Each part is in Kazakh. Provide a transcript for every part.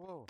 اوه.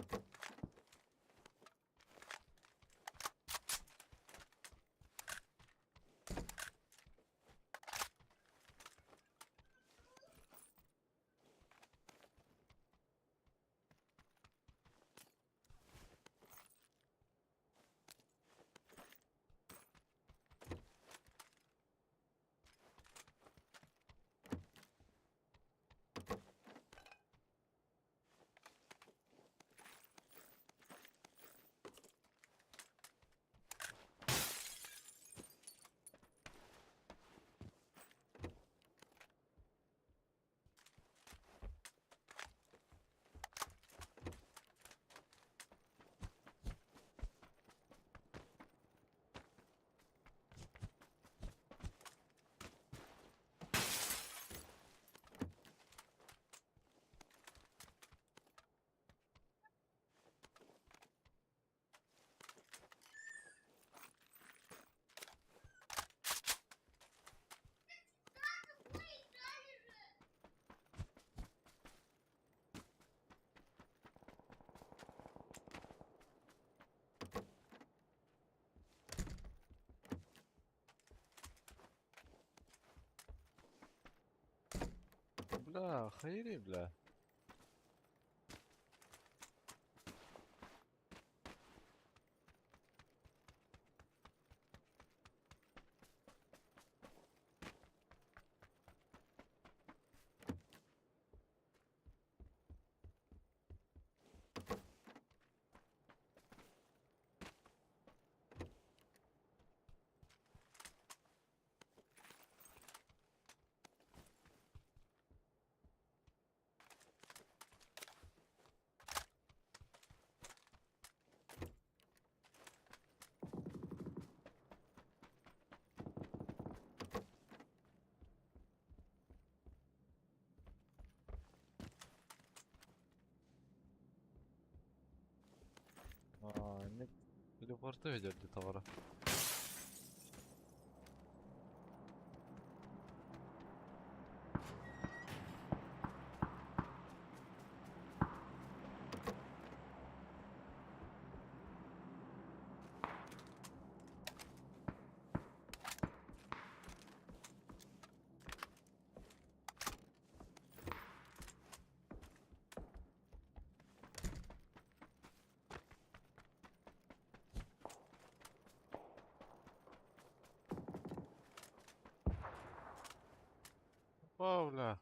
بلا خيري بلا. Нет, телепорты ведет для товара. Пауля.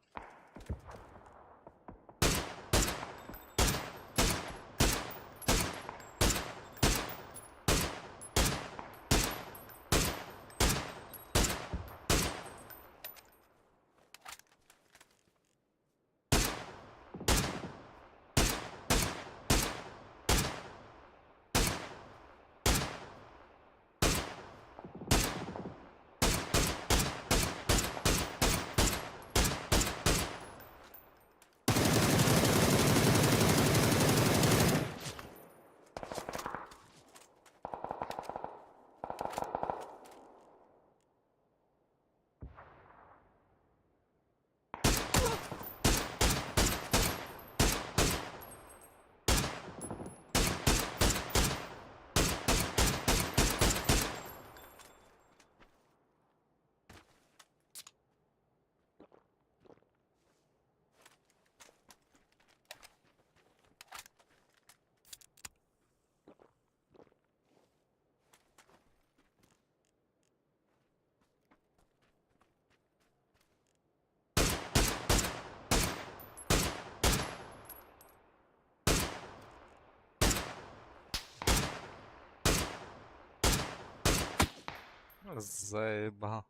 Заебал.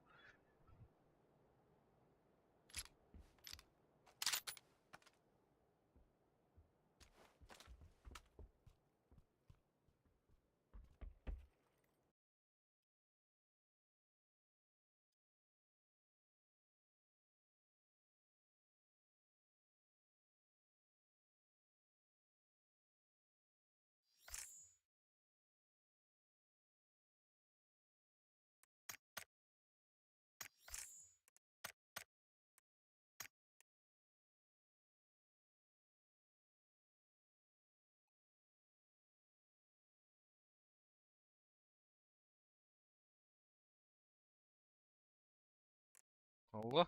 Allah.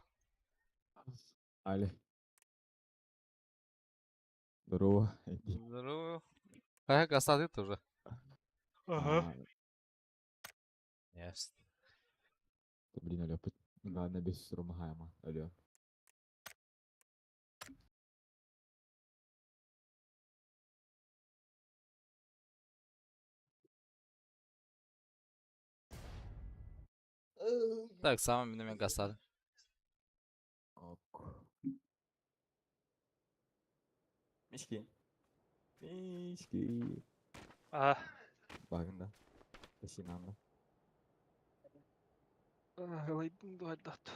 Ali. Здорово. Здорово. Kayak gasat itu уже. А, Yes. блин, Аля, ладно, без Ромахайма. Алло. Так, самым минуме gasat. Ок. Мишки. Мишки. Багында. Пешинанда. Лайдың дуайдат.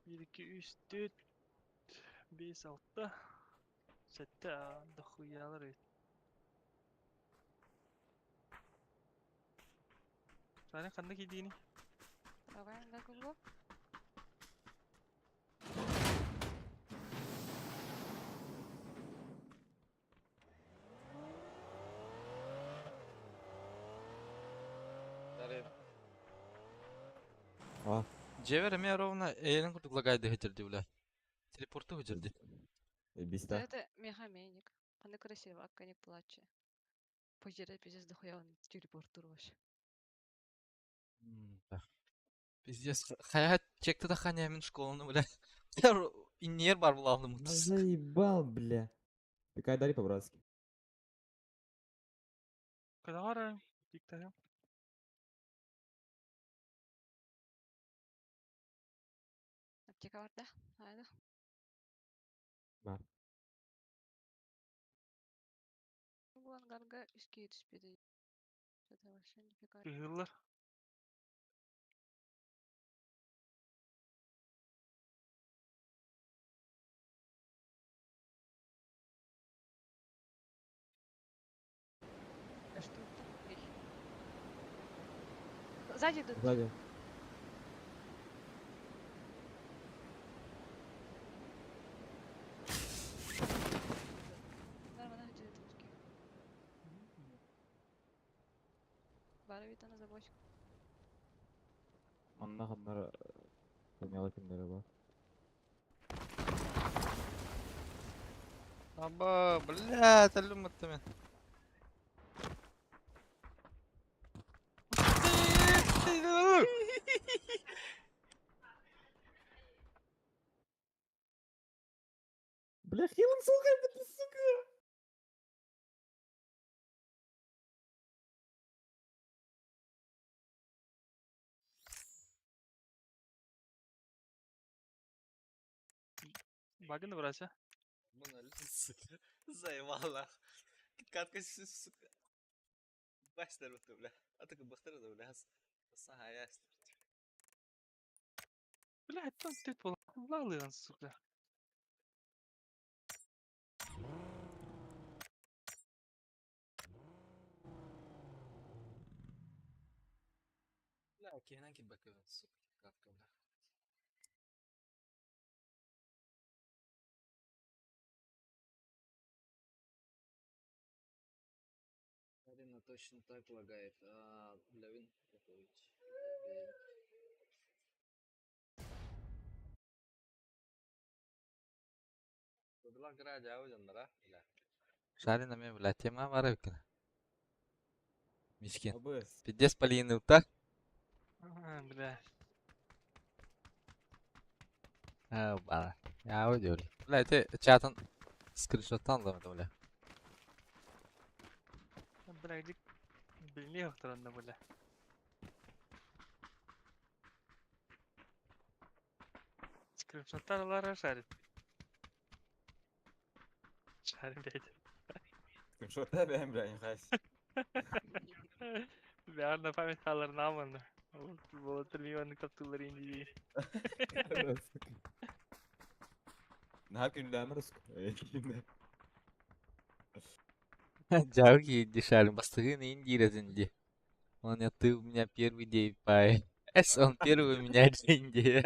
Bir, iki, üç, dört, beş, altı. Sette дохуялар өт. Саны қандай кейдейіні? Давай, на Google. А, Джевер мне ровно элен кутуклагайды хетерди бля. Телепорту хетерди. биста. Это мехаменик. Она красиво, ака не плаче. Пожирать пиздец дохуя он телепортур ваш. Пиздец. Хаят чекті да ханя мен школаны бля. Яр иннер бар булавны Ну мутус. заебал, бля. Такая дали по-братски. Kada var диктатор. Аптека бар да? Айда. Бар. Bu angarga üstü yetişmedi. Zaten başka nifika. Үйгілер. Что это? Эй. Сзади идут. Сзади. Нормально хотели тушки. Бары вид на забочку. Анна ханнар поняла кимдері бар. Аба, бля, тәлім мұтты мен. Бля, хилым сука, это сука. Багында бірасы. Bunu sıkı. Zayıvallah. Katkısı sıkı. Başlar bu bля. Atık bastırır da bля. Sahaya. Блядь, там ты полалыган, сука. Bля, kenan ki bakıyor sıkı katkı bля. Арина точно так лагает, а Левин Попович. Кудла гра जाओ जंदरा бля. Шарина мен бля тема бар екен. Мишкин. АБС. Пиздец полины ута. Бля. Бара. Я удивлен. Бля, ты чатан скриншоттан да бля. Бля, дик. Білмей оқтырында, бля. Скриншоттар олар шарит. Шарит бейді. Скриншотта бәйім, бля, не қайсы. Бәріне память қаларын алманды. Бұл триллионы каптылар енді дейін. Нахал күнді әміріск. Жау ki indi şarin bastığın indi rezindi. Нет, ты у меня первый день, пай. Он первый у меня деньги.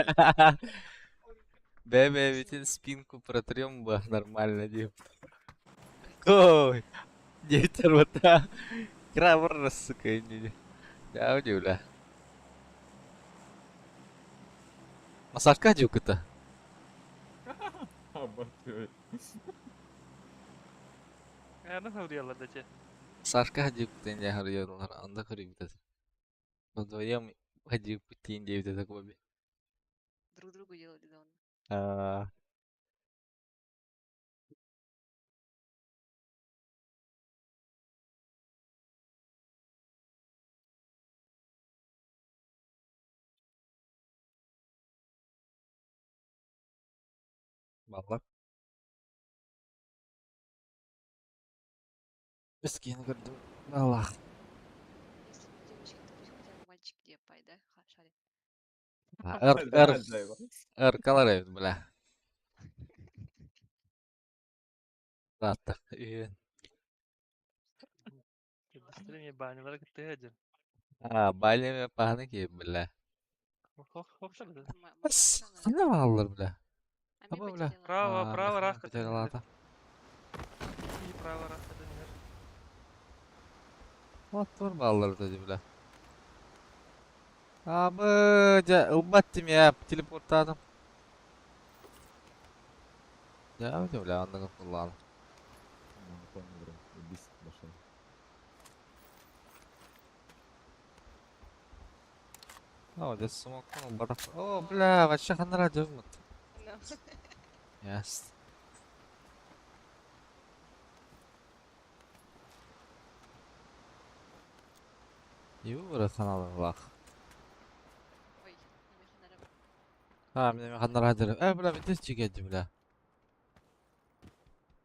Бебе, ведь спинку протрем бы нормально, дим. Ой, дейтер вот так. Крабр, сука, не. Я удивля. Масажка дюк-то. Абатуй. Аны хавриялар да че. Сашка дюк-то не харьёрлар. Анда харьёрдат. Вдвоем ходил путин девять это клубе. Друг другу делали, да он. А, баллар. Бескин көрдім. Баллах. Если бы девочки, то пусть хотя бы мальчик где пай, да? Шарик. Эр, калар бля. Ратта. Быстрее банилар кытты хажыр. Бали пахны ки, бля. Хохшар да. Бас, Массаж қандай балалар, бля. А Аба, мен бля. потеряла. Право рах Көтер алады. И право рах кытты. Вот бар балалар да, бля. Абы, ылбаттым я, телепорттадым. Я бля, андың кулланы. Ну, понял, бро. Убийство пошел. О, здесь смокнул, барах. О, бля, вообще ханара жевмут. Ну. Яс. Юра каналы лах. Ой, неме ханара. Мне ханара жевмут. Бля, мен тез чигеди, бля.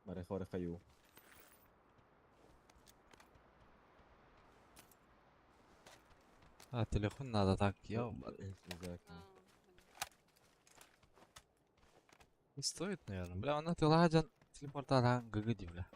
Мареха ю. Телефон надо так, Я ёбаный. Не стоит, наверное. Бля, он это ладен. Телепортадан гыгыди, бля.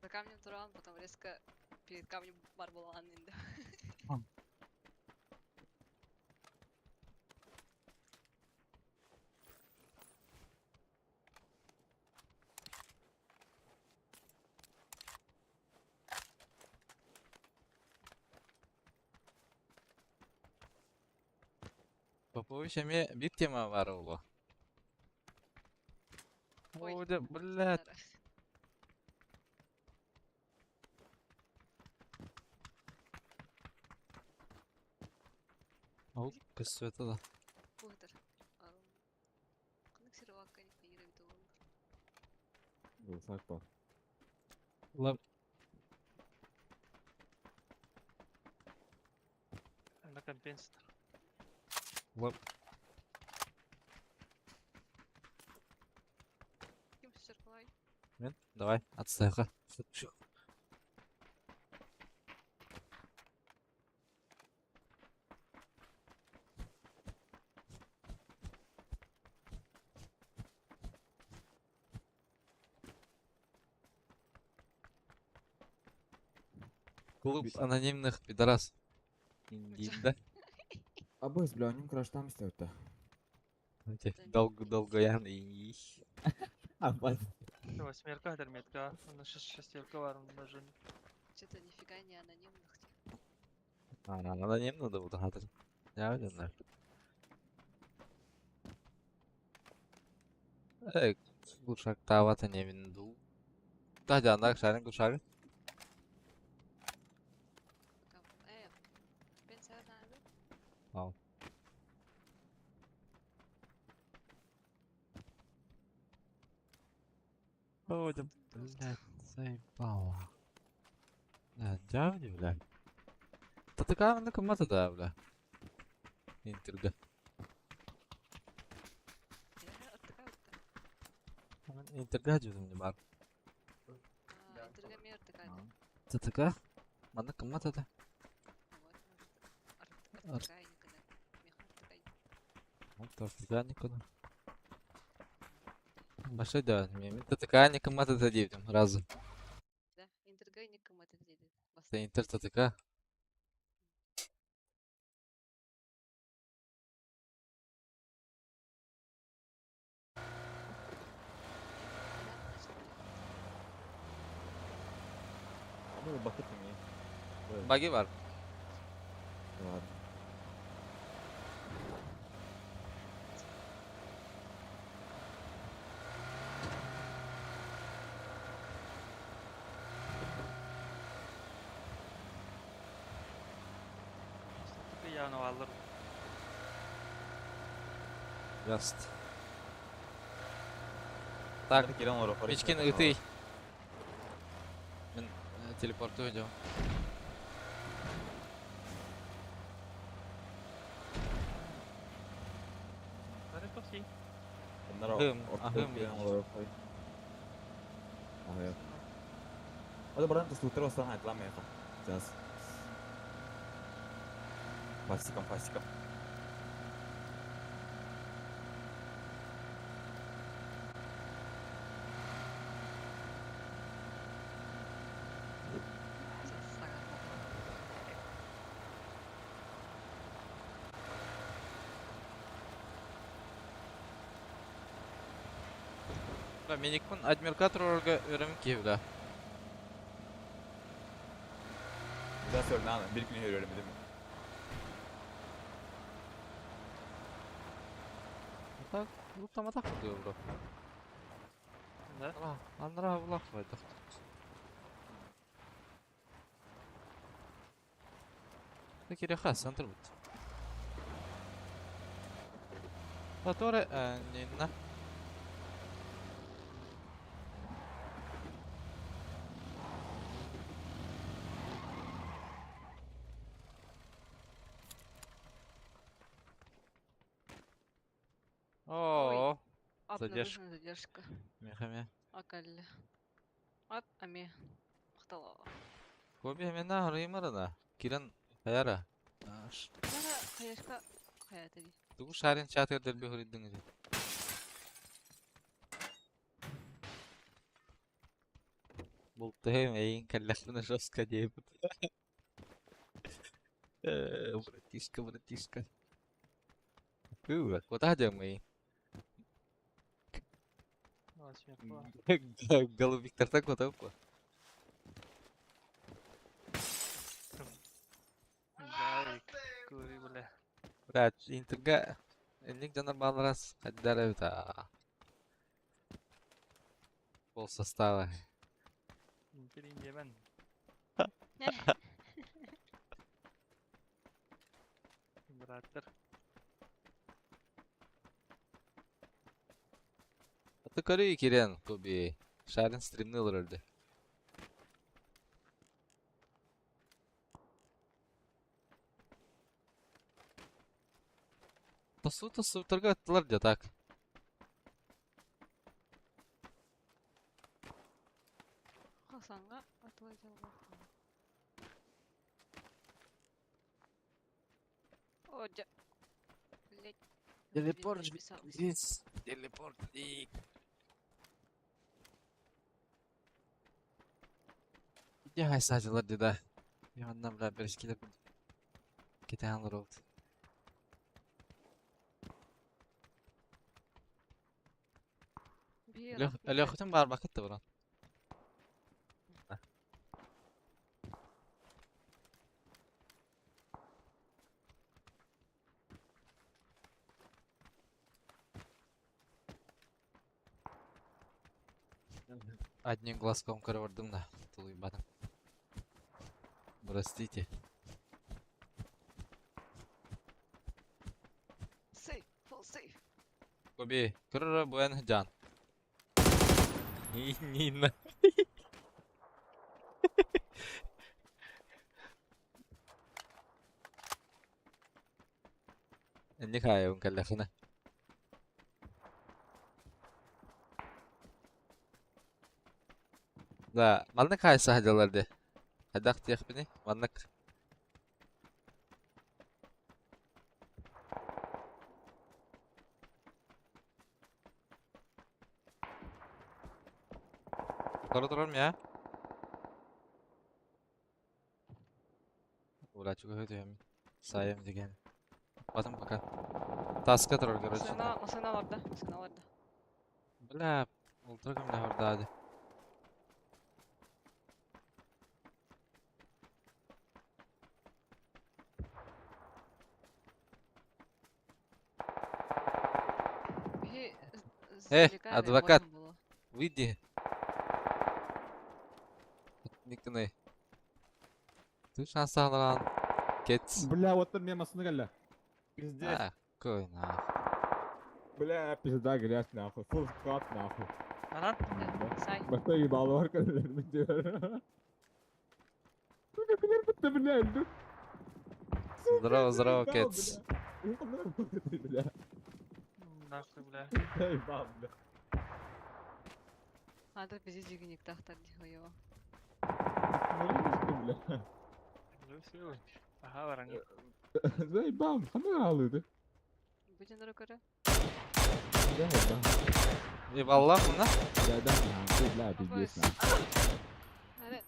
За камнем туран, потом резко перед камнем барбалан инде. Попович, ме бир тема бар улы. Ой, О, да, блядь. ханара. Ау, кыз это да. Бухтар. Кынык сирвак каник нейре бит ол. Голосак бар. Лап. Ана компенсатор. Лап. Ким сирклай? Мен, давай, отстайға. Клуб анонимных пидорас. Индийда. Абыз, бля, оним краштам істеуті. Долго-долгоян и... Абыз. Восьмерка, терметка. Ана шестерка бар даже. Что-то нифига не анонимных. Анонимно да буду хатыр. Я не знаю. Эй, кушак тавата не винду. Да, жандак шарин кушак. Пенсия надо? Ау. О, да, блядь, заебало. Да, дявни, бля. Та такая на комната, да, бля. Интерга. Я оттакаю. Интерга жүзім не бар. Интергамер такая. Та така? Мана комната да. Вот, может, оттакай никогда. Меха оттакай. Тортиканику. Başa dönmeyeyim. Tatacanica mı atacağım razı. Да, интергайником это dedi. Sen inter tataka. Ama bir bakıp mı? Evet. Buggy var. Var. Tabii yani alır. Just. Так, Hadi giren var o. Мичкин ытый. Мен телепорту идем. Hadi bakayım. Bunlara Ahım, ortada ahım giren yani. var o. Ah ya. Hadi buradan da sultara olsan hadi lan ya. Biraz. Pastikam pastikam. Да, Миникун адмиркатор öğrenmek gibi la. Güzel söyle lan. Bir gün öğrenelim değil mi? Так, лутама так diyor bro. Ne? Anlara ulak koyduk. Peki reha center bit. Fatore ninna. Oo, Задержка. Обнаружена задержка. мехами. Акалли. Ат, ами. Мақтала. Коби hemen rıymarına. Kiran hayara. Аш. Нара хаяшка хаята ди. Тугу шарин чатыр дерби хориддин иде. Бултыгым эйин каллахына жестко дейбит. Братишка, братишка. Куда идем эйин? Nasıl yapalım? Голубик тартак вот так. Gayet kuri bile. Брат, интрига. Ник жанар балрас. Хаддара бита. Пол состава. İnceleyince ben. Bıraktır. Ты кори Кирен, Коби. Шарин стримнил öldü. Тасу торгаттылар да так. Хасанға атылай жалға. О, жа. Блять. Телепорт Писалось. здесь. Телепорт. Где хайсажылар деда. Yandan bilen bir işkiler. Gidenler oldu. Bir Aliyakutun var bakıt da buran. Одним глазком кровардым да. Тулуйбадым. Простите. Сейф, full сейф. Коби, кырра буэн жан. Нина. Не хай он калляхына. Да, малнык хай сахадаларды. Хадак тиях бини, малнык. Sonra duralım ya. Ulan çok ödüyorum. Sayem degen. Batın bakalım. Taska durur görürsün. Masanalarda. Masanalarda. Bля, ultra ne orada hadi. Bir адвокат. Выйди. Никны. Ты шанс алған. Кетс. Бля, вот там мемосына гәллә. Пиздец. А, кой нахуй. Бля, пизда грязь нахуй. Фул скат нахуй. Анан? Сай. Başta ебалы var kadınlarımın diyor. Bu ne bilir bitti bile öldü. Здорово, здорово, Кетс. Бля. Нахуй, бля. Ебал, бля. Надо bizi жигник тахтар дихойо. Смотри, бля. Бля, все. Ага, варанги. Заебал, sana ağlıyordu. Bütün rökörü. Заебал. Ебаллах мына. Задан нахуй, бля, пиздец нахуй. Evet.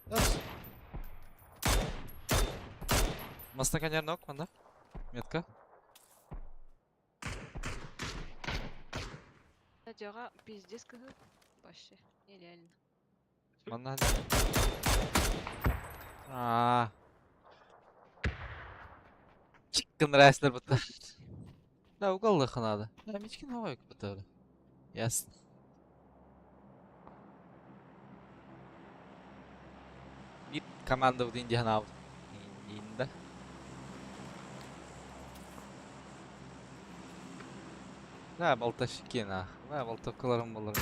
Масна конер ног мында. Метка. Жага пиздец кыгы. Вообще. Нереально. Мына. А. Чиккан рәсілер бұтты. Да, уголды қынады. Да, мечкен хавай бұтты өлі. Ясно. Bir команда в Индии ханау. Инда. Да, балташки на. Да, балтакаларым болар.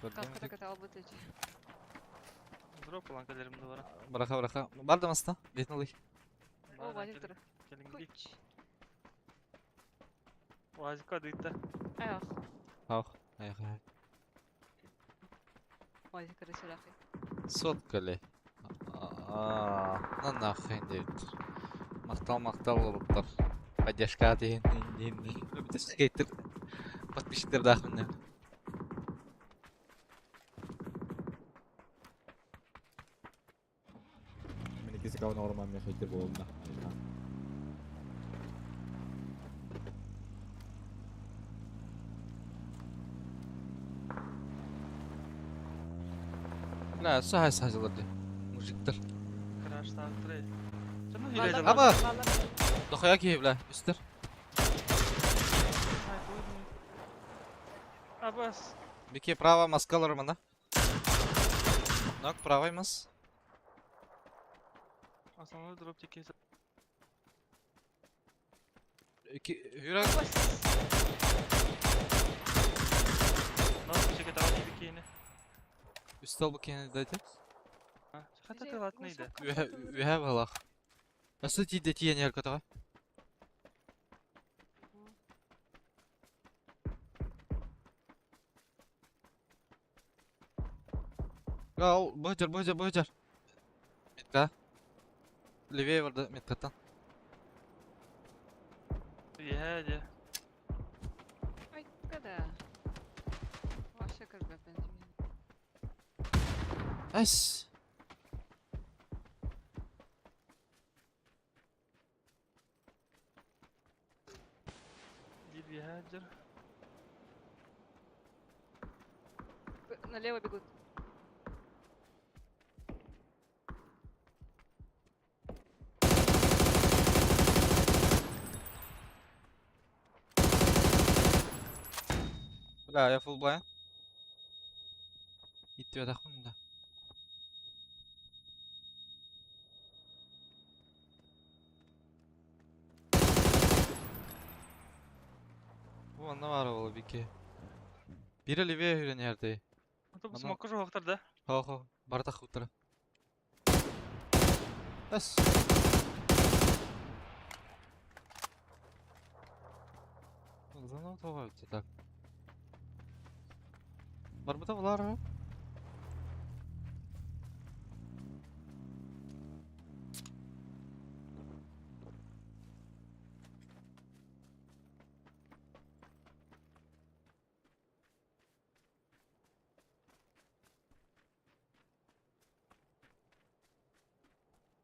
Капкада катал бы эти. Дроп планкаларымды бара. Браха, браха. Барды маста? Бетнулый. О, вазик тұр. Келиңди. Куч. Вазика дыйтта. Аяқ. Ах, аяқ, аяқ. Вазик ресер ахи. Соткали. На нахуй дейт. Мақтал болуптар. Поддержка деген. Поддержка кейтер. Подписчиктер дахмын. Menikisi kawan orman mesajı bolunda. Бля, сахай сахайларды. Мужиктер. Краш тағытырай. Жана Валлар- хиле Аба! валлар- Дохуя кей, бля, үстер. Абас. Бике право маскалар мына. Нок право емес. Основной дроп теке. Хүрәк. Нахуй чеке тағат ебі кейіне. Үстел бікені дәді. Шақата кылатынайды. Үһә балақ.Асы тиді тиен яркатаға. Ал, бөжер. Метка. Левее варды меткаттан. Ехәде. Ай, когда? Вообще как бы пенсион. Әс. Дил ехәдер. Налево бегут. Бля, я фулл блайн. Итті өтақпын да. Вон, var oğlu Biki. Biri левее үйрен ерді. Ото Ана- смокка жоқтар да. Хо, бардақ ұттыры. Әс. Заново тоға өтті, так. Бар бұта бұлар, а?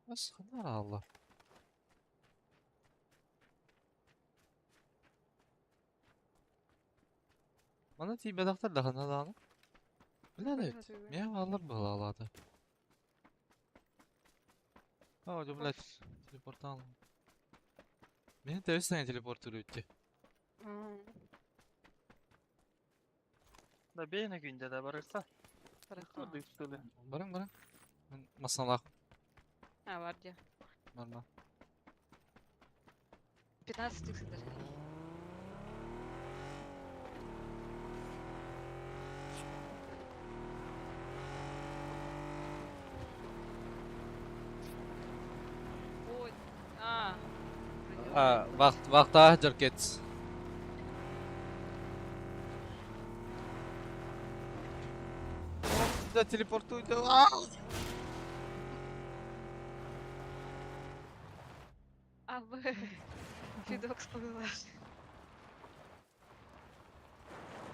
Bas kanar Allah. Mana tiba doktor da kana da. Bilal Koy evet. hadi be. Ya alır bağladı. Ha cümlet. Teleport al. Beni tersten teleport ediyor. Hmm, Da beni günde de barırsa. bırak. Orada üstüne. Barang barang. Ben masalah Ha var ya. normal. 15 тысяч. Ой. А. Vakta jerket. Да телепортуй, да. Abi. Fidox koydular.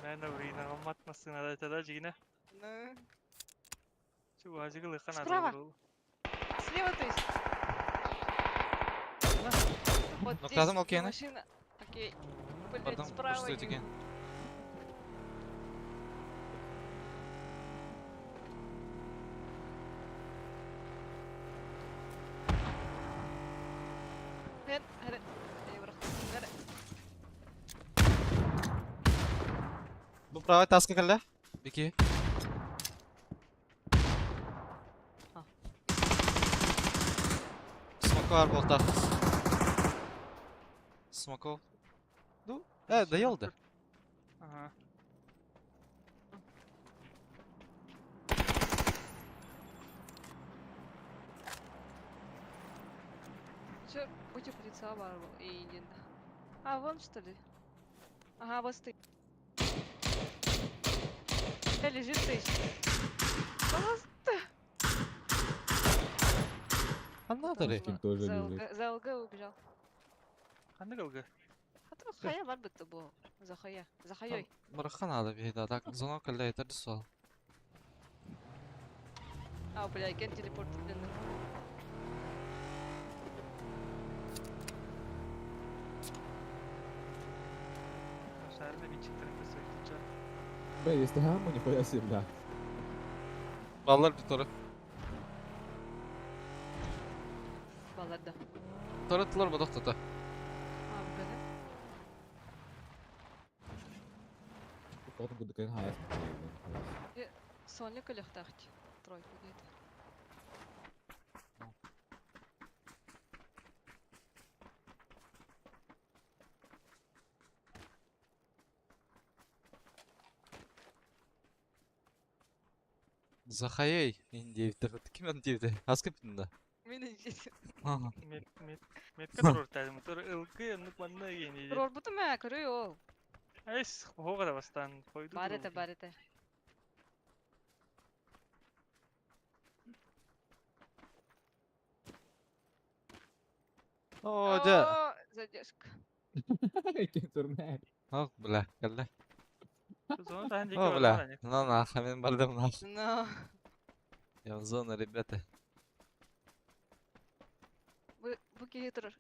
Ben de burayı anlatmasın da yine. Ну. Şu acıklı kan Справа. adı olur. Слева, то есть. Вот Ну, здесь кладем окей, машина. Окей. Блять, Потом справа. что это не- Hadi. İyi bırak. Hadi. Bu prava task kalla. Biki. Ha. Smoke var bolta. Smoke. Du? Da yolda. Aha. Че, будет птица и не. А, вон что ли? Ага, вот стоит. Лежит здесь. Anladın mı? Kim тоже лежит. За ЛГ убежал. Kandı kılgı. Хотя хая var bitti bu. За хая. За хаей. Bırakın abi bir daha. Zona kalla yeter de sol. А, бля, ген телепорт длинный. Şehirde bir çıktığını da söyleyeceğim. Бля, если хаму, нихуя себе, бля. Ballar bir toru. Балада. Toratlar mı doktor? А, бля. Потом буду как хайс. Соник или хтахти? Тройку где-то. Захаей. İndiydi. Kim indiydi? Haskıpında. Мені жесть. Метке тұрыр тәзім. Тұр ылқы ынық банна еген еді. Рор буту ма, көрөй ол. Айс, хоға да бастан қойды. Бар ете, бар ете. Oo da. О, задержка. Kim turner. Oh bela. Kalla. Sonra daha önceki Oh bela. No no. Hemen baldım lan. Но. Я в зону, ребята. Bu kişi durur.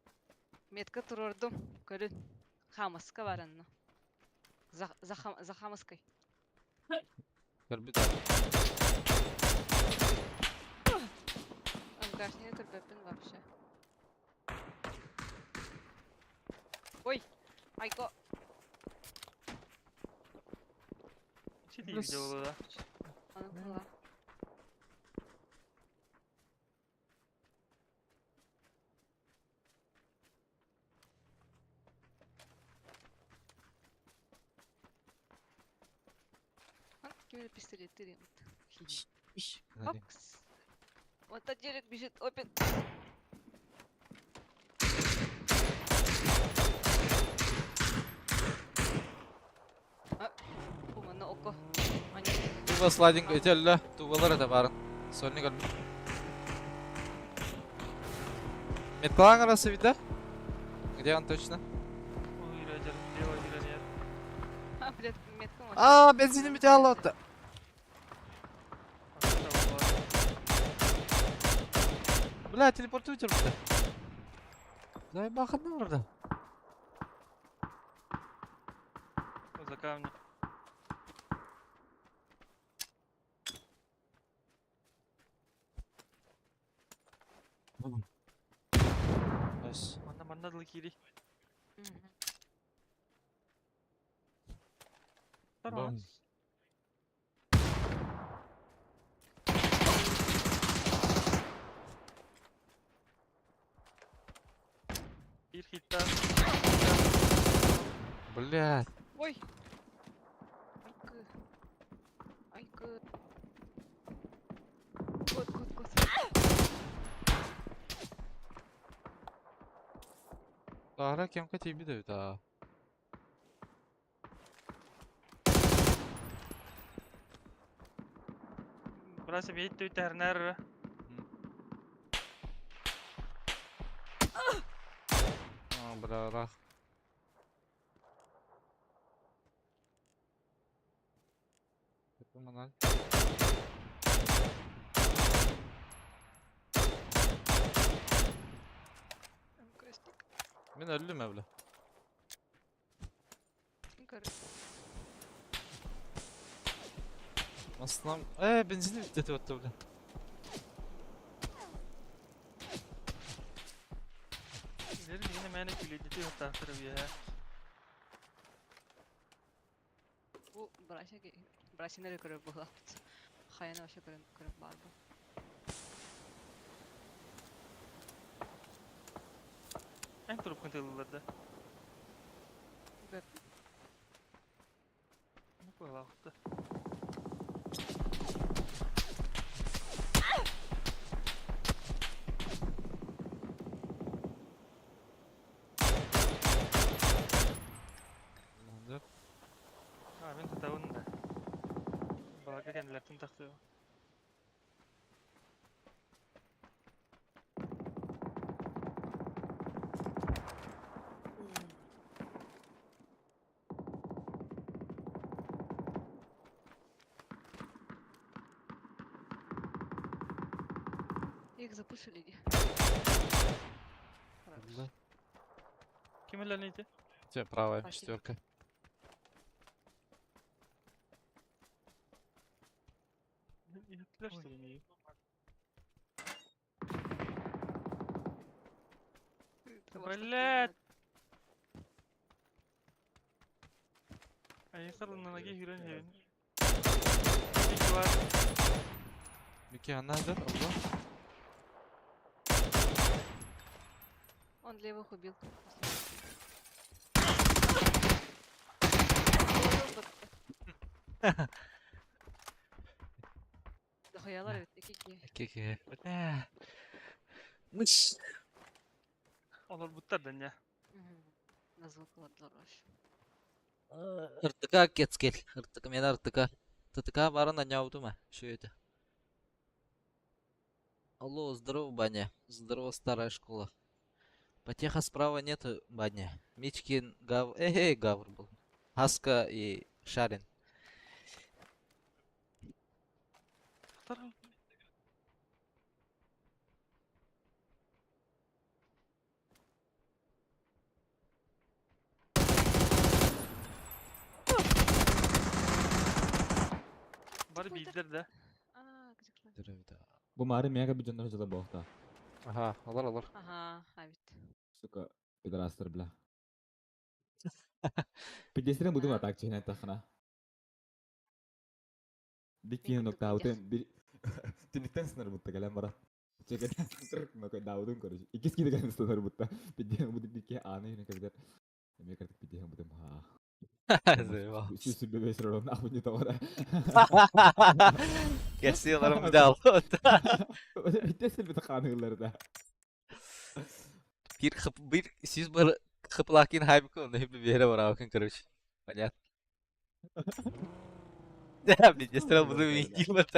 Metka tururdum. Körün. Hamaska var anno. Захамаской. Görбüt. МКшные көрбеппин вообще. Ой. Айко. Ciddi video olur da. Аны кыла. Кимде пистолет дерем. Окс. Вот отделик бежит. Опен. Kumanda oku. Hani Tuba sliding ötelle. Tubalara da varın. Solunu görбüt. Меткалан арасы вида? Где он точно? Uyuracağım. Deva girer. ha блядь, метка var. Aa benzinim bitiyor Allah'ta. Бля, телепортуй burada. Дай бахана orada. За камни. Nice. Mana dulu kiri. Мгм. Tamam. Bom. Bir hit daha. Блядь. Ой! Айкы. Кот. Ара кемка тиби да та. Burası bir hit tüter nerede? Бля. Это манал. МКСник. Мен öldüm evle. Aslan. Benzin bitti attı bile. İleri yine mene küledi diyor tahtarı bir ya. Bu Браше nereye көріп болады? Хаяны вообще көріп барды. En turup kıntılılarda. Göp. Ne bu vakti? Ha ben tutağın da. Baka kendilerinin taktı. Их запушили. Да. Kiminle neydi? Тебе правая Спасибо. четверка. Yettiler seni. Блядь! Ayıklarla nagi hüren hüren. İki var. Мики, она идет, Allah. Он левых убил. Дохуялар evet. 2-2. Кеке. Бля. Мыш. Olur butlardan ya. На звук ладлар вообще. РТК кетскел. РТК мен РТК. ТТК барын няуду ма? Что это? Алло, здорово, Баня. Здорово, старая школа. Потеха справа нету, Баня. Мичкин, Гавр был. Хаска и Шарин. Taraf. Bari bildir de. Gıcıklar. Bu mari mega bir canlı hocalar boğda. Ага, алар. Ага, evet. Suka pidrastır bile. Pidesine budu Ha. atak çene takına. Dikkin Minggu nokta tuh auten bir tinikten sınır mutta gelen bara. Ceketen sırık maka davudun korucu. İkisi gibi gelen sınır mutta. Pidesine budu dikkin anı yine kadar. Emek artık pidesine budu ha. Eyvah. Süsü bebeği sıralım ne yapınca tavara. Kesiyorlar bir daha. Pidesine bir takanıyorlar da. Bir siz böyle kıplakin haybi konu hep bir yere var bakın karış. Понятно. Да, министра буду видеть вот.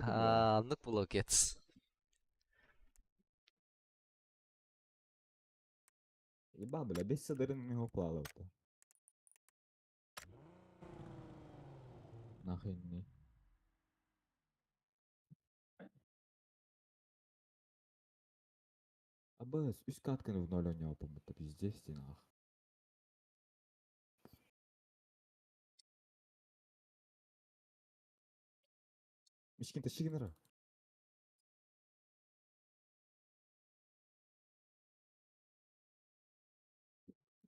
Anlık bloket. İba bile 5 sadarın mi hopla alıp. Нахрен не. Абас, üst katkını в ноль oynuyor bu пиздец нах. Мишкин-то шигнера.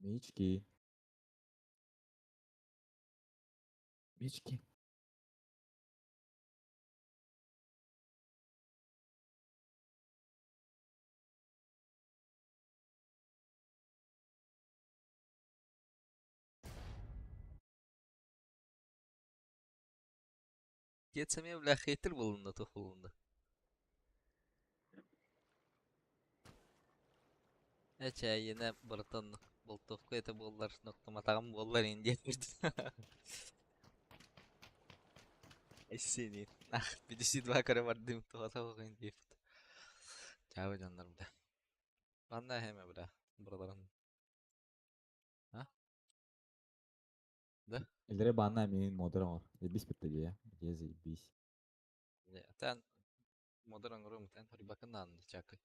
Мички. Мички. Geçsem bile hater bulundu tohulundu. Eçe yine buradan bultuq ete bollar noktama tağım bollar indi. Eşsini. Ah bir de sidva kare vardım tuhata bakayım diye. Çağır canlarım da. Ben de hem bura. Buraların. Ha? Da. Elleri bana emin modern var. Bis bitti ya. Gezi bis. Ya ten modern room ten hadi bakın andı çakı.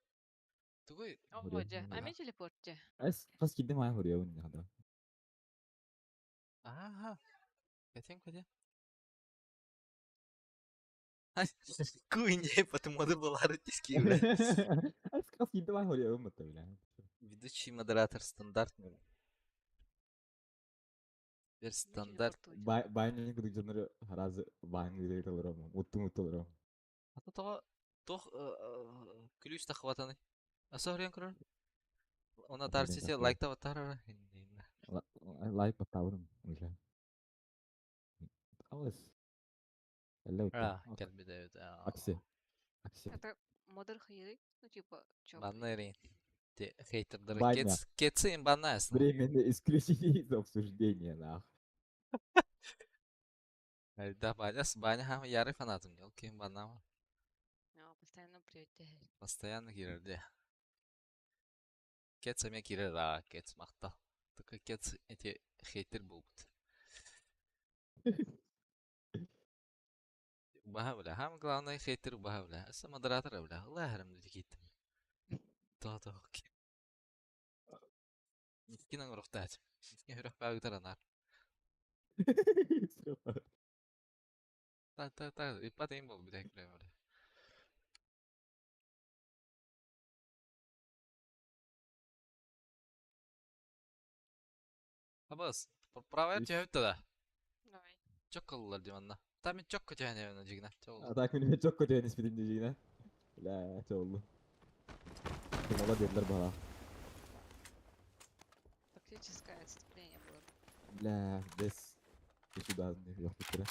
Tuğuy. Hoca. Ya. Ами телепортча. Es pas gittim ayı vuruyor bunu hadi. Aha. Кетем кеде. Ай. Куйне потом моды болары тиски бля. Es pas gittim ayı vuruyor bunu bile. Ведущий модератор стандарт. Bir стандарт. Bayını gıdık canları harazı bayını gıdık alır ama. Mutlu alır ama. Ата тога тох ключ тахватаны. Асорян крор. Она тарсисе лайкта ватара. Like batavırım. Öyle. Ama elle bitti. А, келби дэвид. Aksi. Aksi. Это модер хири. Ну, типа, чё? Баннерин. Те хейтердер. Баня. Кетсы им банасно. Временно исключение из обсуждения, нах. Да, баня хам яры фанатым. Окей, банама. Постоянно приятель. Постоянно кирерде. Кетс аме кирер а, кетс мақта. Только кетс эти хейтер болбут. Баха бля, хам главный хейтер баха бля. Аса модератор бля. Allah haram dedi gittim. Daha okey. Miskinan ruhtat. Miskin hürah bağı taranar. Ta, ipatayım bol bir dakika böyle. Abas, правая Üç. cevap da. Давай. Çok kollar diyor anla. Tam çok kötü yani evine cigna. Çok oldu. Takvimime çok kötü nispet dinleyeceğine. La çoğuldu. Kırmalar dediler bana. Тактическое отступление было. La des. Şu da yok bir kere.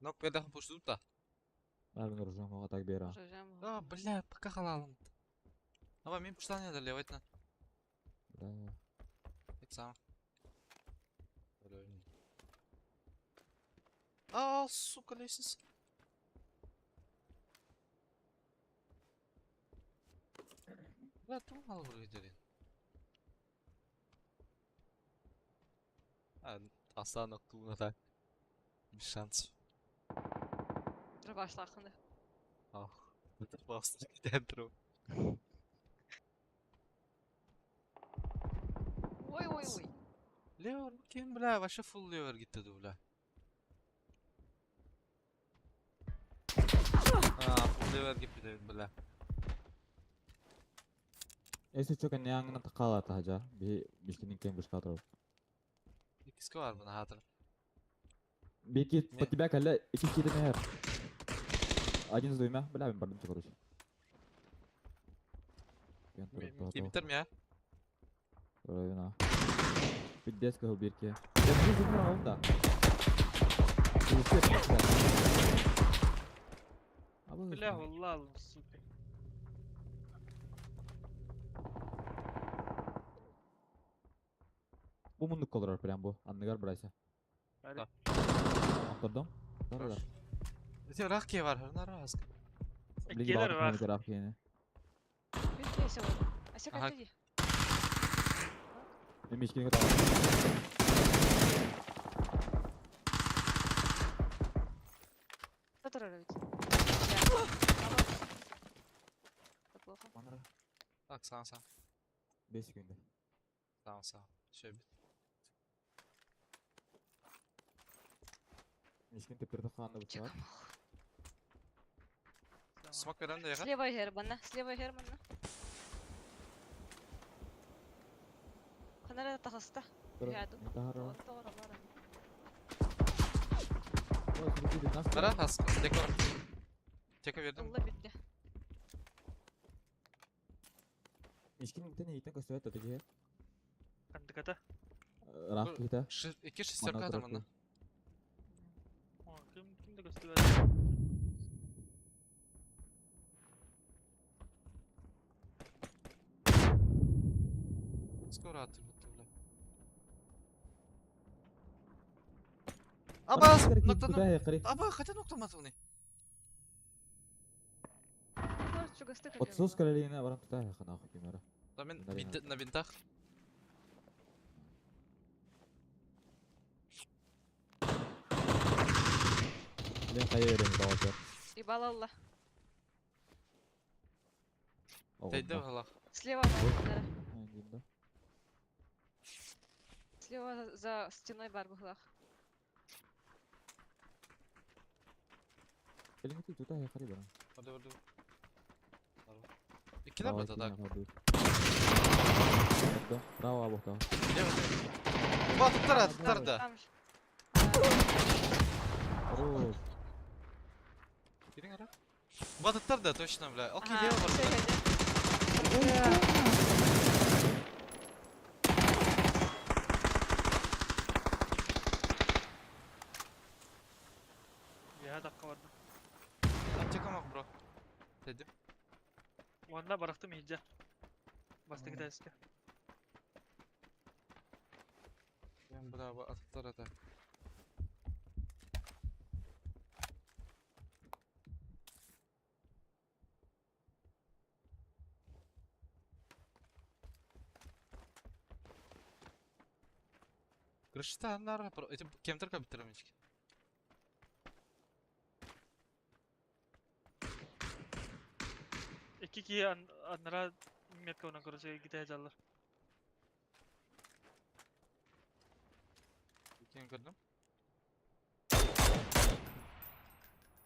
Нок бедах пушту да. Ben vuracağım o atak bir ara. Жажам. А, бля, пока халалым. Ава мен пуштан еді левайт на. La. Это сам. А, сука, лестница. Бля, ту мало выглядели. А, останок туна так. Без шансов. Трава шлахында. Ах, это просто дентро. Ой. Левер, kim бля, вообще full левер gitti du bля. Full lever gibi de bля. Ese çok ne yangına takala ataca. Bir kişinin kim kuşka atar. İkisi var buna hatır. Bir iki Ne? pati kalla iki kişi de meher. Acınız duyma. Bela ben pardon çıkarış. Bitirme ya. Öyle na. Bir desk o bir ki. Desk bir numara onda. Бля, валлал, сука. Bu munduk olur falan bu. Anlıgar burası. Hadi. Atladım. Tarlar. Ete rakkiye var. Narra hask. Ligi Gelir bağlı bak. kıymetli raf yeni. Büyük neyse var. Aşağı Aha. kaldı. Benim içkini kadar. Кто ведь? Это плохо. Manara. Bak sağ sağ. 5 günde. Sağ sağ. Şöyle bir. İçkini tepkirde kanlı bıçağı var. Smoke veren de yakar. Слева Германа. Слева Германа. Ханара тахаста. Рядом. Intihar var. Doğru var. O sürücü de nasıl? Narra hask. Dekor. Teka verdim. Allah bitti. İçkinin bir tane yiğitten gösterdi tabii ki. Kan dekata. Raf kita. İki şisterka adamında. Kim de gösterdi. Skoro attı bu türlü. Aba nokta. Kudaya qarib. Aba kaça nokta mı onu? Может, что гасты 30 kalaliğine varam tutaya yakın akı kimera. Zaten Bunlar na bintah. Ben kaya vereyim dağıtır. Ебал Allah. Teyde valla. Слева Германа. Aynen. Слева за стеной бар в углах. Elini tut tutaya yakın bana. Hadi hadi. İkiler mi atak? Bravo abi tamam. Ba tutar da. Там же. Хорош. Girin ara. Ba tutar da точно, бля. Окей, Ага, лево всё, var. иди. Ya dakika vardı. Lan çakamak bro. Dedim. Onunla bıraktım iyice. Bastı gider eski. Ben bravo atıklar atak. Крышта нар про. Эти кемтерка бitiremedik. İki ki anlara metka ona göre gider callar. Kim gördüm?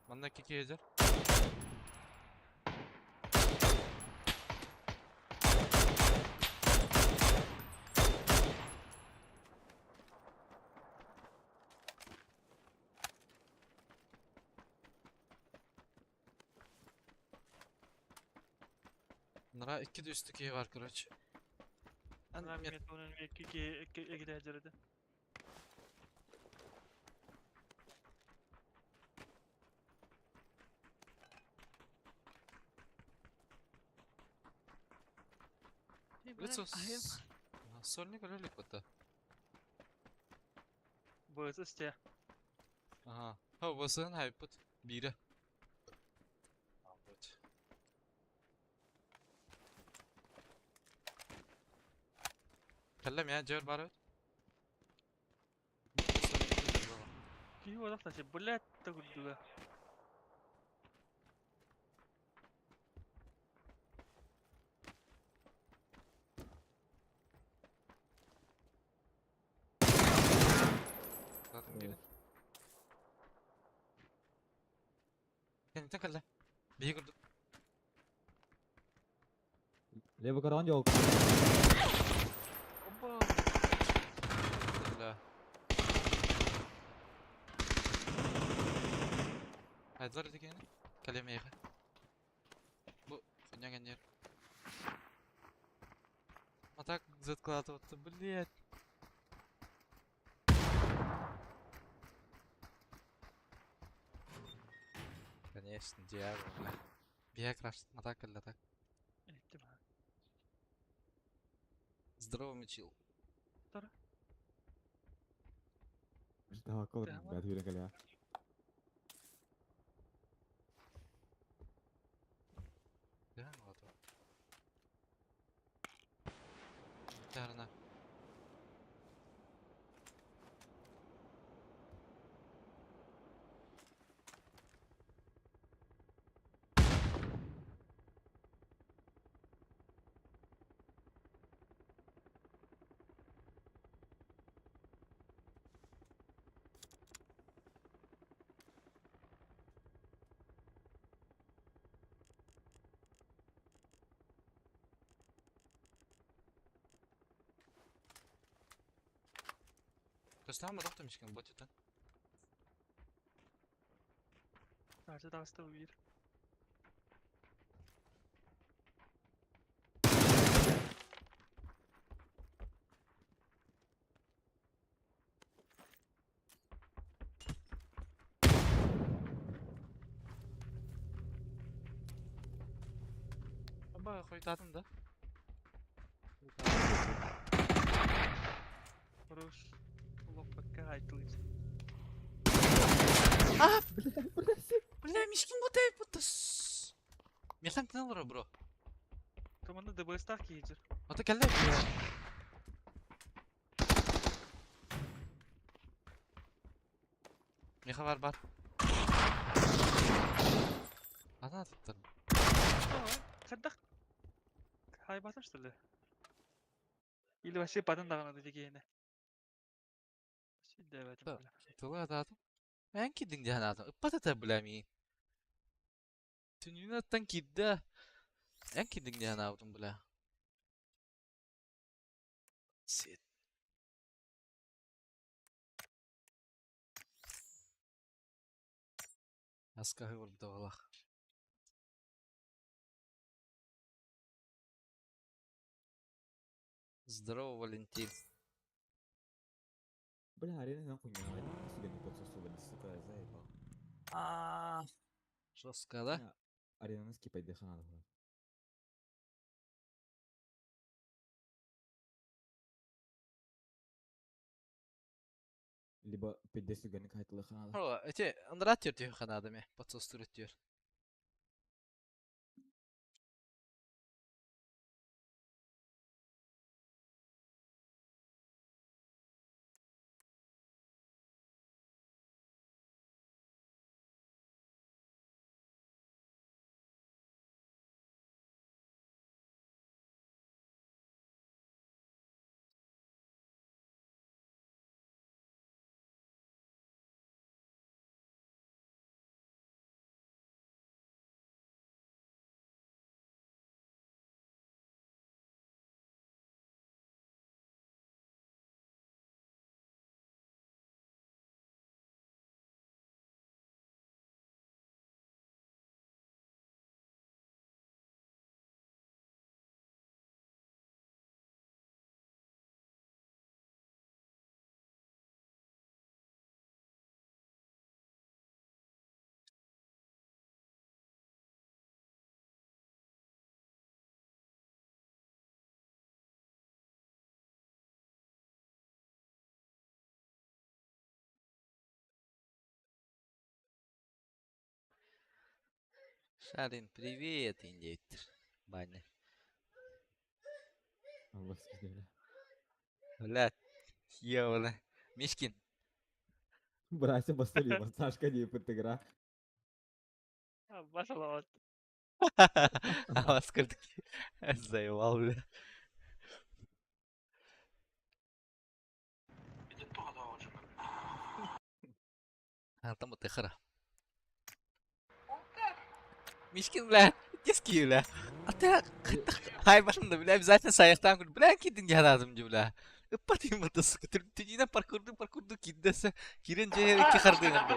Bana kiki yeter. Nara iki de üstteki var kıraç. Anlar metka onun iki ki gider callardı. Лицос. Сольник или липота? Boyası işte. Aha. Ha basın hayput. Biri. Evet. Kallem ya cevher var evet. Ki o da şey bullet da guddu. Zaten biri. Kendine kalle. Bir kurdum. Levo karan yok. Oba. La. Haydi hadi gene. Kaleme yıka. Bu fınyagan yer. Atak заткладываться, блядь. Конечно, Диаго, бля. Бег раш, атака для так. Ettim ha. Здорово, мечил. Daha kalır. Tamam. Ben tüyüne kal ya. Köstään mä tohti miskin botitan. Sadece dansta bir. Ama koytadım da. Rus. Allah bakka haytılıyız. Бля, мишкин ботай путас. Мехам ты налора, бро. Tamamda double stack yiyecek. Ата келде бля. Меха бар. Ана туттар. Kaddak. Haybatım işte. İli başı badın dağına dedi yine. Şimdi evet. Да. Тула ататым. Мен кидин жана атым. Ыппата та бля ми. Түнүнаттан кидде. Мен кидин жана атым бля. Сет. Аскахы бар буталах. Здорово, Валентин. Бля, арена нахуй не надо. Если не подсосу, сука, заебал. Жестко, да? Арена скипать дыха надо было. Либо 50 гонек хайтылы надо. О, эти нравится тебе ханадами, подсостурить тебе. Шарин, привет, индейтер. Баня. Allah sizde. Блядь, бля. Мишкин. Братья бастали, Сашка не подыгра. Başala. Аваз кырдык. Заебал, бля. Там вот ихара. Мишкин, бля, диски, бля. А ты хай башында, бля, обязательно саяқтан көріп, бля, кидin жанадым, бля. Ыппатым бұлды сұқы, түнінен паркурду киддесі, керен жайы екі қардың аңды.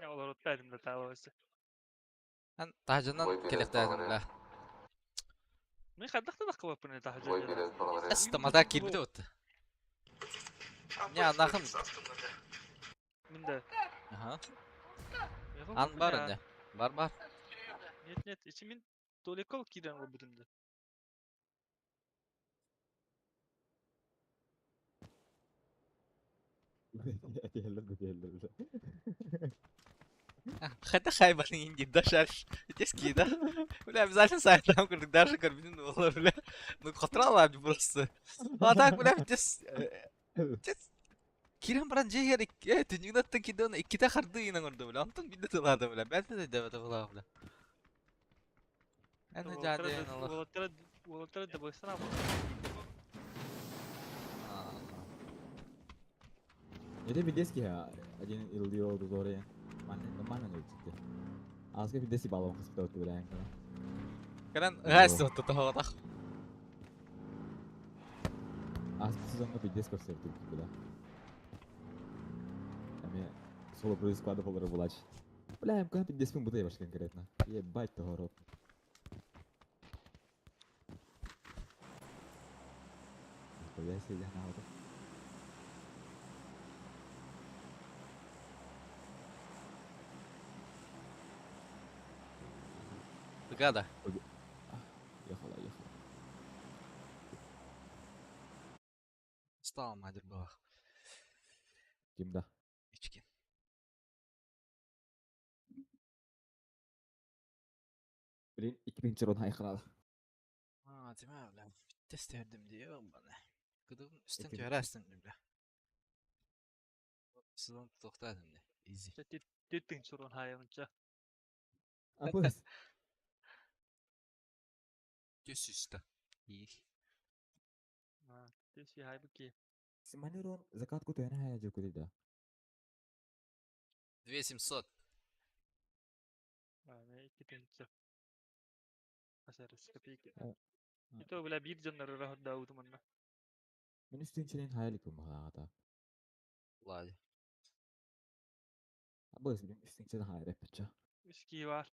Ya olur otlaydım da tavası. Ан тажынан келектайдым, бля. Ne kaddak da dakika yapın ne daha Voy önce. biraz para ver. Ыстамада келбіде өтті. Не, анақым. Minde. Aha. Ан бар önce. Бар. Net içimin dolikol kiden o bütünde. Хотя хай барин инди, да шарш. Диски, да? Бля, обязательно саяқтан көрдік, даже көрбінің олар, бля. Ну, қатырал абди просто. А так, бля, дес... Кирен баран жей ерек, түнігнаттан киді оны иккіте қарды инан көрді, бля. Антон биді тылады, бля. Бәлді де дәбеті бұла, бля. Әні жадейін олар. Волотары da boşsana bu. Ini videski ya, один ildıyor oldu oraya. Mana nggak gitu. Alasnya video si balong kasih tahu tuh yang. Keren, guys, tuh tahu tak. Asıl sezonda piddes gösterdi bile. Yani solo pro squad olarak bulaç. Бля, им когда пидdes пин бутай баш конкретно. Ебать того рот. Я себе на вот. Brigada. Ехала, ехала. Стал мадер была. Kimde? İçkin. Birin 2000 ron haykıralı. Ha, değil mi öyle? Test verdim diyor bana. Gıdığın üstten Ekin. tüyerersin bile. Sızın toxtadım de. Easy. Tittің surun hayımca. Apız. Göz üstü. İyi. Tesi hay bu ki. Simani ron zakat kutu yana haya jo kudi da. 2700. Ne iki tinci. Asarız kapıyı. Ha. Itu bile bir canları rahat Davut manna. Men üstün çileyin hayalik bu mahalata. Vallahi. Apız birin üstün çileyin hayal yapıca. Viski var.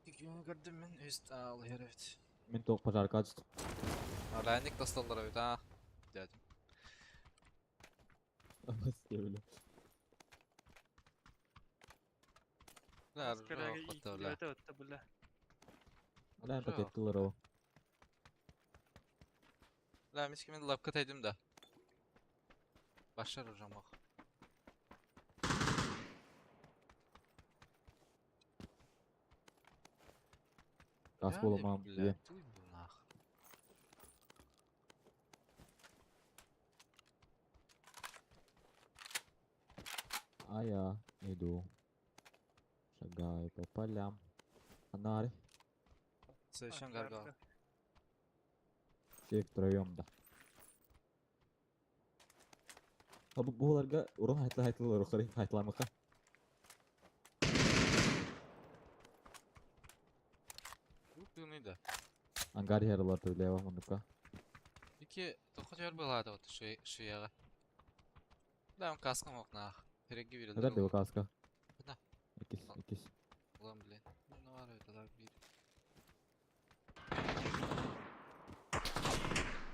İlk gün gördüm ben üst ağlı herif. Men tok pazar kaç. Alayanlık dastallara öyle ha. Dedim. Apız diye öyle. Ver, Askaraga rahat ilk öyle. bilete ötte bile. Ulan paket kılır o. Lan mis kimin lapkat edim de. Başlar hocam bak. Kask olamam diye. Duy bunlar. Ая, иду. Шагаю по полям. Фонарь. Sevişen gargal. Все втроем да. Bu olarga urun haytlar uxarı haytlamıqa. Bu bunuydu. Angar yaralar töyle var munduka. Peki tokat yer buladı o şu yağa. Lan kaskım yok nah. Heregi bir Kadar da bu kaska. Ne? İkiz. Ulan bile. Ne var öyle bir.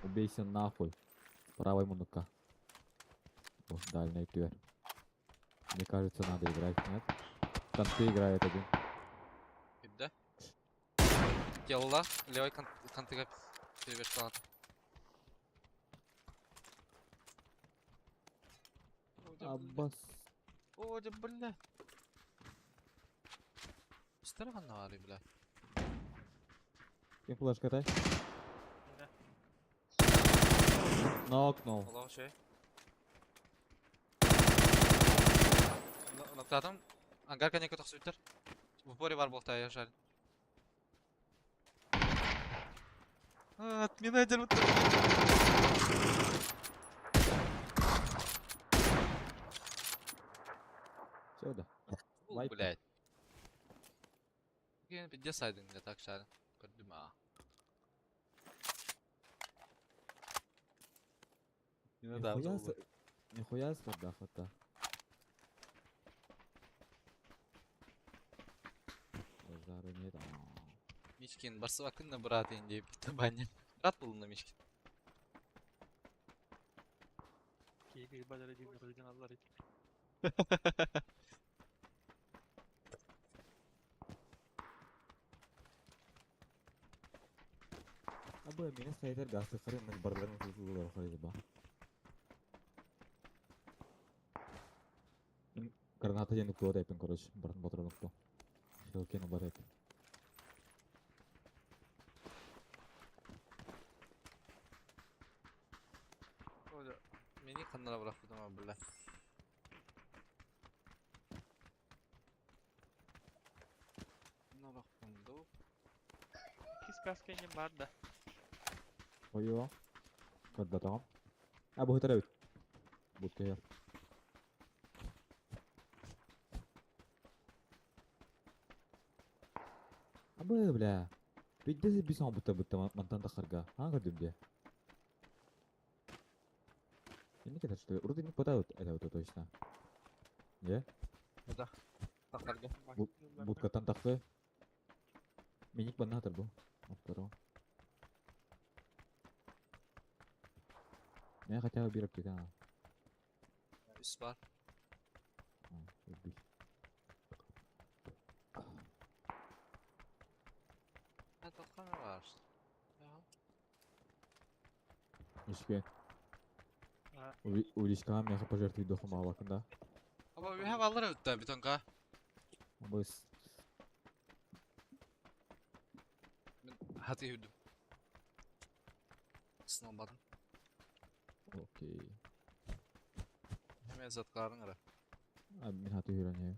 Убейся нахуй. Правой мунука. Вот дальний тюр. Мне кажется, надо играть, нет? Там ты играет один. Gidde. Yalla. Levay kantıga перебеж kaldı. Аббас. О, да бля. Старого навари, бля. Kim flash kaтай? Yine. Нокнул. Allah şey. Noktadım. Angarka ne kötü sütür. В упоре var болта я жаль. Отмена дерут. Все, да. Лайк. Блять. Yine bir desaydın ya tak şahane. Gördüm ha. Yine daha Нихуя oldu. Нихуя сюда фото. Zarı нет. Мичкин, барсы hakkında брат deyip gitti bence. Brat bulundu Мичкин. Keyfi badara dinle kızgın Allah için. Абы мені сайдар гасты қырын мен барларын көзілер қырайды ба. Мен граната енді көд айпын короче, барын батыраныкты. Шелкені бар айпын. Öyle. Beni kanlara bıraktım abi bile. Buna baktım da. Kis kaskayın var da. Ойо. Көрді атағам. Абы хытыр әбіт. Будка я. Абы, бля. Бидде бисаң бұтта мантан тақырға. Ха көрдім де. Ini kita sudah urut ini kota ada auto точно. Ya, Udah. Takarga. будка тантакты. Minik bana hatır bu. Aftaro. Ne хотя бы bir apteka. Üst var. Öldük. Ha takar var. Ya. Ишке. А. Уличка мяха пожертвует духом алакында. Ama bir hem alır ötte bir tonka. Biz Hadi hüdüm. Sınavmadım. okey. Hemen zatlarını ara. Abi min hatı hüren ya.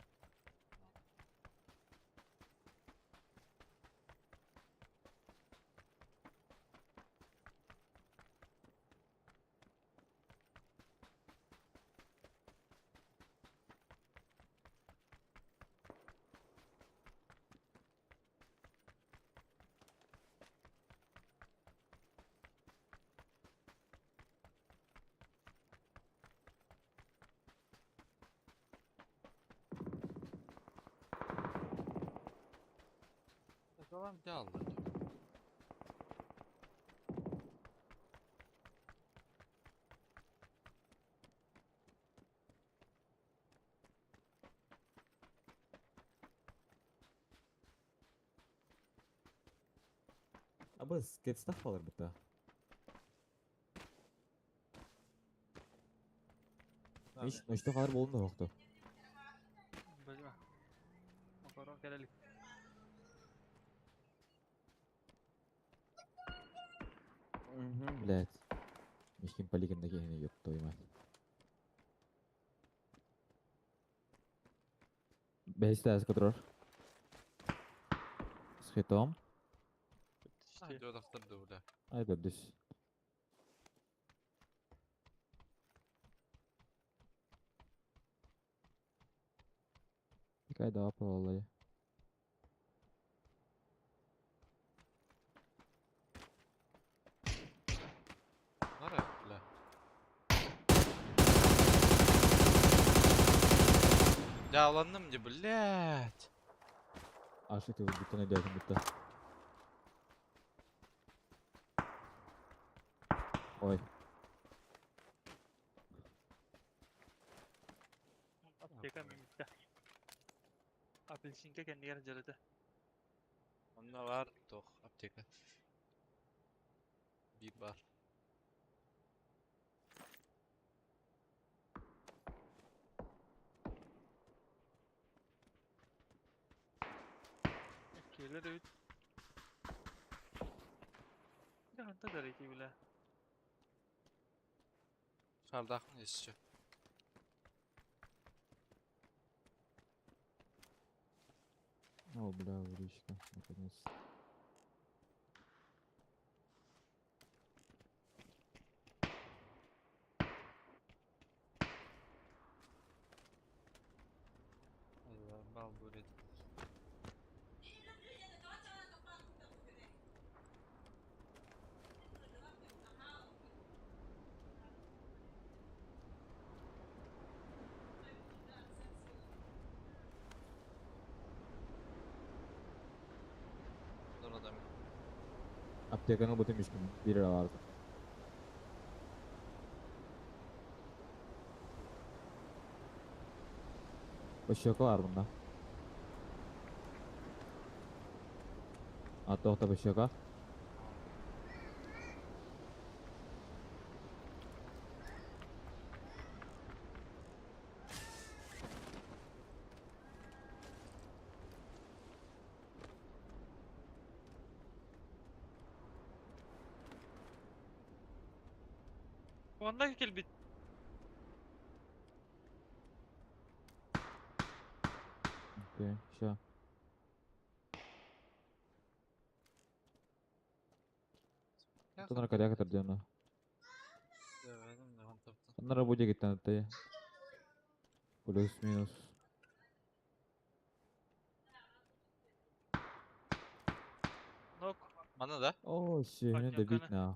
Falan bir de aldı. Abi sketch kalır bu da. Hiç noşta kalır bolun da yoktu. Bilmem. Bakalım gelelim. Блять. Мишкин полигондагы эне ёп тойма. Бейсте аз контрол. Схитом. İşte. Hadi odaklar da burada. Ay dördüs. Какая да vallahi. Var ya bile. Yağlandım ki blять. Aşık tabi bir tane derdim burada. Oy. Apteka mimikte. Apelsinke kendi yer jalada. Onda var doch apteka. Bir var. Keler evet. Bir hanta da reki bile. Çardak mı istiyor? О, бля, уричка, наконец. Allah bal böyle. Dur adam. Aptekanın bu demiş ki bir lira vardı. Başyaka var bunda. Hatta orta başyaka. Onda kel bit. Okey, şa. Bunlar kadar kadar canı. Demedim de han taptı. Bunlara bu gitti hatta. Plus minus. Nok. Bana da. Oh shit, de Başyakana. bit nah.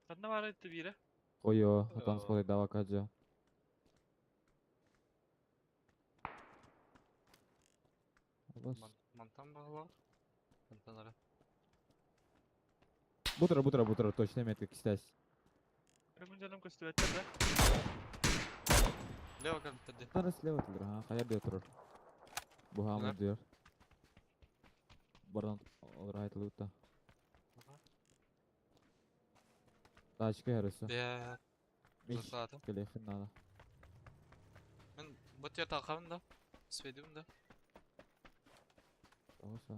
Bende var etti biri. Koyo, отам сходи дава каджа. Бас. Mantan bağlar. Mantanlara. Бутра, точно метка кистась. Benim canım kastı ettirdi. Leo kan tadi. Тара слева тилдер, ha, кая dia турur. Bu Bunlar. hamur diyor. Бардан right лута. Тачка yarısı. Ya Меч, zaten. келехин надо. Ben bu tiyer takalım da. Svedim da. Olsa.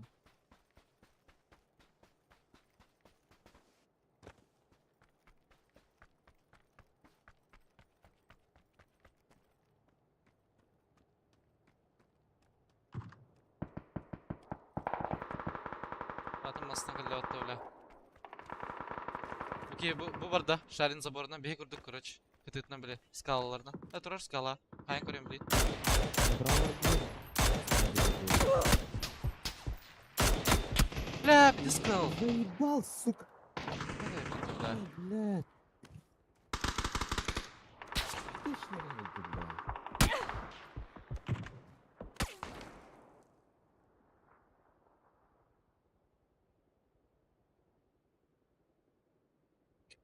Zaten masına kalıyor hatta öyle. Okey bu var da şehrin zaborundan bir kurduk kuraç. Kıtıtından bile skalalardan. Ha durar skala. Hayır koruyorum bile. Bля, bir de skal. Заебал, сука. Nereye gitti bля? Ай, блядь. Ты что делаешь, блядь?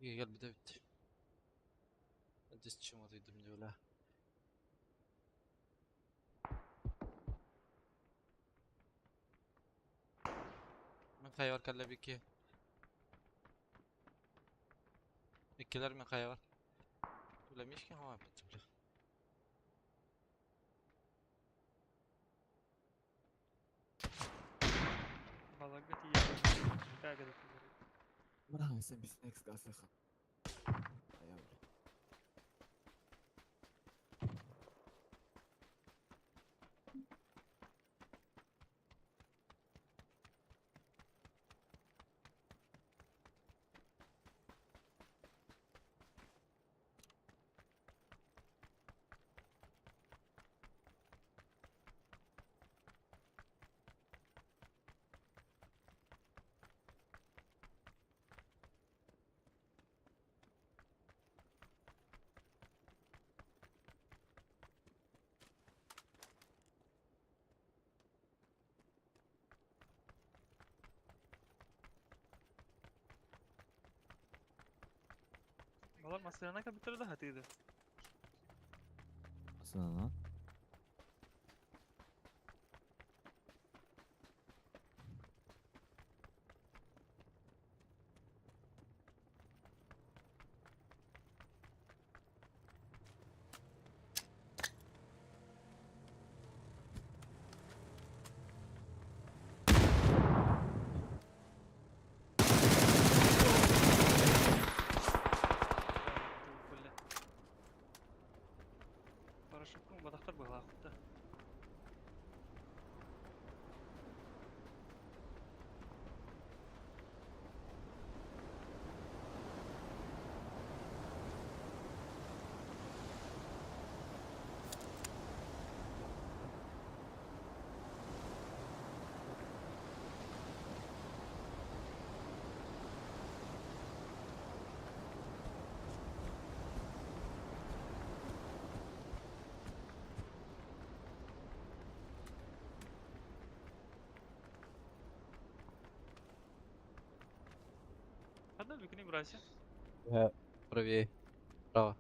Gel bir de bitti. Ben de çıkmadıydım diyor la. Ben kaya var kalla bir iki. İkiler mi kaya var? Bilemiş ki hava yapacak bля. Balık iyi. Kaga da. Братан, sen bir snacks gazı yap. Ayağı. Valla masayana kapitırdı hatıydı. Nasıl lan? Paraşütün badaklar bağlı akıttı. Hadi bir gün burası. Правее. Право.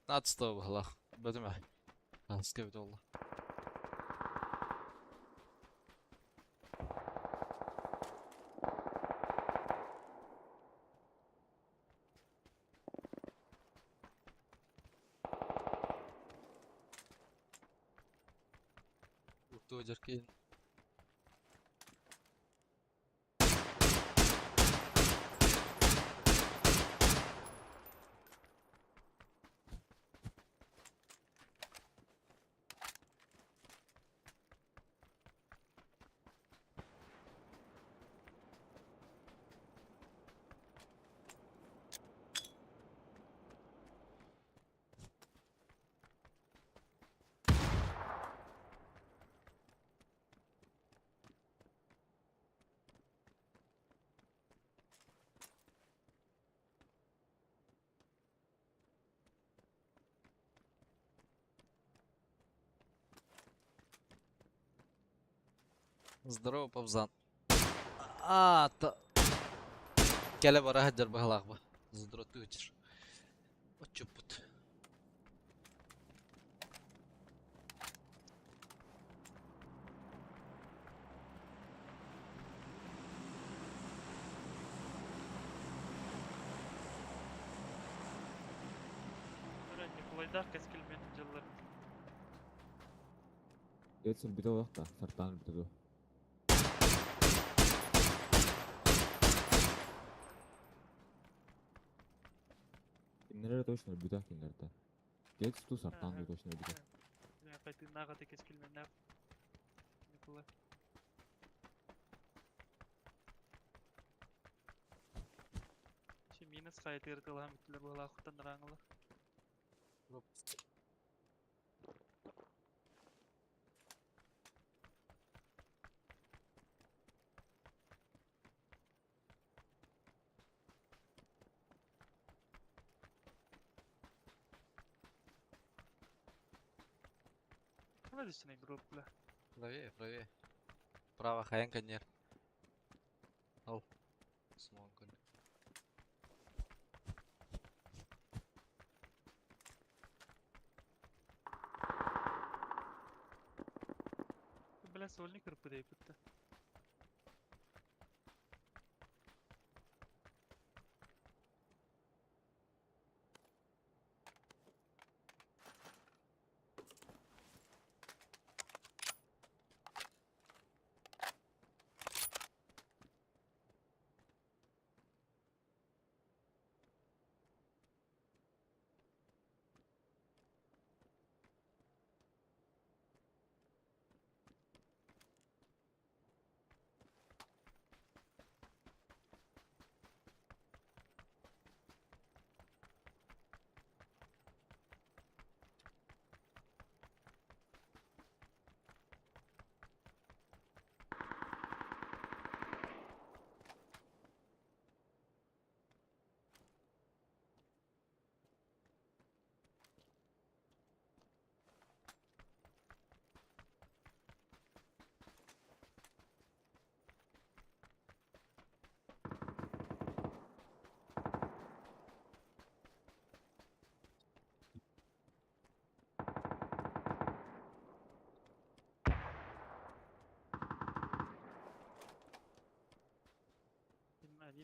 15 бахла. Бөтөмө. Аска бит олла. Уту жеркен. Здорово, Павзан. Келе бара хаджар бахлаахба. Здорово, вечер. Очупут. Николайдар кескілменің жыллар. Etsin bir de olarak da sartan bir de. Kimlere точно bir de kimlerde. Geç tu sartan bir точно bir de. Қайты нағады кескілмен нақ. Николай. Минус қайты ертілған мүттілер бола құттан раңылар. Кіма десіне дроп бля. Правее, правее. Право, хаян коньер. Ал. Смон коньер. Бля, сольник кіріп дейіп бітті.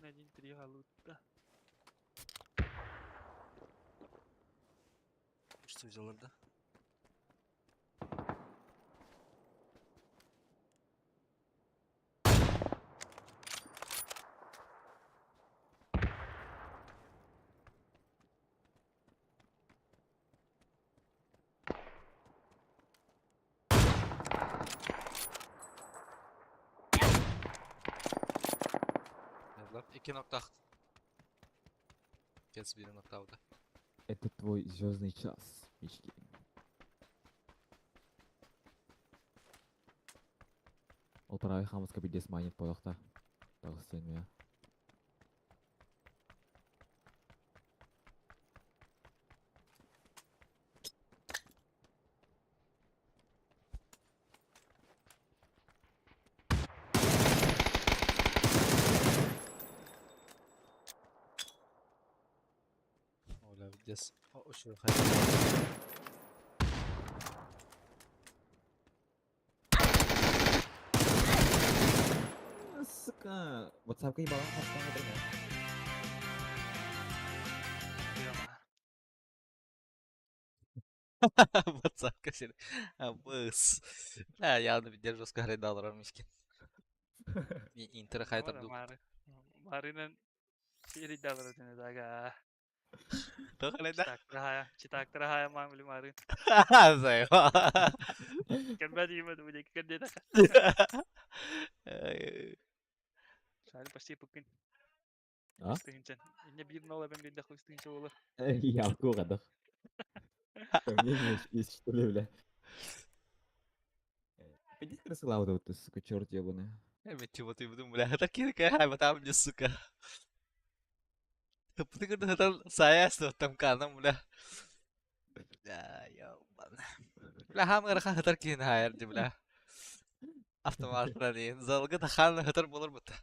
Один 3 галутта. Что взял, да? Iki nokta. Kes bir nokta oldu. Это твой звездный час, Мишки. Ол парай хамыска бидес майнет бояқта. Тағыз сен я. Оля, видес. Uşu hayır. Suka. WhatsApp-ка ебала, хастан это. WhatsApp кашир. Быс. Да, явно видел жестко грейд долларов мишкин. Интер хайтар Мара дук. Маринен siri dalar tene daga. Tuh kan itu. Citak terahaya mamili Marin. Saya. Kan badi ma tu jadi kan dia tak. Saya pasti bukin. Ah? Istincan. Ini bir nol ben bir dakika istincan olur. Явку kadar. Сомнение есть, что ли, бля. Иди красила вот эту, сука, черт ебаный. Evet cuma tuh betul mulai hatar kira kayak hai batam suka. Tapi kan hatar saya tuh tam karena mulai. Ya ya bana. Mulai ham ngerasa hatar kira hayar di mulai. Автомат tadi. Zalga takhan hatar bulur betul.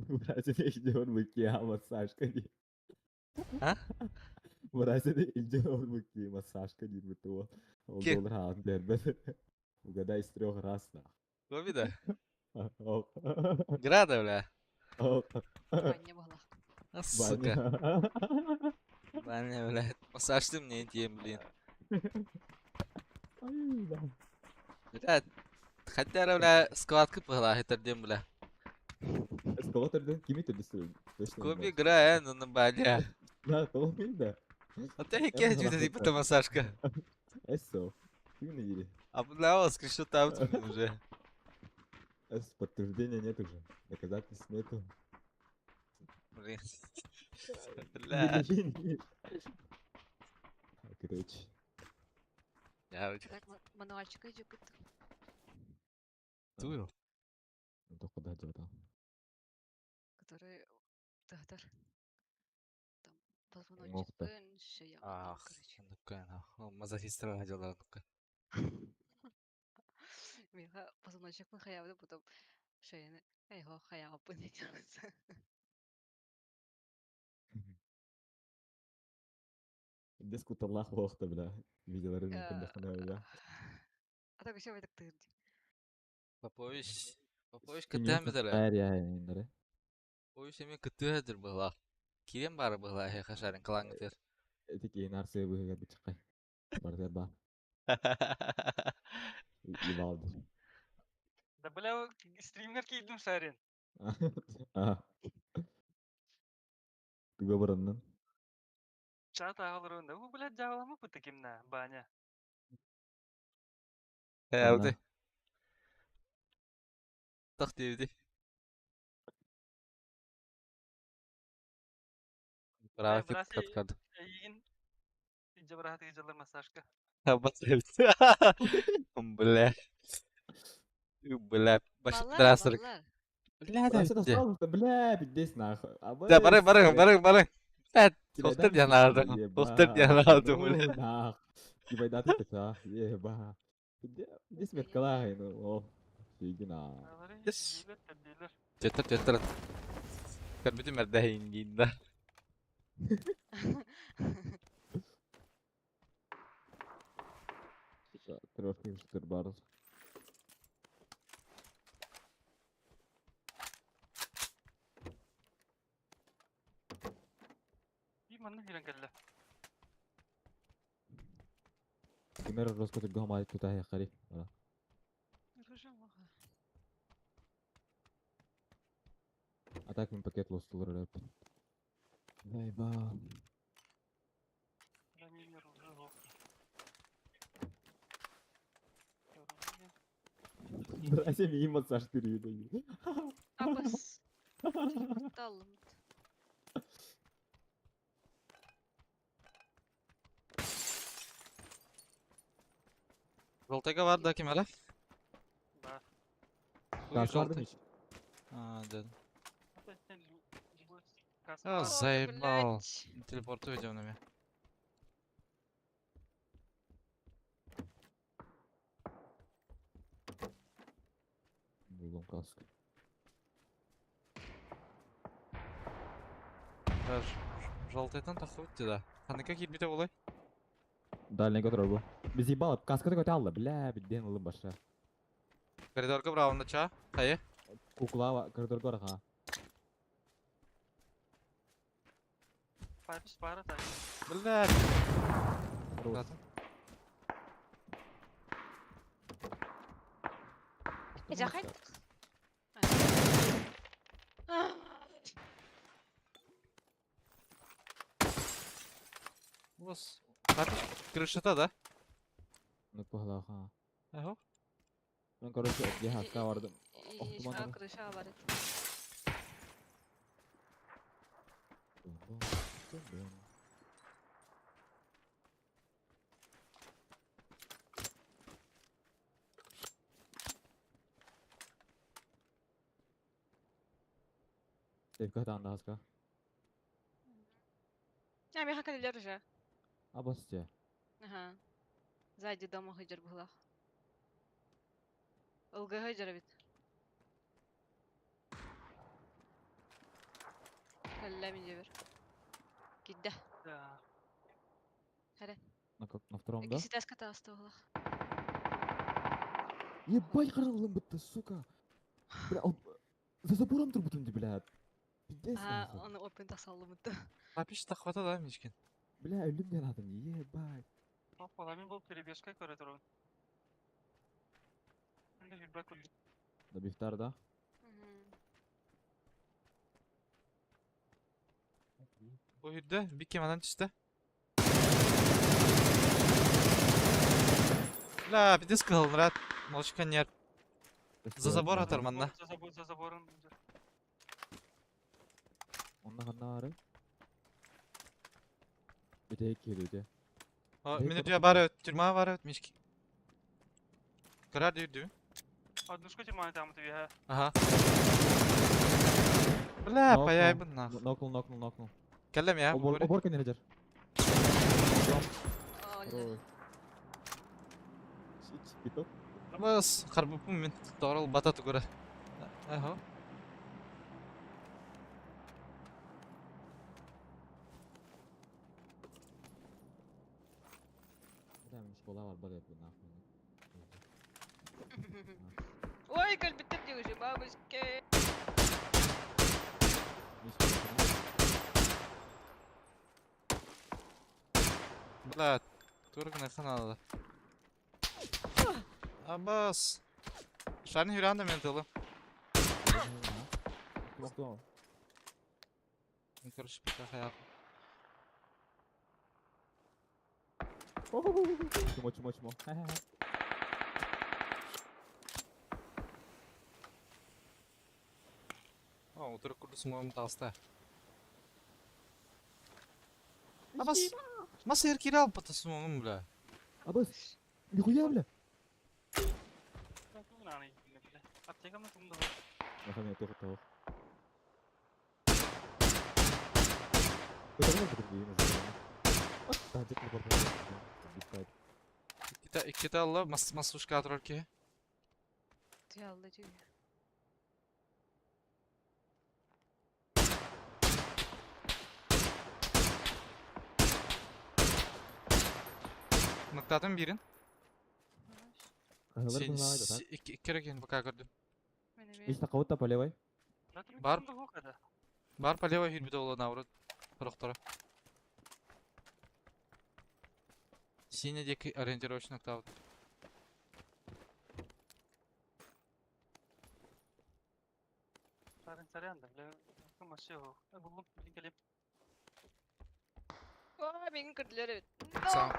Burası işte onu bakıyor массажка не. Ha? Burası da işte onu bakıyor массажка не бытово. Он Kim? доллар андер ben. Угадай из 3 раз на. Gue bir de. Оп. Grada mulai. Оп. Banyo bala. Suka. Баня. Ben ne mulai. Masajdım ne diyeyim bileyim. Ай, да. Mulai. Hatta mulai squat kıpıla hatar diyeyim mulai. Эскалатордан kimi төдүсү? Gue bir gra ya nunun balya. Да, толмин да. Hatta hikaye cüde deyip de masajka. Эссо. Kimi не Абдулла скриншот аутом уже. Подтверждения нет уже. Доказательств нету. Блин. Бля. Короче. Ya Так, мануальчика идет. tuh. Ну то куда дело? Который тахтар. Там Ох ты. позвоночник şey yapıyor. Ah, Короче. nuka na. O mazahistра hadyalar nuka. Миха позвоночник хаявды потом şeyini eyho hayapı ne diyorsun? Дескут Аллах вахта, бля. Видеоларын кындахана, бля. А так еще так ты. Papovish. Papovish Киньон kıtı mıdır? састар я, индары. Papovish emin kıtı hadır bıla. Kirem var bıla he kaşarın kılan gıtır. Эти кейн арсы быга бичкай. Бардер ба. Ебалды. Da bela streamer ki idum sarin. А. Туга бараннан. Çat ağlar onda. Bu bela jawab mı putı kimna banya. He Anna. avdi. Tak devdi. Bravo fit Berasi kat kaldı. yiyin. İnce bırahat iyiceler masajka. Ha bas sevdi. Bля. Bля. Başı Ballar drasırık. ballar. Bля da Просто bitti. достал, бля, пиздец нахуй. А Да вы, barın barın сука, barın barın. Evet. тебе Toktur дам yanardım. пизды, Toktur ебать. yanardım Ну bля. нах. Тебе даты такая, еба. Иди смерть калай, ну, о. Фигина. Ağları Yes. yiyiler tedbiler. Götür götür. Kan bütün merdeğin giyinde. Трошки штербарс. Bir manı giren kelle. Пример роско төгөө хамаа тутаа яхари. Рожа маха. Атак мен пакет лостулар рэп. Дай ба. Ben bilmiyorum. Брасе ми массаж тирүүдэг. Абас. Талым. Voltega var da kim hele? Da. Каршы бардым ич. Ha dedim. Hatta sen bu kas. А, О, заебал. блядь. Телепорту идем на меня. Булдум каск. Даже Жалтайтан тақы өтті да. Қаныққа келбейді олай? Дальний который был. Без ебала, каска такой алла, бля, биден улы баша. Коридорға бұрауында ча? Қайы? Кукла коридорга раха. Пайпс бары тай. Блядь. Рус. Затым. Ece kayıt. Ос. Қапиш крышыта да? Ну погла ха. Ага. Ben короче, я хаска вардым. İyi, şu an kırışa var. Sevka tanda haska. Ya bir hakikaten ileri же. Abasça. Ага. Сзади дома хыжыр была. Ылгы хыжыр бит. Калла мен жебер. Кидде. Да. На втором, да? İkisi ters kata astı oğlak. Ебать, қаралым бітті, сука. Бля, за забором тұр бұтынды, блядь. Пиздец. Ага, нахуй. onu open tasallım mıttı. Қапиш тақвата да, мешкен. Бля, өлім ден адым, ебать. Топ оламын бұл перебежка көре тұрған. Енді фидбэк көрді. Да бифтар, да? Bu hüdde bir kemadan çıktı. La bir de sıkılın rahat. Молчка нерв. За забор атар манна. За заборын. Онна қанна ары? Бітейік келуде. O Direkt minut orada ya bari türma var evet mişki. Karar dürdü. Однушка тюрманы там ты вега. Aha. Bla payay bunlar. Нокнул. Kellem ya. Оборка не лежер. Öyle. Биток. Bas karbupum min. Doğru batatı göre. Aha. Бля, миш бола var бада yapıyor нахуй. Ой, коль биттерди уже, бабушки. Миш бола. Bla. Turgun kanalı. Abbas. Şarni hüranda mentalı. Кто? Короче, пока hayal. Чмо. О, утро курду с моим толстая. Abbas. Nasıl yer kira al patasın oğlum bla. Абас. Нихуя, бля. Bakın lan iyi. Attega mı tumda? Нахуй меня тоже того. Это много другие называют. Вот, да, где-то на борду. İki Allah masuşka atrar ki. Tiyallı diyor. Mıktadım birin. Ағалар бұлағайды, так? İki kere gelin baka gördüm. Есть тақауытта по левой. Бар. Бар. Бар по левой хилбиде ола наврат. Проқтора. Синедeki ориентировочный октав. Сарян да, бля. Кым ашего. Булгун келип. Ой, benim kırdılar evet. Sağ.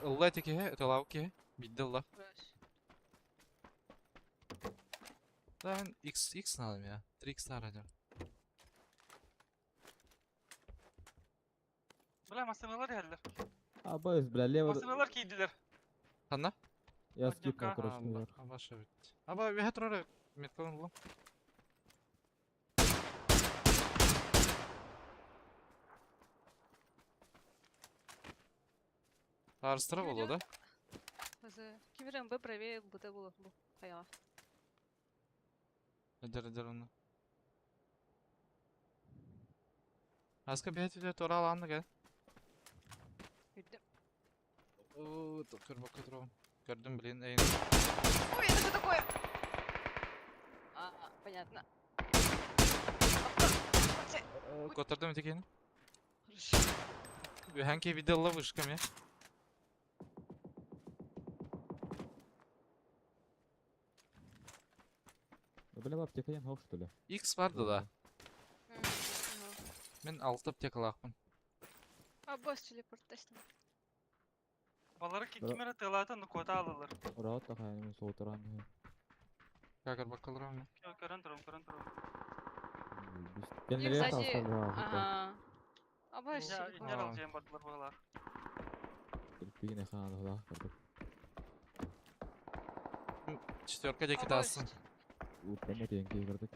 Allah teki he, talav ki. Biddi Allah. Ben X ne alayım ya? 3X arayacağım. Бля, масыналар geldiler. Абас, бля, лево. Масыналар kiydiler. Hanna? Я скипнул, Поднёмка. короче, наверх. Başa bitti. Ama bir hatırlar metkalın oğlum. Арыстырып болу да? Киберен Б правее БТ было. Хаяла. Эдер оны. Аска бейте тора аланды ге. Видим. О, тут көрбөк көтөрөм. Көрдүм блин, эйн. Ой, это что такое? Понятно. Көтөрдүм текени. Хорошо. Ханки видела вышка мне. Бля, в аптека ем хок, что ли? X барды да. Ага. Мен 6 аптекалакмын. Босс телепорт тестим. Балары Бра- кимера тылатын кота алалар. Раhat da kaynağı soğuturan ya. Как бакаларам. Көрөн турум. Ben Их nereye сзади. kalsam ya? Ага. Босс Я телепорт. инер алжайм бардылар балар. Bir ne kanı da kırdık. Четверка деки Босс. тасын. Utlamı rengi kırdık.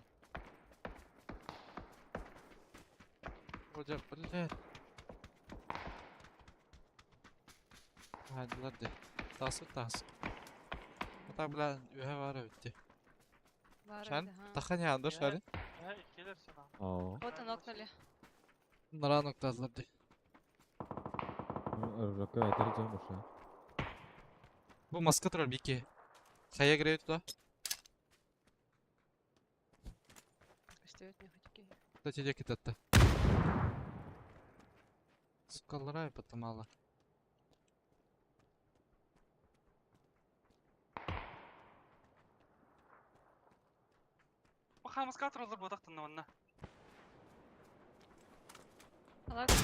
Hoca блядь. Hadi de. Тас. Ата бля, үһэ бара битти. Шан тахан яндыр шары. Келер сана. Aa. Вот он окнули. Нара нокталар ди. Rakı aytaracağım boşa. Бу маска турар бики. Хая кире туда. Остаёт мне хоть какие. Кстати, деки татта. Сукаллара потомала. Бахамыз катролдар бодақтын онна. Ала где?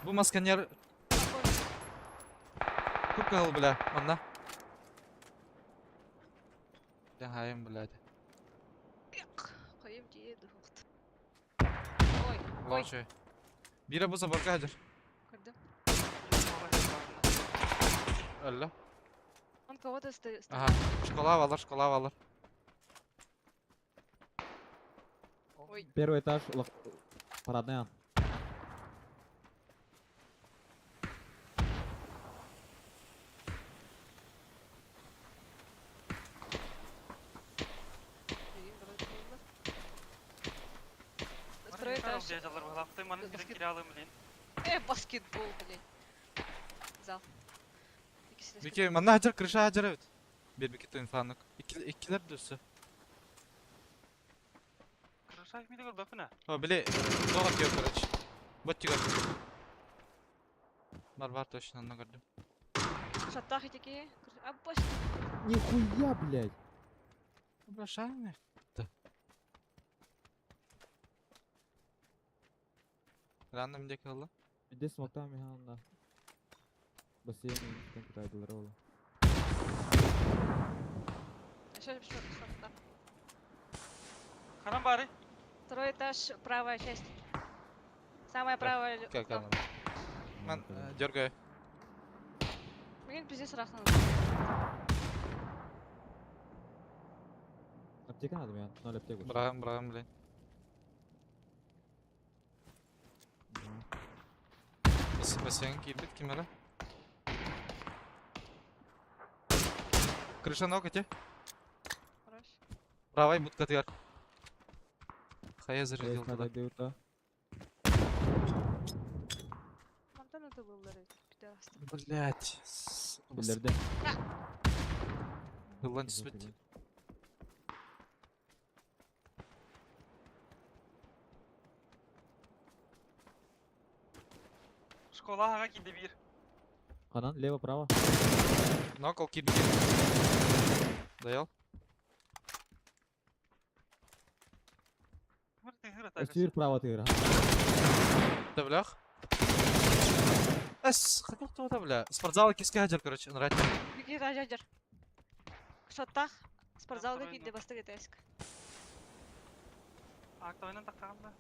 Бу масканер Босс. күп кыл бля, онна. Я хайым блядь. Коем диеду. Ой, ой, Лучше. Бире бу заборга хажыр. когда? Öllə. Он кого-то стоит. Aha, школа алар. Ой, Первый этаж парадный ан. второй этаж. Жалар балар. Той манын керек кире алым билин. Баскетбол, блин. Зал. İkisi de Бики, мана хажыр, крыша хажыр бит. Бир бики инфанык. Икилер дөсі. Кырышай миде гол бапына. О, биле, доға тиyor, короче. Вот тигар. Бар точно, аны көрдім. шаттах этики. Босс. Нихуя, блядь. Бля, шайны. Random deki oldu. Bir de smoke'tan bir anda. Basıya mı gittin kutaydılar oğlum. Еще шатта. Харам бары. Второй этаж, правая часть. Самая правая. Как anladım. Ben dörgü. Бugün пиздец рахнан. Apteka adım ya. Nol aptek olsun. Brağım bilin. Бассейн кибит кимера. Крыша ног эти. Хорош. Правай будка тыгар. Хая Evet, зарядил туда. hadi yurtta. Мантан это был, пидорас. Блять. Billerde. Hıllan bitti. Школа хага киде бир. Kanan, levo, pravo. Нокол кибит. Даял. Мыр тыгыр атагы. Sür pravo tığıra. Да блях. Хотел кто-то, бля. Спортзал киски хажер, короче, нравится. Беги, раджаджар. Шаттах. Спортзал второй да ног. киде бастык этеск. Актойнан тактаганда.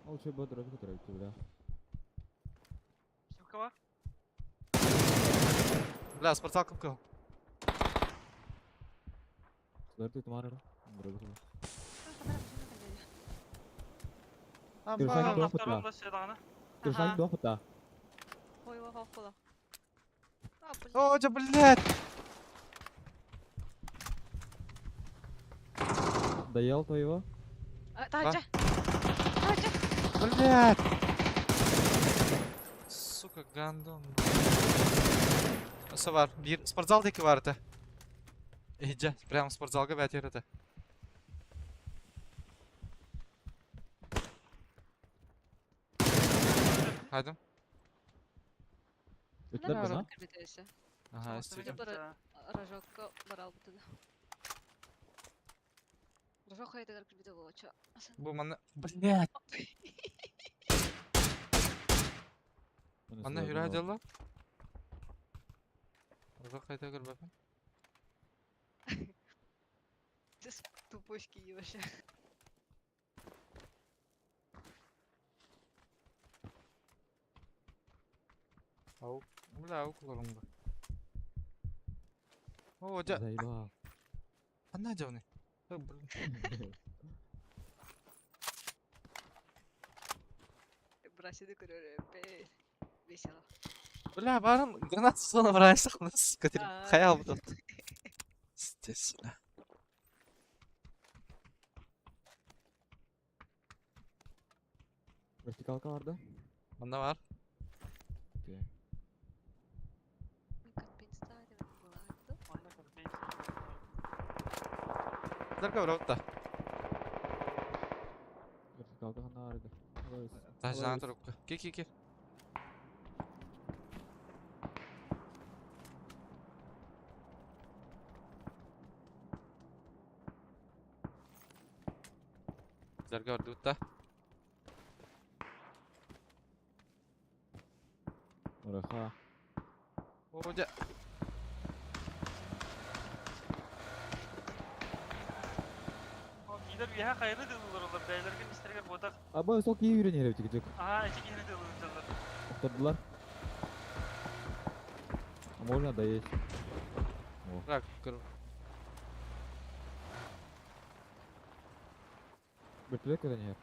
Лучше бы дробь который бля. Силка бар. Бля, спортзал кыпкыл. Сверты тумары. Дробь который. Амба. Саня, Втором опыт, да. да седаны. Кырсайын до опыта. Ой, ой, ой, ой. Блин. О, да, блядь. Доел твоего? Тача! Тача! Блядь! Сука, гандон. Nasıl var? Bir sportzaldaki vardı. İyice. Прямо спортзалга бәтер еді. Haydım. Ütler Ana bana. rожок кірбетесі. Aha, Просто istedim. видим, да. Рожокка барал бітеді. Рожок қайтадар кірбеті болача. Bu bana... Блядь! Bana hüra ediyor lan. Orada kayda gör bakayım. Just тупочки вообще. Avuk. Bula avuk kullanımda. Oo hoca. Zayla. Anne acaba ne? Брасиды көрөр. Весело. Бля, барın granat sonra bıraksak nasıl katil? Aa. Hayal bu da. Stesine. Vertikalka vardı. Bunda var. Okey. Компенсация была. Onda компенсация. Darka bırak da. Vertikalka handa vardı. Evet. Tajdan turukka. Gel. Darka var da. Oraya. Oo hoca. Gider bir ha hayırlı diyorlar onlar. Beylergen isterler bodak. Abi çok iyi yürüyen yere çıkacak. Aha iki yeni diyorlar. Oturdular. Ama orada dayı. Bırak kır. Vertikalka da yer.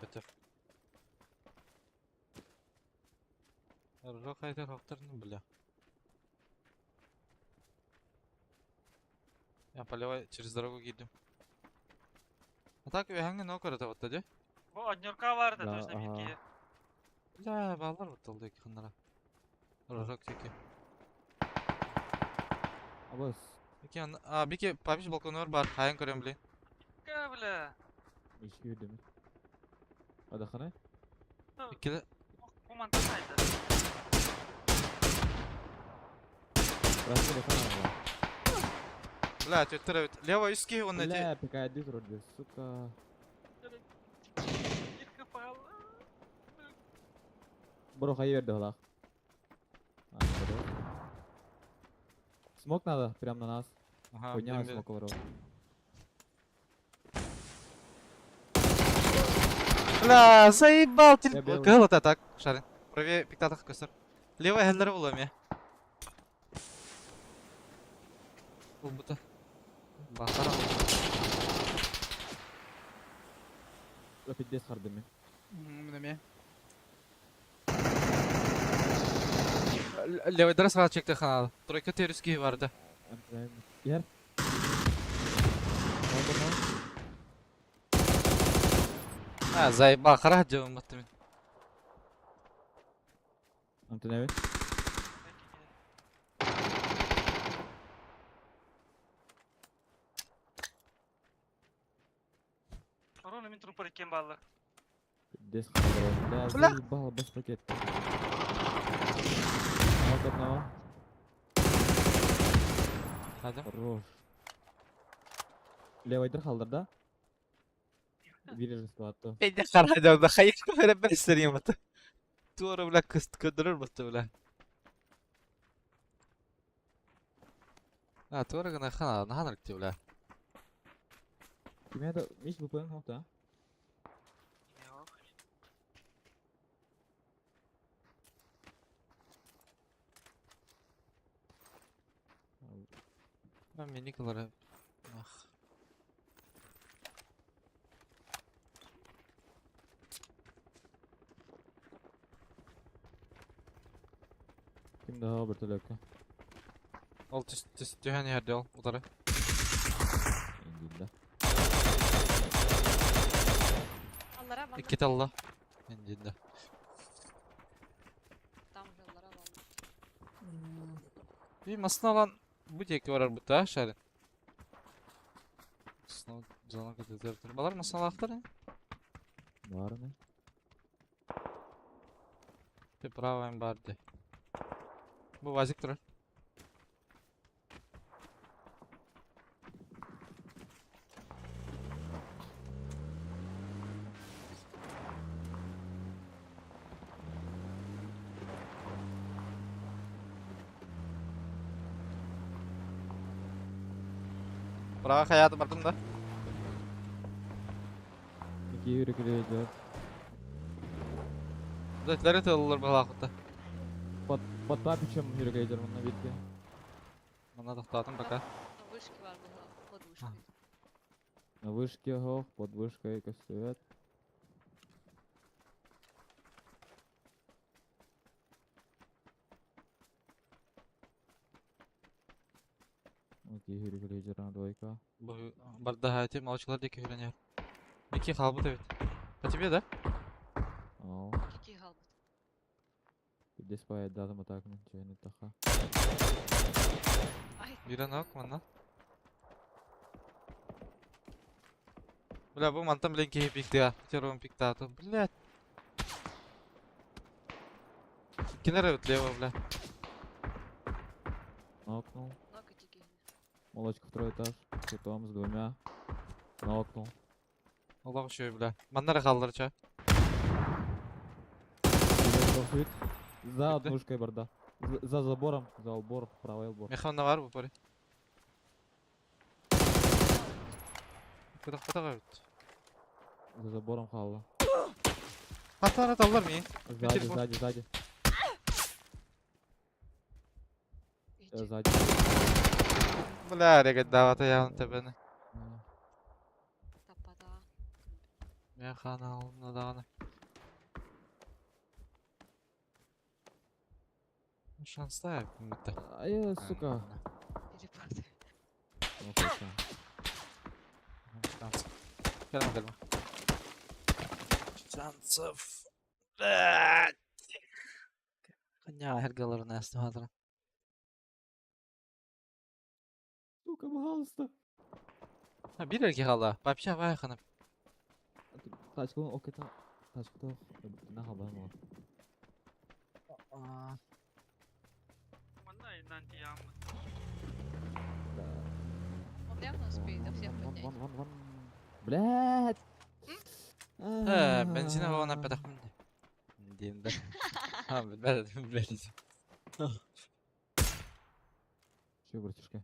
Kötü. Rok hayda roktarını bile. Я полевой через дорогу едем. А так я hangi нокер это вот тади? Bu Adnyorka vardı Ya, точно aha. bir Бля, баллар вот oldu iki ханlara. Rok teki. Abi İki han, bir ki papiş balkonu var, hayal görüyorum bile. Kabla. ilişki yürüdü mü? Hadi kana. İki de Bu mantıkaydı. Burası da kana var. Бля, тетя evet. Лево иски он эти. Бля, пикает дюз вроде, сука. Bir kapalı. Bro hayır verdi hala. Смок надо, прям на нас. Ага, Поднял блин, смок ворот. Бля, заебал Я ты. белый. Кыл это так, шарин. Правее пиктатах көстер. Лево хеллер булам я. Бул бута. Бахара. Пиздец хардами. Неме? Левый драс сразу чекті ханал. Тройка теріски vardı. Yer. Ha, заебал, хара делаем ботами. Антоневи. Orada min trupar iken ballar. Пиздец хардами. Да, Бля. заебал, без пакет. Вот одного. Hadi. Хорош. Левайдыр халдырда. Бiri рискватты. Ben de kara diyorum da hayır böyle ben isteriyim batı. Doğru bile kıst ködürür batı bile. Ha, doğru gana kana nahan rikti bile. Кимя да, миш бупен хокта. Yok. Ben minik olarak. Ah. Kim daha bir tölökü. Ol tühen yerde ol. Udarı. İki talla. Endinde. Там жоллар алам. Bir masını alan bu teki var bu da şöyle. Sınav zona kadar turbalar masını alaklar ya. Var ne? Bir bravo en bardı. Bu vazik durur. Bravo hayatı bardım da. İki yürü kireyeceğiz. Zötleri tığılır bu vakıtta. Patlar biçim yürü kireyeceğiz bununla bitti. Bana da dağıtın baka. На вышке var bu под вышкой. На вышке гох, под вышкой кастует. Окей, yürü kireyeceğiz двойка. Bu barda hayatı malçılar diye köyleniyor. İki halbut evet. Kaçıp da? Ау. Какие галбы? Где спает датам атакнын чайны таха. Ай, Bir an yok mu lan? Бля, bu mantam bilen keyif pikti ya. Çarım pikti atı. Bля. Кинера отлево, бля. Нокнул. много тики. Молочка второй этаж. Потом с двумя. Нокнул. Allah şöyle bля. Manlara kaldır ça. Профит. За Где? однушкой борда. За забором. За убор. Правый убор. Mekanda var bu pori. Kıdak kıdak evet. За забором халла. Hatta atallar mı? Сзади, телефон. сзади, сзади. Иди. Сзади. Bля, rega davata yağın tepeni. Тапада. Mekana alımla dağını. Şanslı ya bitti. Ай, сука. Перепады. Ну, точно. Şans. Gelme gelme. Şansıf. Kanya her galarına yastım hatıra. Сука, пожалуйста. Ha bir erkek hala. Babşa vay hanım. Тачка, окей, там. Тачка, то. На халла, ну. Мана nanti ямы. Да. Он явно успеет, а всех Вон, поднять. вон, вон, вон. Блядь. He benzine havana pedak mı? Diyeyim de. Ha bilmedi. Че, братишка?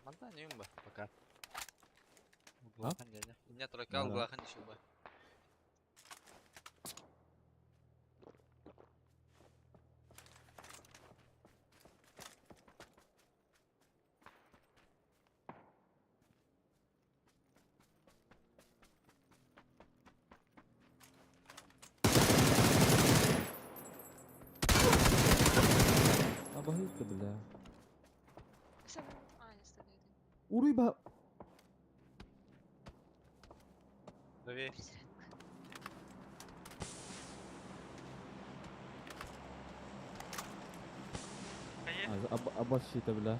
Mantap nih mbak, pekat. Hah? Belakang dia. Ini trokal Mana? belakang dicoba. Apa itu, бля? Сам- А, не стреляй. Уруй ба. Дави. Кая, Обощи-то, бля.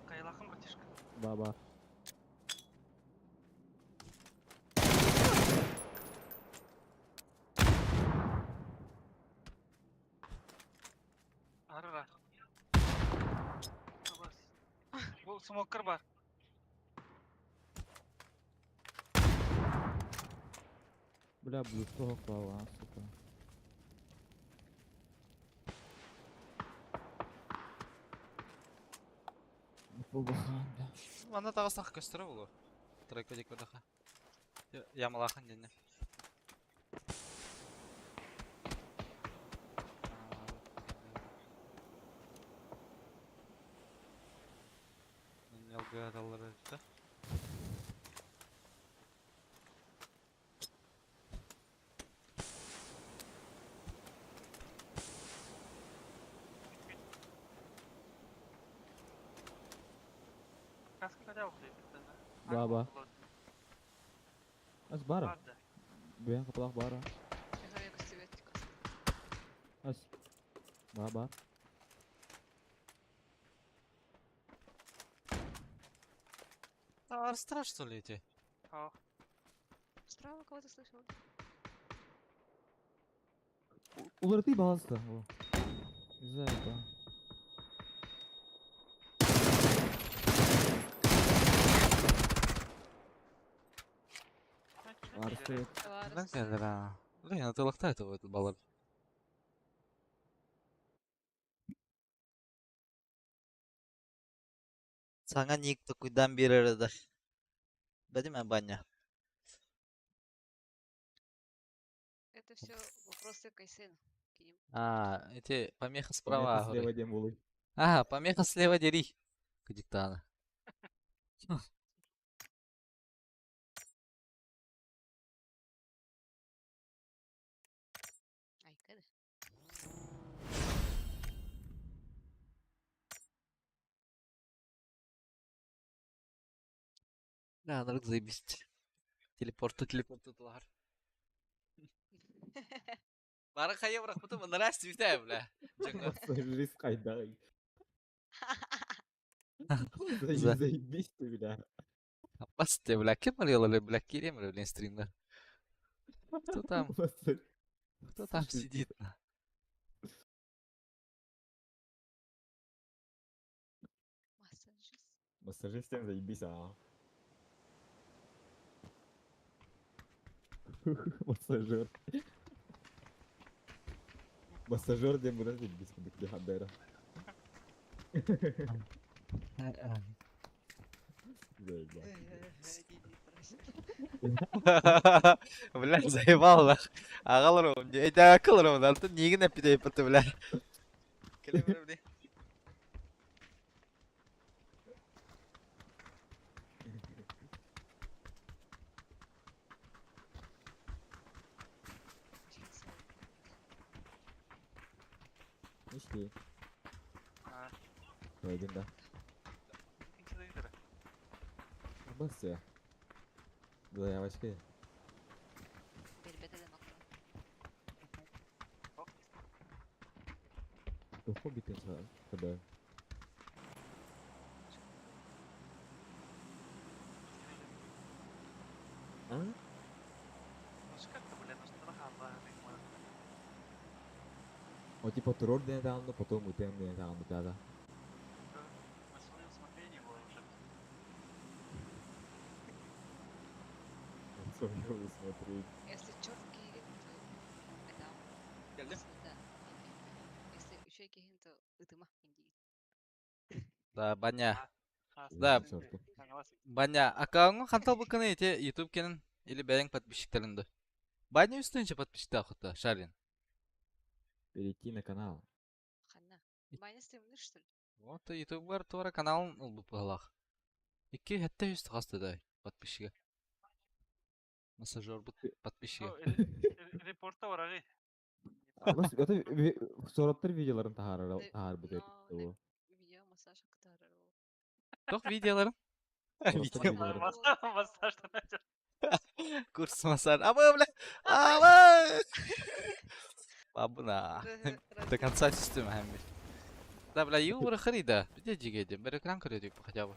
каялахым братишка. Баба. Арыра. Бұл смокер бар. Бля, блюдцов хвала, сука. Полбахан, бля. Mana tağısına köstüre bulu. Treko dik badaha. Yamalakan denne. Gadalar işte. Kaskı kaça okuyup Baba. As bara. Vardı. Beyan kapalak bara. Я якось цветик. As. Baba. А, страшно что ли эти? Ох, Справа кого-то слышал. Ular değil bazı. O. Güzel ba. Arsı. Ben geldiler ha. Ulan atılıkta это вот балар. Sana ник такойдан bir arada. Benim ben banя. Это все вопросы Кайсена. К ним. А, эти помеха Помеха справа. слева дем улы. Ага, помеха слева дери. Кадиктана. Ай, кайда? Да, народ заебись. Телепорты. Бары кая бырақ бұты мұнара істейді бля. Жаңа. Массажист кайда. За- Заебись ты, бля. Басты, бля, кем арıyorlar бля, керем бля, стримда. Кто там? Массаж- Кто там сидит? Массажист. Массажистом заебись, а. Массажер. Массажер дем бля заебись, кубик де хабера. Заебал. Бля, заебал нах. Ағаларым, это ақылырым, алты неген әппеде еппіті бля. Келем бля. İşte. а, Koydun ikisi de Bas ya. Bu da yavaş gel. Бербетеден окна. Ох, Topu bitin sana kadar. Ha? ну как-то, блин, ну что нахал, O типа террор ден таанды, потом утем ден таанды тада. на свое усмотрение было уже. Свое смотреть. Если черт киген, то это Geldim. да. Если еще киген, то ытыма инди. Да, баня. Да. Баня, аккаунтың қантал бұқыны ете YouTube кенін или бәлің подписчиктерінді. Баня үстінше подписчикті ақыты, Шарлин. Перейти на канал. Ханна. Майнес темнер, что ли? Вот, YouTube бар туара каналын ұлбы бұғалақ. Икі хәтті үсті қасты да подписчиге. Массажер бұт подписчиге. Репорта var ağay. Bas, это сораптар видеоларын тахар бітер. Но видео массаж катары. Тоқ видеоларын? Сораптар видеоларын. Массаждан açar. Курс массаж. Абы, бля! Абы! Бабына. До конца системы hem bir. Да, бля, ю бұрықыр еді. Біде жегеді. Бір экран көреді хотя бы.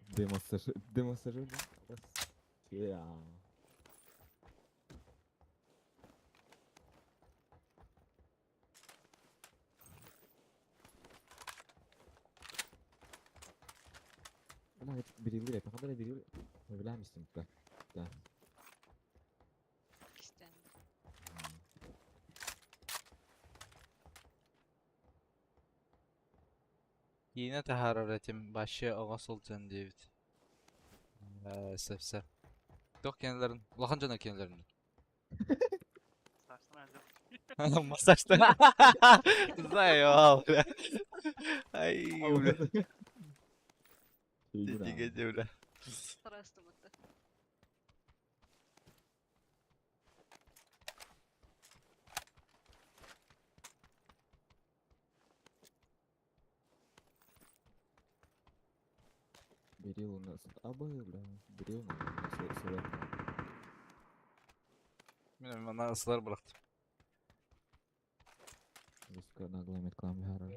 Демассажер. Бас. Я. Bana bir yıl ya. Kadar bir yıl. Ne bileyim misin? Da. Кистен. Yine de hararetim başı oğaz olacaksın David. Sef. Yok kendilerin. Ulan canı kendilerin. Saçtan açar. Masajda. Zayo. Ай, А, бля. вот это. Фигня. Тетиге, бля. Страшно это. Берил у нас обои, бля. Берил у нас сюда. Мен мана ысылар бырактым. Виска наглый меткам яра.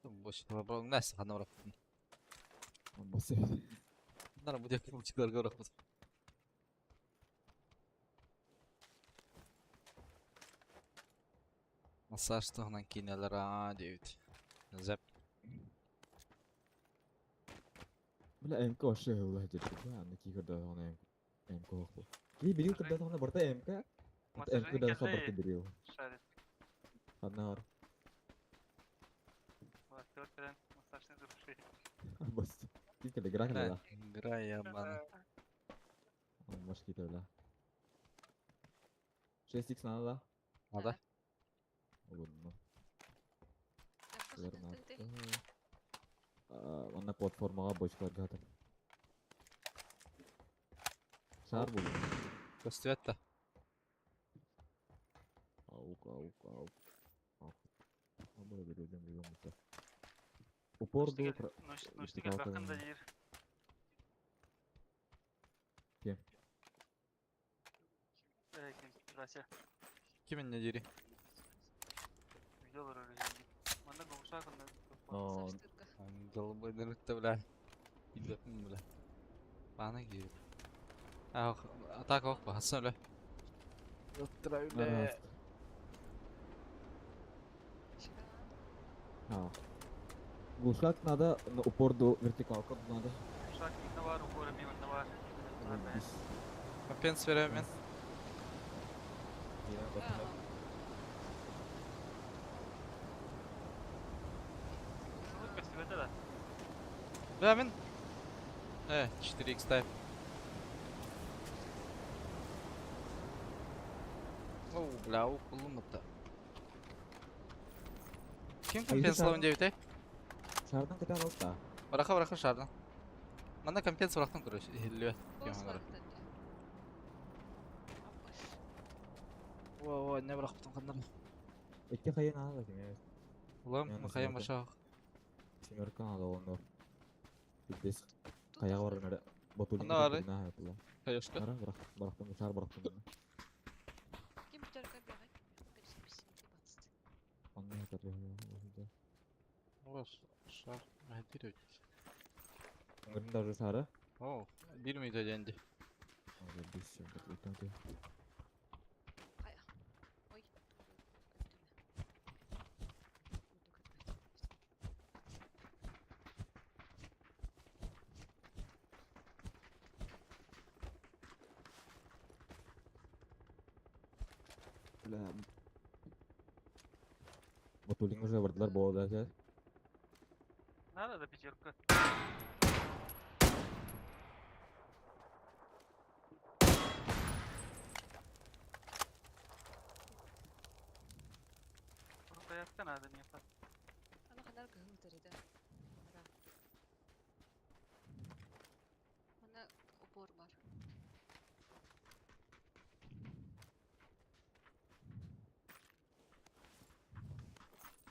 Boşuna bırak. Neyse kanı bıraktım. Он бассейн. Bunlar bu yakın uçlarga bırakmadım. Massajtığından kineler aaa deyit. Zep. Бля, МК вообще ула жерде. Аны ки көрдө аны МК окпу. Ки берил кырда аны барта МК. МК да хабарты берил. Шарит. Анар. Массажный запуши. Бас. Ки кеде грак да. Грай ябаны. Он баш ките бля. 6x надо да? Ада. Удобно. Я Верно. просто ты. Ана платформага бочкалар жатыр. Шар бул. Көстүбет да. Аук. Абай берүүдөн билем мута. Упорду Ночтиге бакында жер. Кем? Вася. Kimin ne diri? Видеолар öyle. Manda konuşsa hakkında. Саштырка. Angal baydanıkta bile. İzletim bile. Bana giriyor. Atak ok bu. Hasan öyle. Yottura öyle. Глушак надо, на упор до вертикалка надо. Konuşsak ne var, ufora mimanda var. Kapens vereyim ben. Sınıf göstermede de. Vereyim. 4x type. Оу, бля, укулумата. Kim Hayır, kompenslavın sen- devite? Шардан кете алып та. Бырака шардан. Манда компенс бырактым короче. Hilliyor. Бос Кем бар ара. Во, не бырактым кандар. Эки кайын алып эме. Улам, Яны махаям сынатым. баша. Семерка надо онор. Битес. Каяга бар нере. Ботулин. Анда бары. Каяшка. Ара барактым, шар барактым. Компьютерка бегать. Пересепсинки бацты. Онны атар. Ош, шар. Хадир. Ыңгырдын даже шары. О, 1 minut ödendi. Ага, без всего, как вы там. Кая. Ой. Бля. Ботулин уже бардылар болду да. Надо да пятерка. Рукоятка надо мне. Ана канар гылдыр да. Ара. Ана упор бар.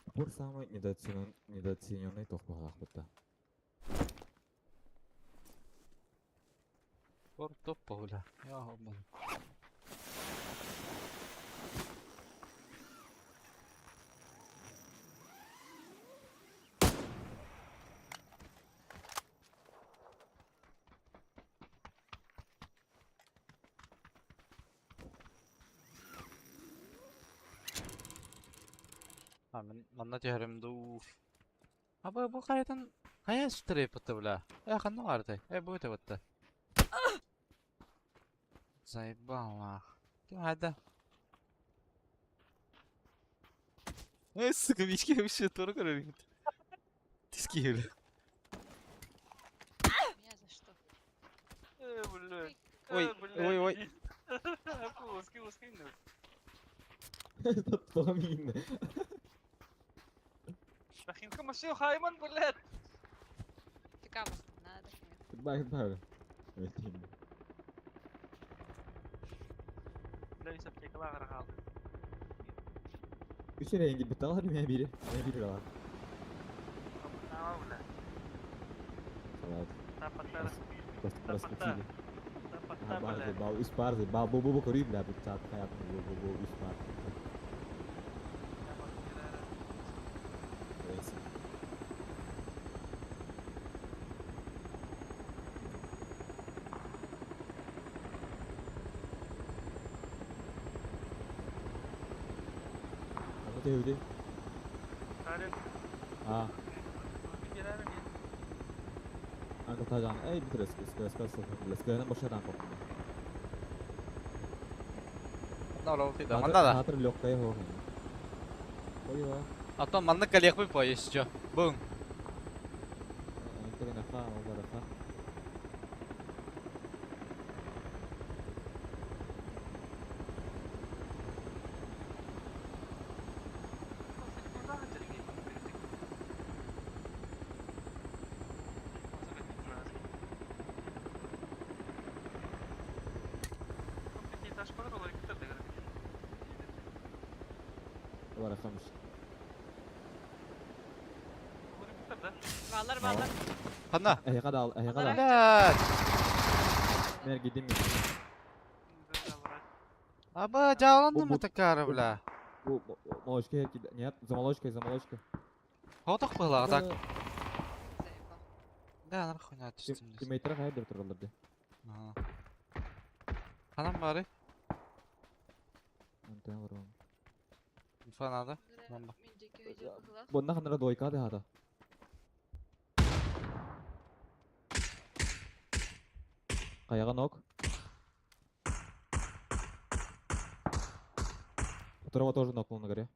Упор самый недооцененный тох багах бутта. Бор топ бля. Я обман. Men manna diyorum du. Bu kayadan kaya strip attı bla. Ya kan ne vardı? Bu da battı. Заебала. Kim hadi? Sıkı bir içki bir şey doğru görüyorum. Diski öyle. Меня за что? Блядь. Ой, ой, ой. Узкий, ну. Тот минно. Бах masih hayvan belet. Çıkamazsın. Nada. Goodbye. Waiting. Udah bisa cek lah hal. Üç yere git bitti var mı ya biri? Ne biri var? Nama udah. Evet. Dapat ter. Perspektif. Dapat Ha, apa barze, lah. bau üst barze, bau koruyayım da bu çat hayat bu üst bar. Dapat kira. Neyse. Apa tuh udah? Karen. Ah, Kira ni. angkat aja. Bir sekarang sekarang boşa dan koptu. Nolo tidak mana da. Hatır blok kayak ho. Koyuyor. Atan manna kalyak bir poyesço. Boom. Itu kenapa? Oh, berapa? Berapa mış? Bağlar Bağlar. bağlar. Hanna. Kadar al, kadar al. Lan. Mer gideyim mi? Aba jawlandı Bu- mı takar bula? Bu молочка нет, за молочкой. Hodak bula tak. Zeyba. Da ana bakın atıştım. Teammate'ler hayır bir turlardı. Hanam bari. Anten var oğlum. Falan da. Minceki hücre bakılar. Bundan kanara doyka de hada. Kayaga nok. Второго тоже нокнул на горе.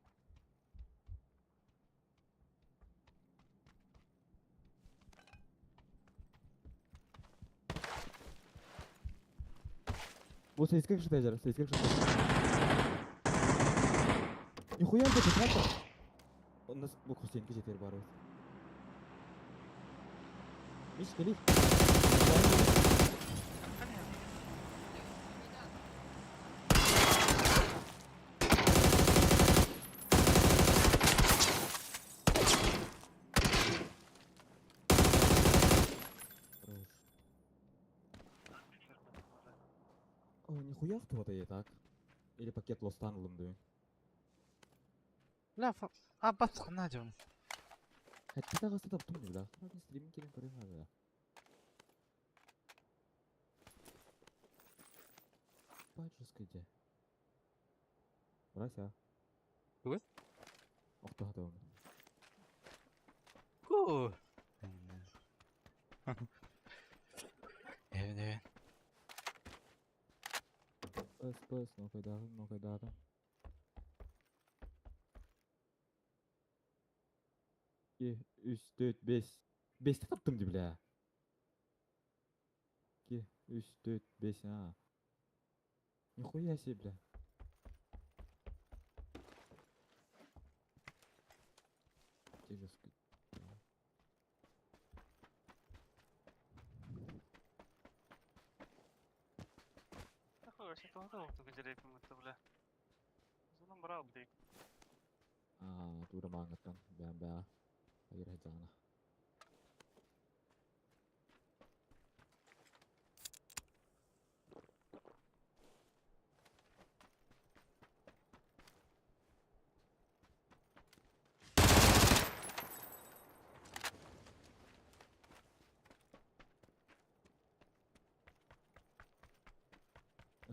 Вот здесь как шитайзер, здесь как Нихуя не так. Он нас bu Hüseyin'ki жетер бар. Миш кели. О, нихуя кто-то я так. Или пакет Лостан лымдый. La fa. Aba sana diyorum. Hatta gazete taptım gibi daha. Hadi streaming gelin göreyim abi ya. Бачусь где. Врася. Вы? Ох ты готов. Ku. Evet. Спас, ну когда. 2, 3, 4, 5. 5'te taptım gibi bile. 2, 3, 4, 5 ha. Нихуя себе, бля. Тяжко. Такое вообще толково, кто грейп это, бля. Зулам брал, блядь. Tuh banget kan. Bea. Akhirnya jangan.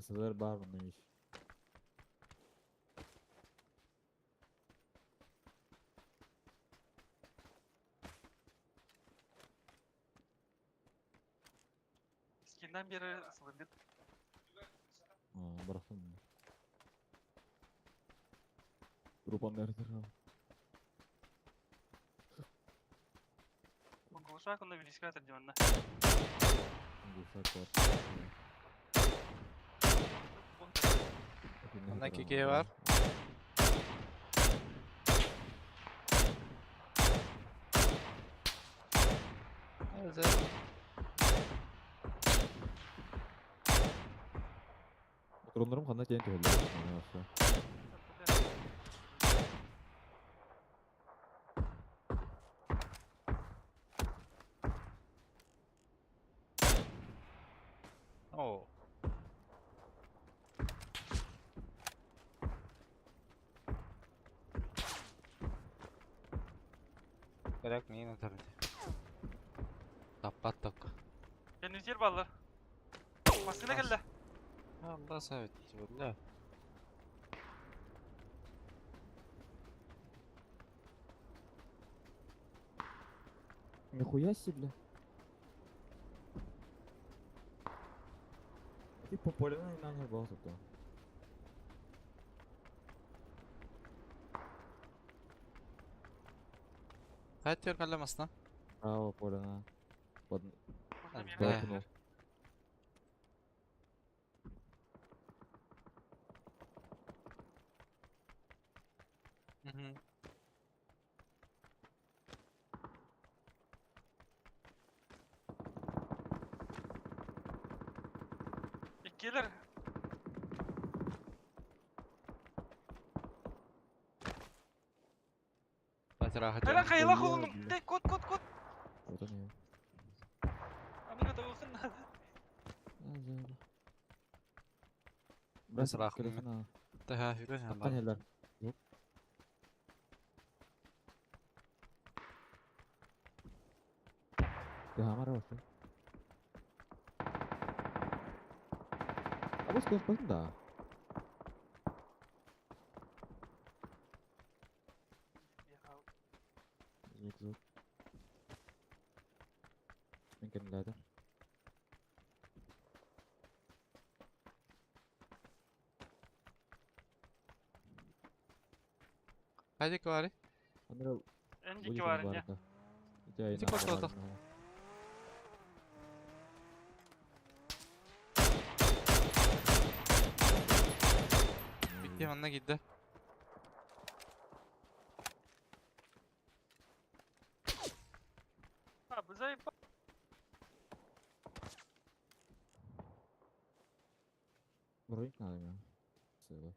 SLR бар bunun iş. Skinden beri sıvırdı. Bıraktım bunu. Grupan nerededir abi? Bu глушак он навелискатор диванна. Gülsak var. Bunda keke var. Torunlarım kanına kendi tüyler. Oo. Gerek mi yine tabii. Tappat takka. Kendiniz yer ballar. Masına geldi. Allah sabit valla. Нихуя себе, бля. Ти по полю на не голоса то. Kaç diyor kallamasına? Право поле на. Под Bunda bir Да. yer окно. Hı hı. gelir. Hadi rahat Hele canım. kayıla Хуя, kolunum. бля. Tek kot kot kot. Вот они. Amına da olsun hadi. Брат, рахмет. телефона. Daha yürü sen Аккан lan. елдер. Yok. Hamara bak. Abi sıkıntı da. Zut zut. Mungkin nggak ada. Hadi kari. Anda Önceki varınca. Bizi koşalım. Bitti yanına gitti. Abi zayıf. Burayı ne ya? Söyle.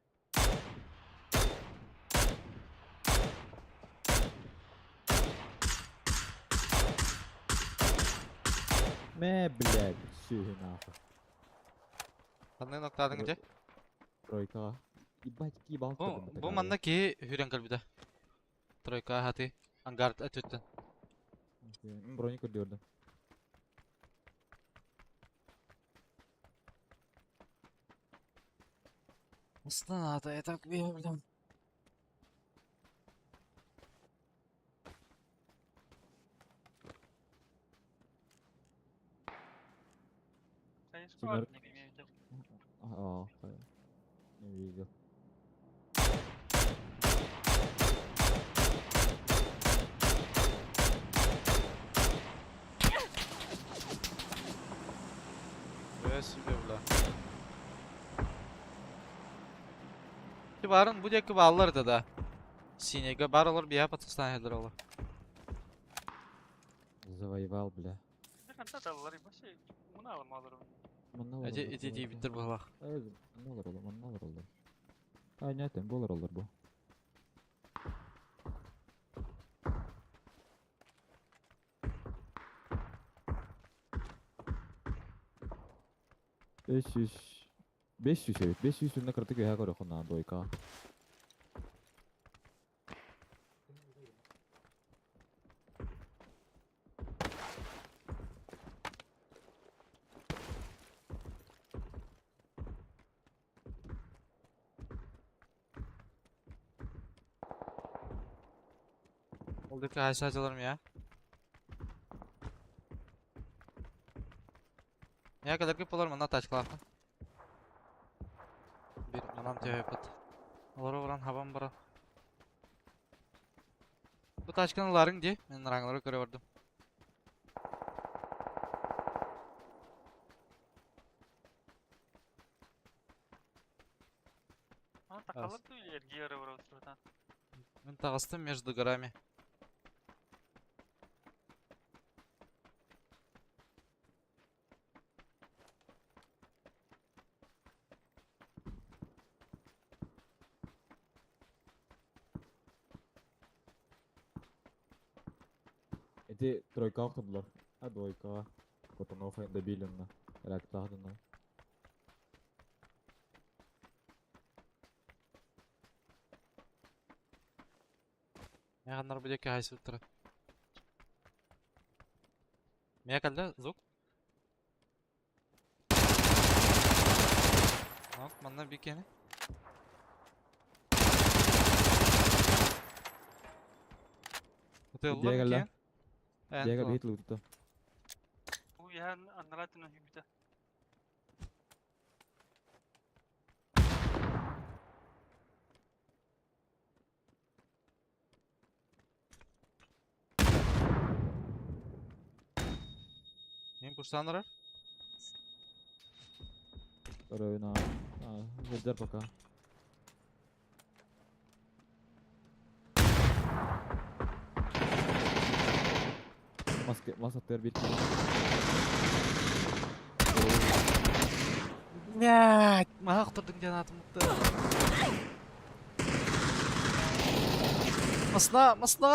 Me блядь, все нахуй. Kanını noktaladın önce. Тройка. Ебать, какие балки. Bu mandaki hüren kalbide. Troika hati. Angard atütten. Бронику дёрдым. Aslan adı etak bir yerden. Sayısı Kimler- var ne bileyim evde. Не видел. Böyle süper bula. Ki barın bu deki ballar da. Sinega bar olur bir yap atıkstan hedir olur. Завоевал, бля. Bir kanta dalları başı. Bunu alım alırım. Ece diye bitir bu bak. Ne olur oğlum, ne olur. Aynen, bu olur bu. Beş yüz evet. 500 üstünde kritik veya koru kona doyka. Oldu ki haşa açılırım ya. Ya kadar ki olur mu? Na taş kalkın. Bir manam tüye yapıt. Olara vuran havan bura. Bu taşkınlarың diye ben rangları görüyordum. Ama takalır da ergi yarı var olsun. Ben tağыстым между горами. Эти тройка окудулар. А двойка. Котонов дебиленно. Элек тахдына. Яғаннар бүлеке хайсы ұттыры. Мия кәлді, звук? Нок, манна бикені. Утылы Диğer бикені. gel Diğer hit lootta. Bu ya anlattın o gibi de. Мен пушсандырар. Второй на... Ведер пока. Маска тер бит. Блядь, мага құтырдың жанатымықты. Масына,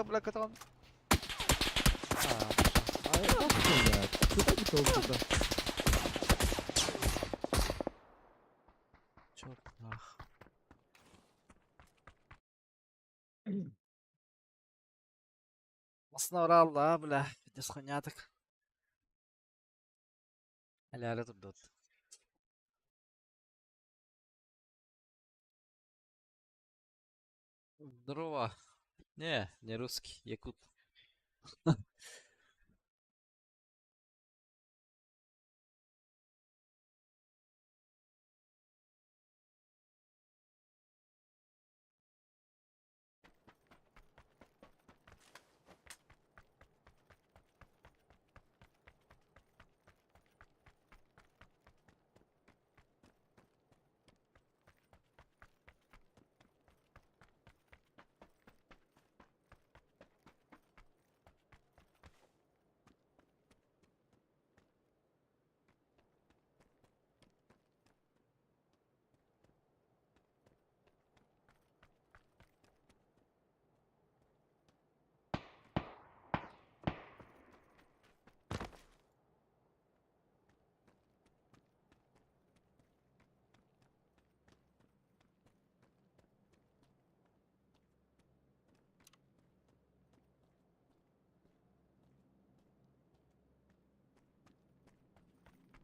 бля, катаған. Ай, как это, блядь? Куда ты толкуда? Чёрт, ах. Масына ұралды, бля, дес хонятық. Әлі тұрдыд. Здорово. Не русский, якут.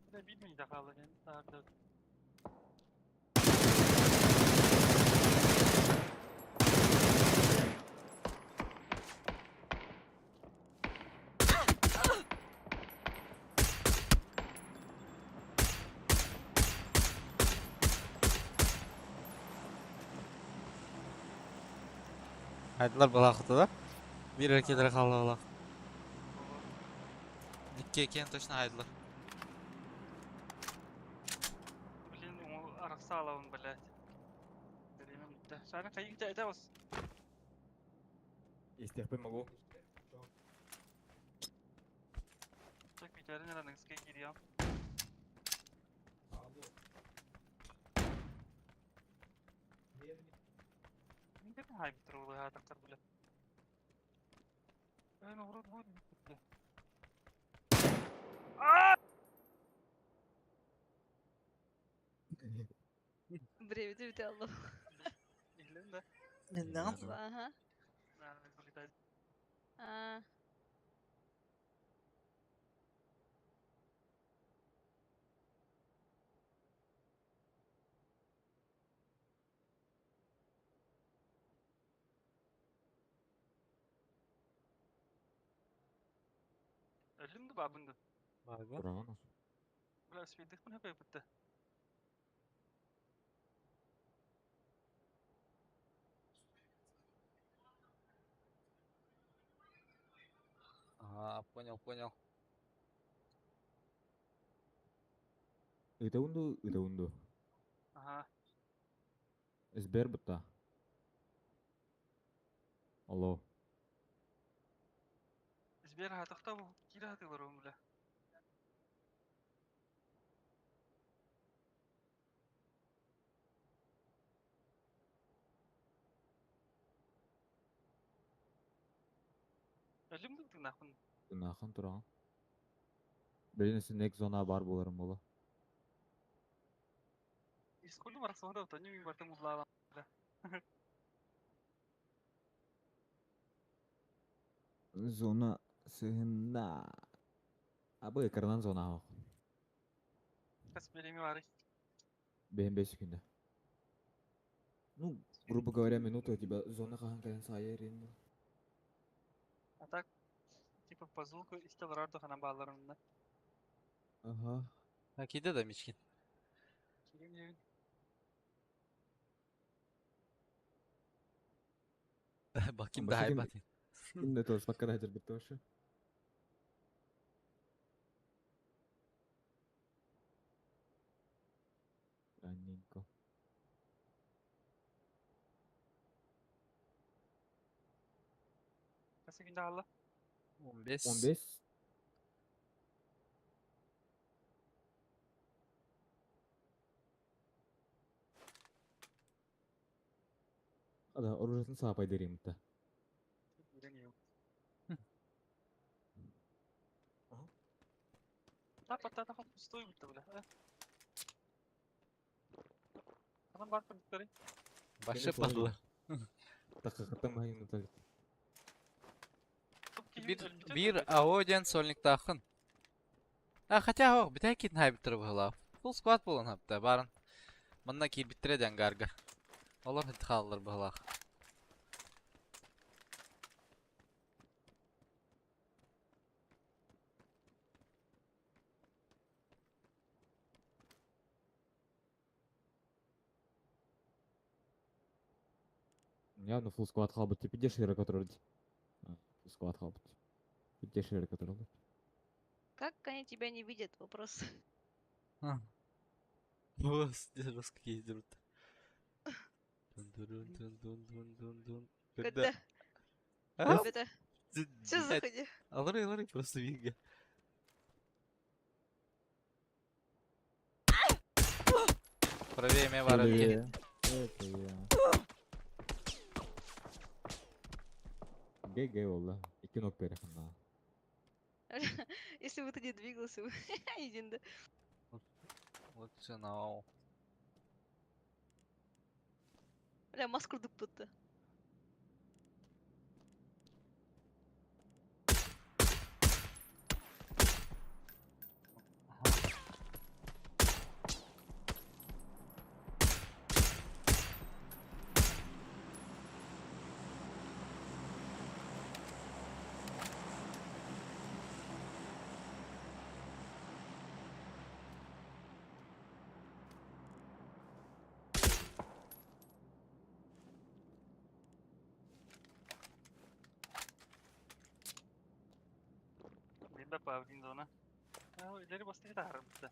Bir de bilmeyi de kaldı yani. Daha da. Haydılar bala құтыда. Bir erkeleri қалды бала. İki eken точно haydılar. Блин, o araksa alalım блядь. Dedim de. Sana kayık gitti edemez. Из тех могу. Çok bir tane nereden ıskaya giriyorum. Ne kadar hay bir troll ya takar bile. Ben vurur. Біреуді өте алдым. İhlen de. Ne yaptın? Аха. Ben kulüpte. А, Öldüm de babında. Vay Bravo. Biraz speedlik mi hep yapıttı? Ага, понял. Это унду. Aha. Сбер быта. Алло. İzbir hatıkta bu. Kira hatı var onun bile. Ölüm de tırnakın. Nakın turağın. Birinisi nek zona bar bolarım bola. İskurdum arası orada otanıyor bir barda muzla. Zona sehenda. Apa ya karena zona aku. Kas belemi var. Behem 5 günde. Ну, грубо говоря, минуту у тебя зона калан saya rin. Atak tипа пазулку işte varardı hana bağlarında. Ага. Akide de Miçkin. Kirin evin. Bakayım daha iyi Bakayım. bakayım. Ini tuh sepakat hajar betul sih. Anjing kok. Kası günde Allah. 15. 15. Ada urusan siapa dari muta? Bilemiyorum. Dapat dapat pustoy bitti bile. Adam var kırdıkları. Başa sorun bağlı. Tak ketemu yang muta. Bir Audien Solnik takın. Ha хотя yok bir tek hay bitirip hala. Full squad bulun hatta barın. Bunda ki bitireden garga. Olur hadi kalır bu hala. Ya, ну full squad халбы типа дешевле, который. Full squad халбы. Дешевле, который. Как они тебя не видят? Вопрос. Bu russki yedirdi. Dun. Когда? Ha? Ребята, все, заходи. Alır просто Винга. Правее var öteki. Это я. GG valla. 2 nok bereken ha. Если бы ты не двигался, бы один, да. Вот now. Бля, маску будто. Benim de pavlin zona. Ha ileri bastı da harbi.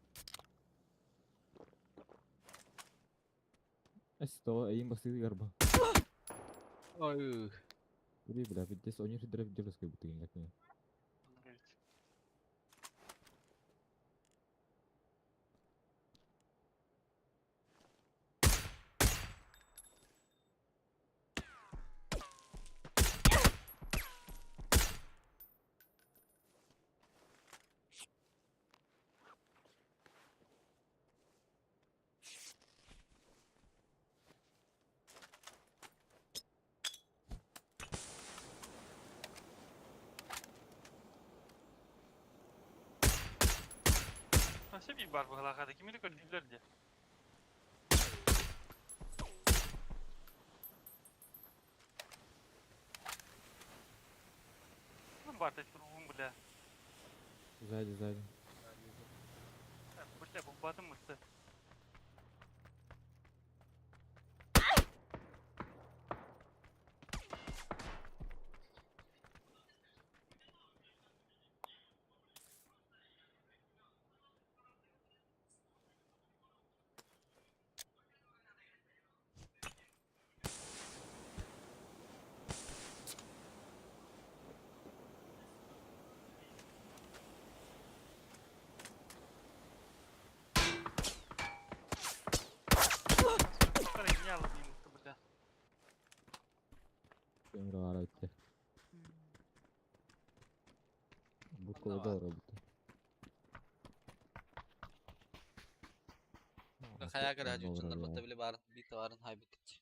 Esto, aim pasti garba. Oy. Jadi berapa dia soalnya sudah jelas kayak betul ingatnya. Nasıl bir bar bu halakada? Kimi öldürdüler diye. Lan barda şurubum bile. Сзади. Bile bombadım mıstı. Para ini alayım mıstı bile. Yang rara itu. da O da var. var bu. Bak ayağa kadar hacı uçanlar batta bile barın bir tavarın haybettik.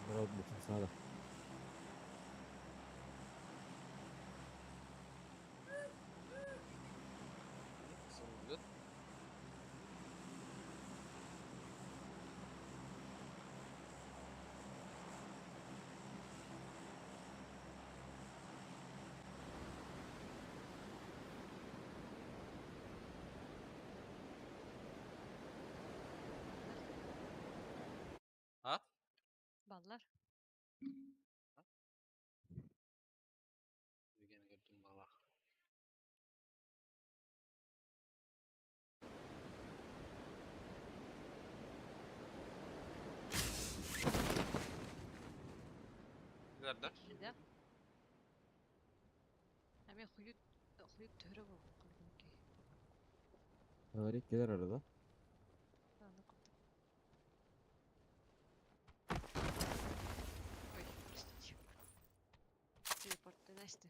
Murat bütün sağda. Sınırlı. Ha? Ballar. Bir gene gördüm valla. Nerede? Nida. Hemen huyut töre bu. Kıldım ki. Öğret gelir arada. Anı kıldım. Ой, простите. Телепортты Насти.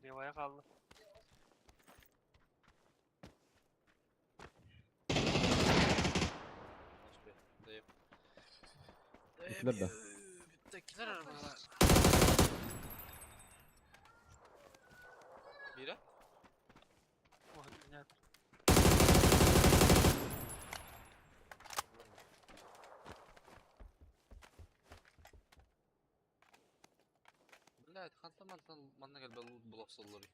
Devaya kaldı. Hoş be. Dayım. Bittiler de. Bittekiler arabalar. Bira? Oh, нет. Блядь, хантаман манна гel ben loot blok salları.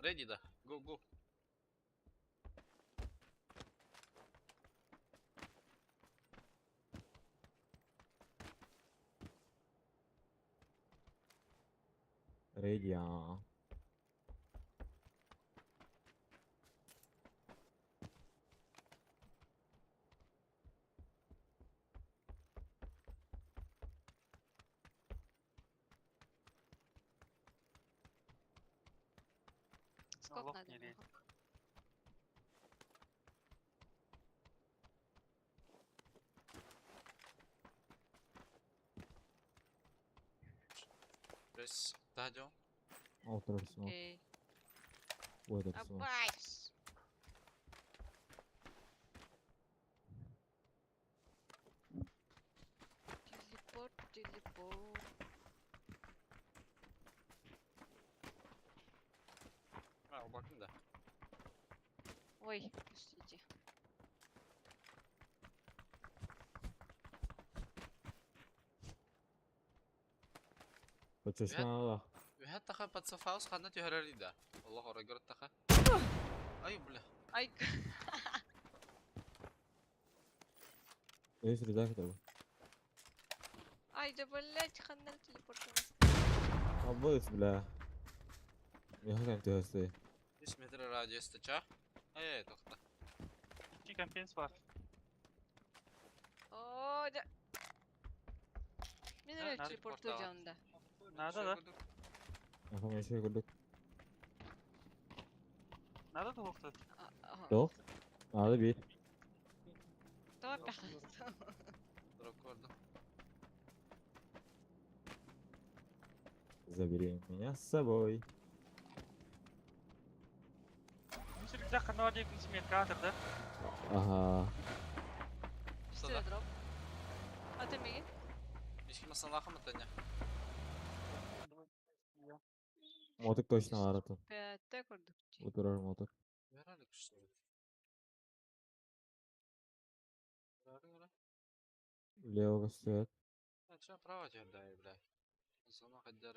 Ready da. Go go. değil ya. Скот Лох надо не было. лезь. То есть, стадион. Oturursun. Окей. Oturursun. Абайс! Телепорт, телепорт. Ha, bakın da. Ой, простите. Почешма Allah. Вяхат таха подсофаус ханна тюхарарида. Аллах ора город таха. Ай, бля. Ай, Neyse rica ederim. ай, да блять, ханна телепорт у нас. Abla бля. Я хотел тебя сказать. 100 метр радиуста ча. Ай, тохта. İki компенс var. О, да. Мен Да, öyle надо телепорт телепорт canında. Надо, да? Yapamaya şey kurduk. Надо da лохтать. Yok. Ağda bir. Давай пожалуйста. Drop koydum. Забери меня с собой. Ну, рюкзак канал диye bir катер, да? Aha. Üstüne drop. At emeği. Hiç kim salakı mı tanya? Motuk точно var atın. Пятая kurduk. Oturur motuk. Herhalde kuştu. Herhalde. Левого стоят. Ya ça prava çerday bля. Sonra kadar.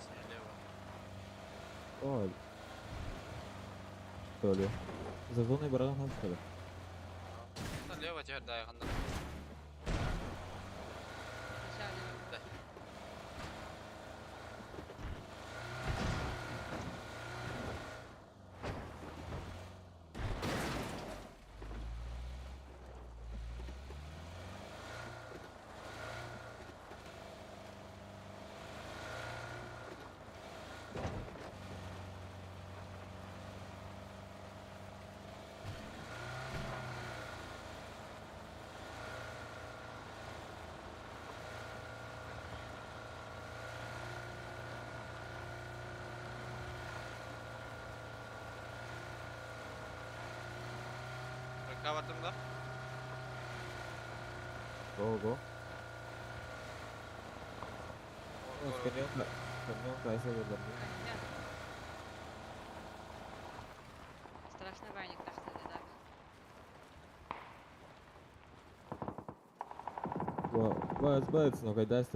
Слева. Ой. Что ли? За зоной баран надо что ли? Лево çerday ханна. Начали. Kavardım da. Go go. Камнем кайся выдерни. Страшный ваник тахтали, да. Бац, но когда с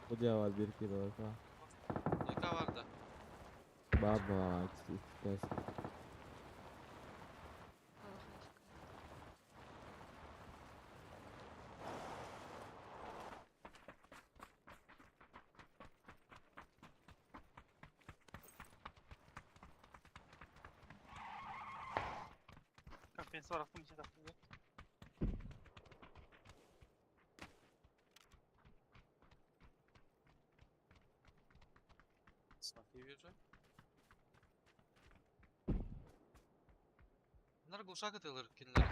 будява bir kilo ka. Ne kavardı? Baba, işte. Компенс var aklım için taktım. Смотри, вижу. Bunlar gluşak atıyorlar kendileri.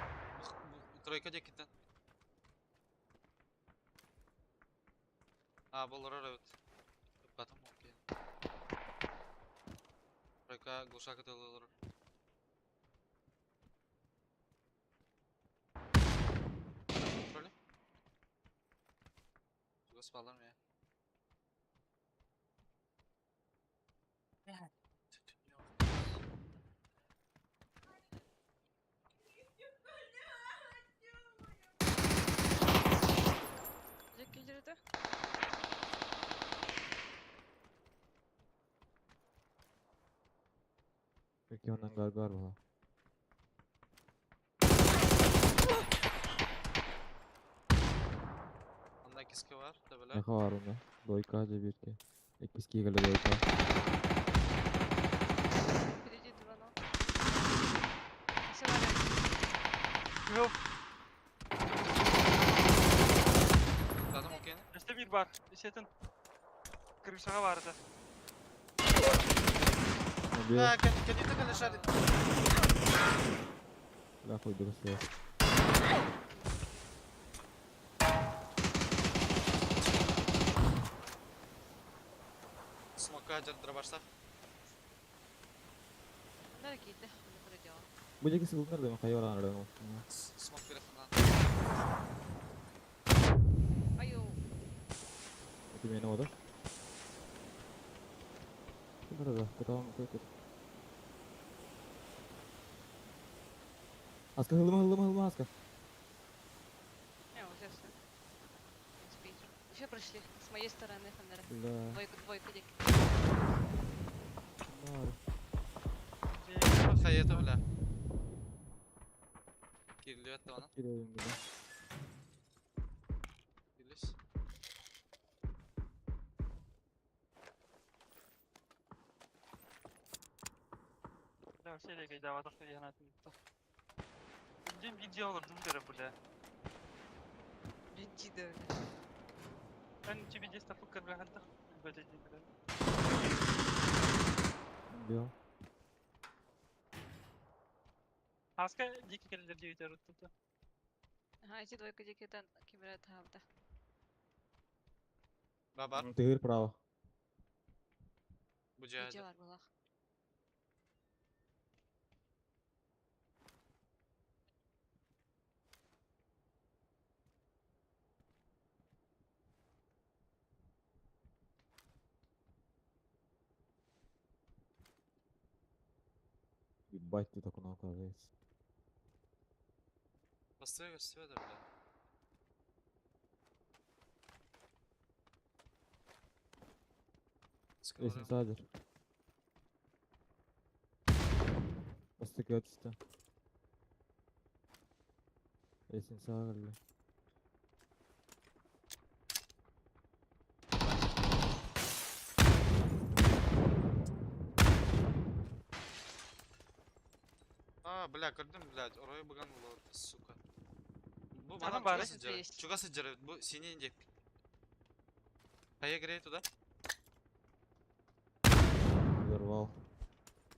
Bu trojka ceketten. Ha, bollar evet. Batım okey. Trojka gluşak atıyorlar. Kontrolü. Juga spalar mı ya? Direkt girdi. Peki ondan gargar var. Ondaki 8 var da böyle. Ne var onda? Дойка же бирке. 2 киге дойка. Впереди 2-0. Все варят. Yok. Adam okeyini. İşte bir var. Eşetin. Kırışağı vardı. Убил. Can you take a shot? Бля, хуй дросел. Smoke'a drop'lar. Nereye gitti? Bunu buraya devam. Bu jeki sıkıldılar da ben kayı olan aradım. Smoke bir falan. Ayo. Это меня вода. Да, потом какой-то. Аска, хылыма, Аска. Не, вот здесь всё. В принципе, идём. Еще прошли. С моей стороны фонаря. Бля. Двойка, дик. Hayata bile. Giriliyor hatta ona. Geliyorum bir de. Giriş. Ya şeyle gayda var da yanatım. Bildiğim video olurdum göre böyle. Бенти да öyle. Ben тебе здесь тапık bir halde. Böyle değil. Бил. Haska diki gelir diye gidiyor tuttu. Ага, эти двойка дикидан киберет хавда. Babar. Тыгыр право. Bu cihazda. Видео var булах. Ебать, ты так оказывается. Gösteriyor da bile. Esin Sıkılırım. sağdır. Bastık at işte. Esin sağa geldi. Bля, gördün mü блядь, oraya bakan olur, suka. Bu Tamam, bana bari. çok sıcak. Есть. Çok sıcak. Bu seni inecek. Kaya gireyim tуда. Взорвал.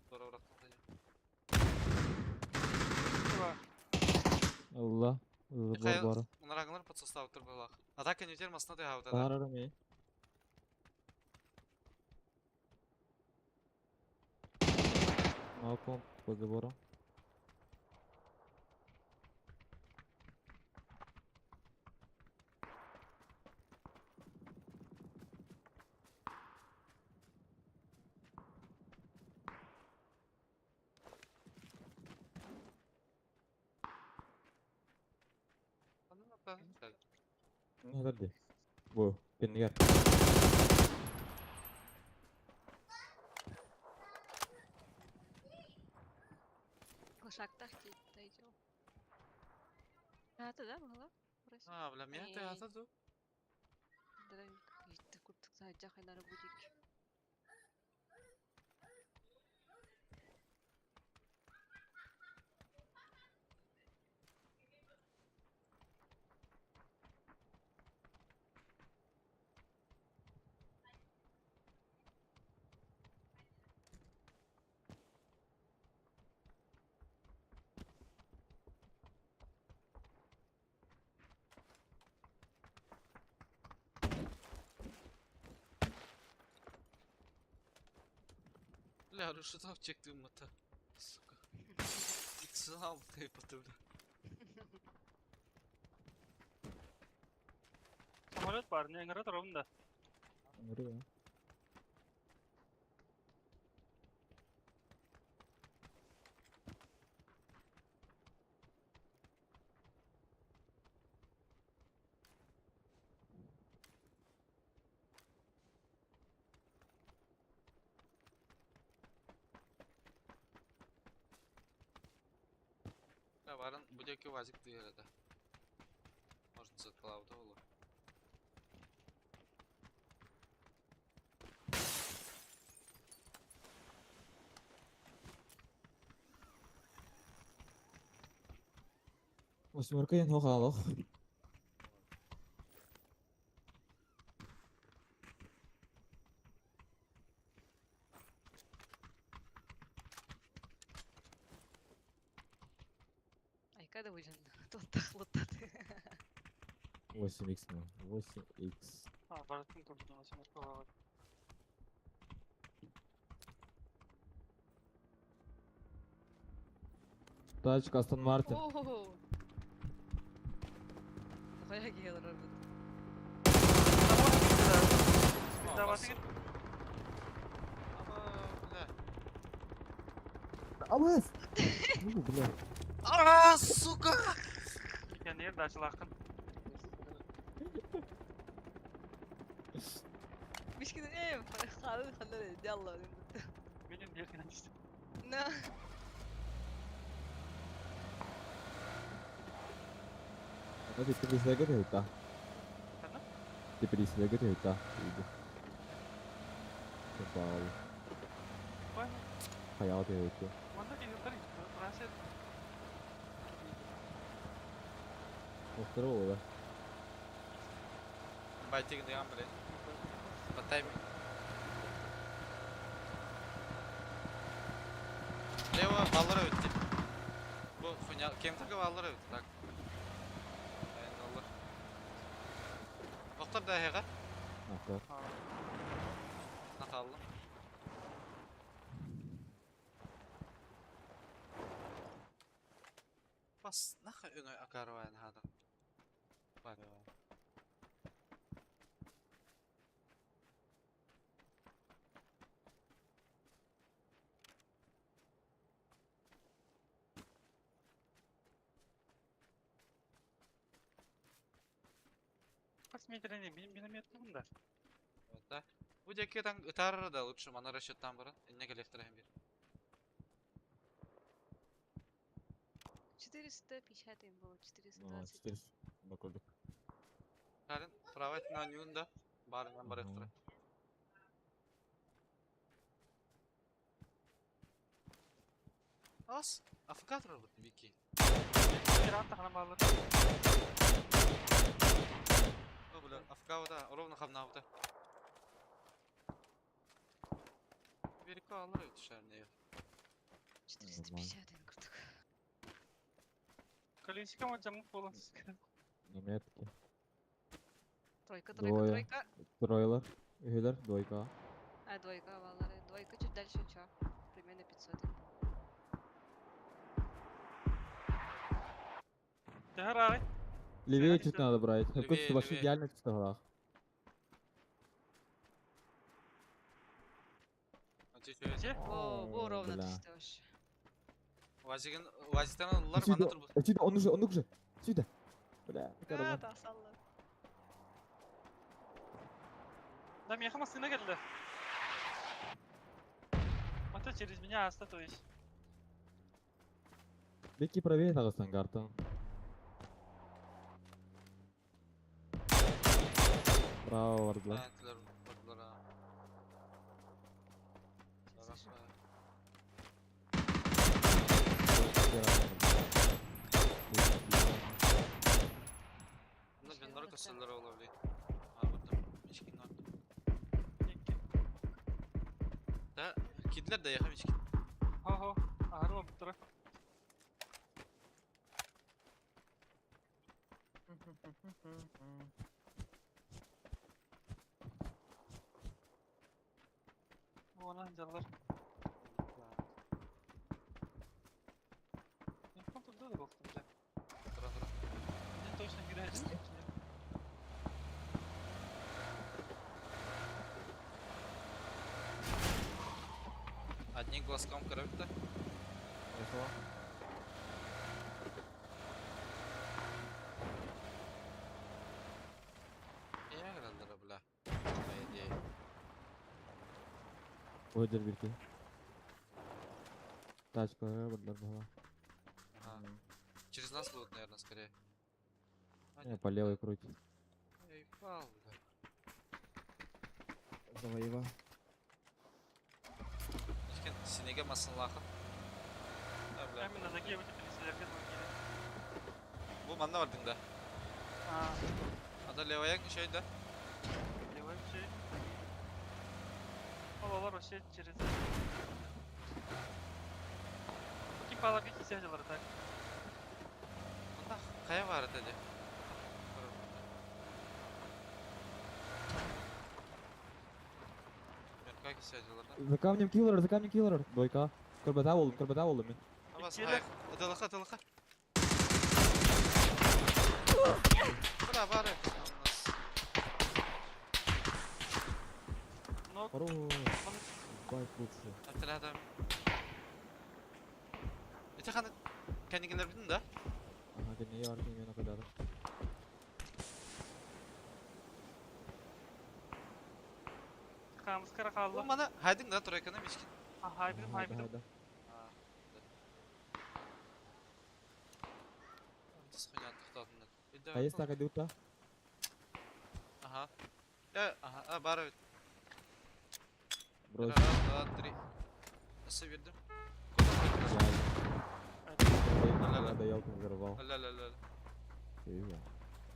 Sonra bıraktım kayı. Var. Allah. Забор Kaya, бара. bunlar ağlar под состав tur balak. Атака не термос надо ha Bana da. aramayı. Малком под забором. Ne geldi? Bu. Kendi gel. Кошактах дойдем. А, это да, была? Burası. Ha, bля, меня ты атаду. Direkt gitti kurtuk sadece hayları budik. Бля, рушитов çektiğim mata. Сука. İkisini aldı kayıp atı bля. Samolyot var. Ne ngara tarafın da. Nereye? Bля, varın bu deki vazik diyor arada. Может за клауда olur. Восьмерка ен хоғалық. Айкада өзен. Тоқтақлыттады. 8х мı? 8х. Ha, baratın kurduğunu şimdi kovalar. Тачка Астон Мартин. Ооо. Қая келер арбит. Davatı git. Ama bля. Абыз! Ну, бля. Aa, сука! Kendi yer de açılakın. Мишкин халы халы ялла. Benim diğer kenar işte. На. Это ты переслегать это? Efendim? Ты переслегать это? Попал. Vay. Hayal это. Onda geliyorlar işte. Burası Второго, да? Байтик деген біле. Батай ми. Лево баллар өтті. Bu funya kemtagi ballar ötü tak. Yani olur. Doktor da hega Ага. nakalım. Bas naka öngöy akarwayan hada. Var ya. kaç metre ne benim yatmam da. Вот да. Bu ceketen ıtar da lучше mana расчёттан бұрын. Инне электроhem bir. 450 им было, 420. 400. Bakıldık. Kalın private на нюнда. Barından bar ekstra. As. Afka durur bu Viki. Bir rahat takana bağlı. O bile Afka da ровно хамнавда. Верика алır ötüşer ne yok. 450 им курдук. Колесико ма жамык болон. Неметки. Тройка, Двое. тройка, тройка. Тройлар. Üyeler. Двойка. А, двойка, валары. Двойка чуть дальше, чё? Примерно 500 им. Tehar ağay. Левее Левее чуть надо брать. Левее, Только вообще левее. идеально чисто голах. Açı şöyle. О, во, ровно бля. 300 вообще. Vazigin vazisten alırlar Сюда, bana dur bu. сюда, он уже. Сюда. Бля, А, да, салла. Дам yakınmasına geldi. Ата через меня оста, то есть. Беки правее Дагыстан картан. Браво, вардылар. Lentler vurdular ha. Yarasa. Bunda Şey benler var, kasaları olabilir. Ha burada içkin var. Da kediler de yakın içkin. Ho ho. Ağrıma bu taraf. Bu ana canlar. Ben kontrolde de baktım ya. Sıra sıra. Ben точно gireriz. Одним глазком кровь-то. İyi herhalde bla. İyi değil. Ойдер бирки. Тачка, бадар бала. Ага. Через нас будут, наверное, скорее. А, Не, нет. по левой крути. Эй, пал, бля. Завоева. İçkin sinege masın lakın. Ha bla. Hemen de gel bu tepkilerden bak yine. Bu manna vardın da. Aa, Ada levayak şeyde. devam şey. Havalar o şey içerisi. Bakayım bağlar bir kişi acıları tak. Bunda kaya var dedi. Ben kaya sayıcılardan. За камнем киллер. Дойка. Көрбәтә болдым мен. Ama İkiyle. hayır. Adalıka. Bura bari. Anlas. Nok. Хорош. Onu Байк лучше. Artık adam. Ete kanı kendikinler bildin da. Ага, кенне яркын мен акыдады. tıkağımız kara kaldı. Bu bana haydın da Troykan'a miskin. Ha haybidim haybidim. Hayda. Антис хуйня тоқтатынды. Кайыс так идут-та? Ага. Ага, бары. Брось. Раз, два, три. Nasıl verdim? Да ялку взорвал.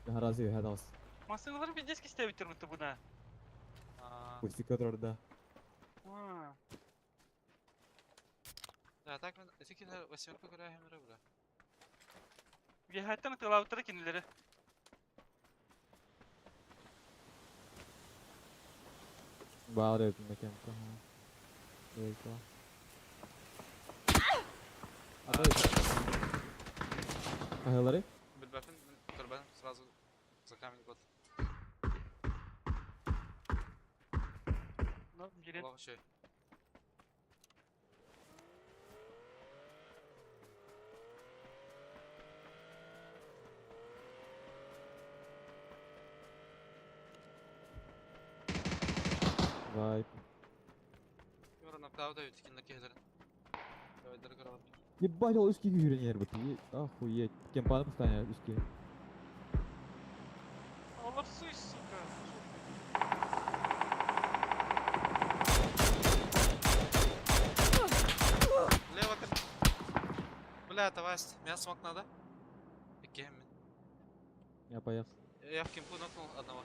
Ла. Разве гадался? Масылları bir disk iste bitirmişti buna. Пустяка да. Ha. Да, так мен этики да восьмерку играем бля. Bir hayattan tıklavutları kendileri. Bağır evdim mekanka. Дойка. Ағалары? Bilbapın kurban сразу за камень год. No, girin. Ulan şey. Вайп. Yora nokta da ötekin kehlerin. Öyle kıralım. Ебать, ол үскеге үйренер бит. Охуеть. Кемпаны постоянно үске. Allah su iç suka. Лево кыр. Бля, товарищ, меня смог надо. Кем? Я поехал. Я в кемпу нокнул одного.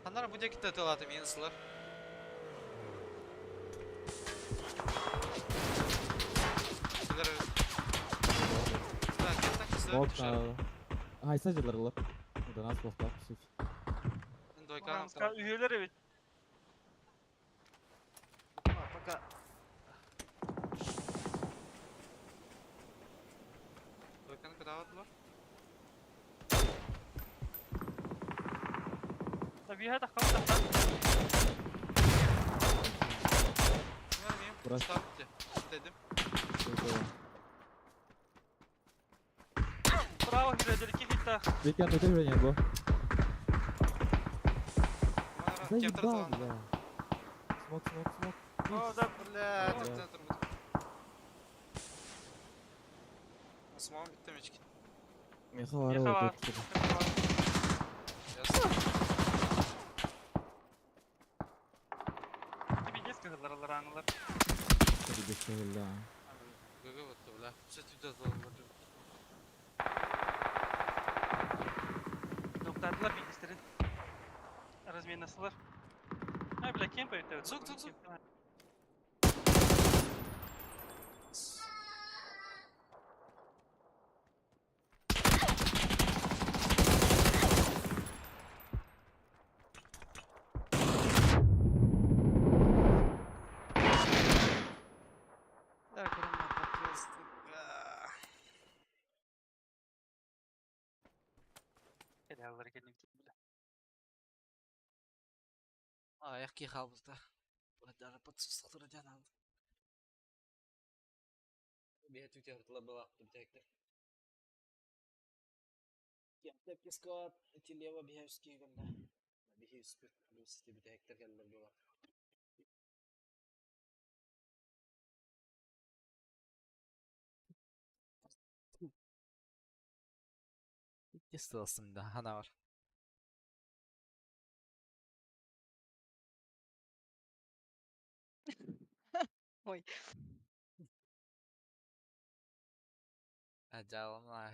Анар буде китте тылаты минусылар. Силер. Да, кем так силер Бок düşer. на... Айса жылырлар. Да нас боқтап түсіп. Дойканың Ska üyeler evet. Пока. Дойканы кыда атылар. Tabii ya da kaldı. Görmeyeyim. Bırak. Stop bitti. Dedim. Bravo Hiredir 2 hit daha. Бекен өте үйренер бұл. Бана кем Заебал, тұрды бля. Смок. O da Бля, Да. тұрды тұрды. Осмауым бітті мечkin. Меха var Meha o var. öte. Ясно. Bir disk kızlar Allah anılar. Hadi geçelim la. ГГ вот, бля. Все туда заложил. Noktadılar bir disklerin. Разменнасылар. Ay bile kemp öte. Zuk. Да, корона просто. Helal gelin bile. Аяқ ки халбызда. Даже подсустық радиан алды. Бет үтертілі была бітектер. Кемтеп кескат, телева бихевский гында. Бихевский плюс бітектер келдер была. Тестілсім да, хана var. Ой. Acalım lah,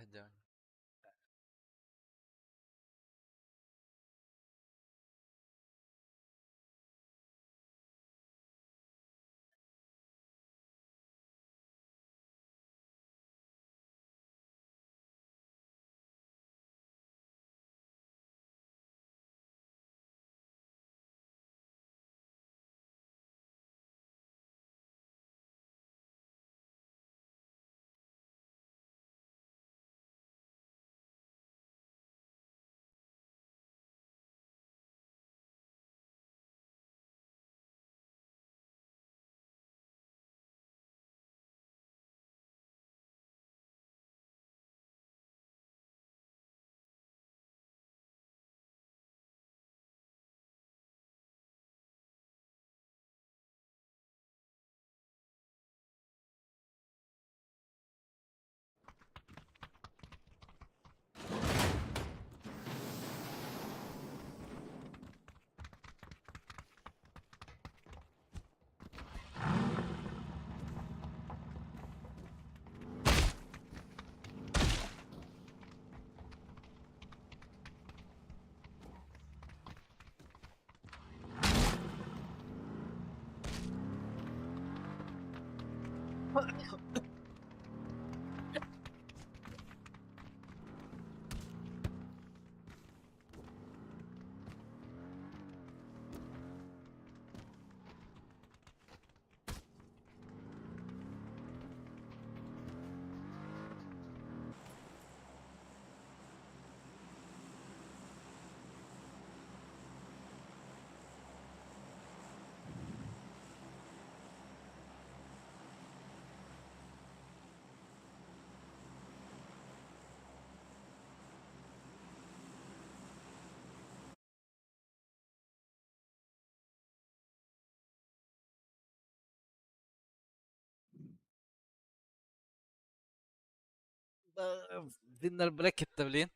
Winner bracket'te bilin.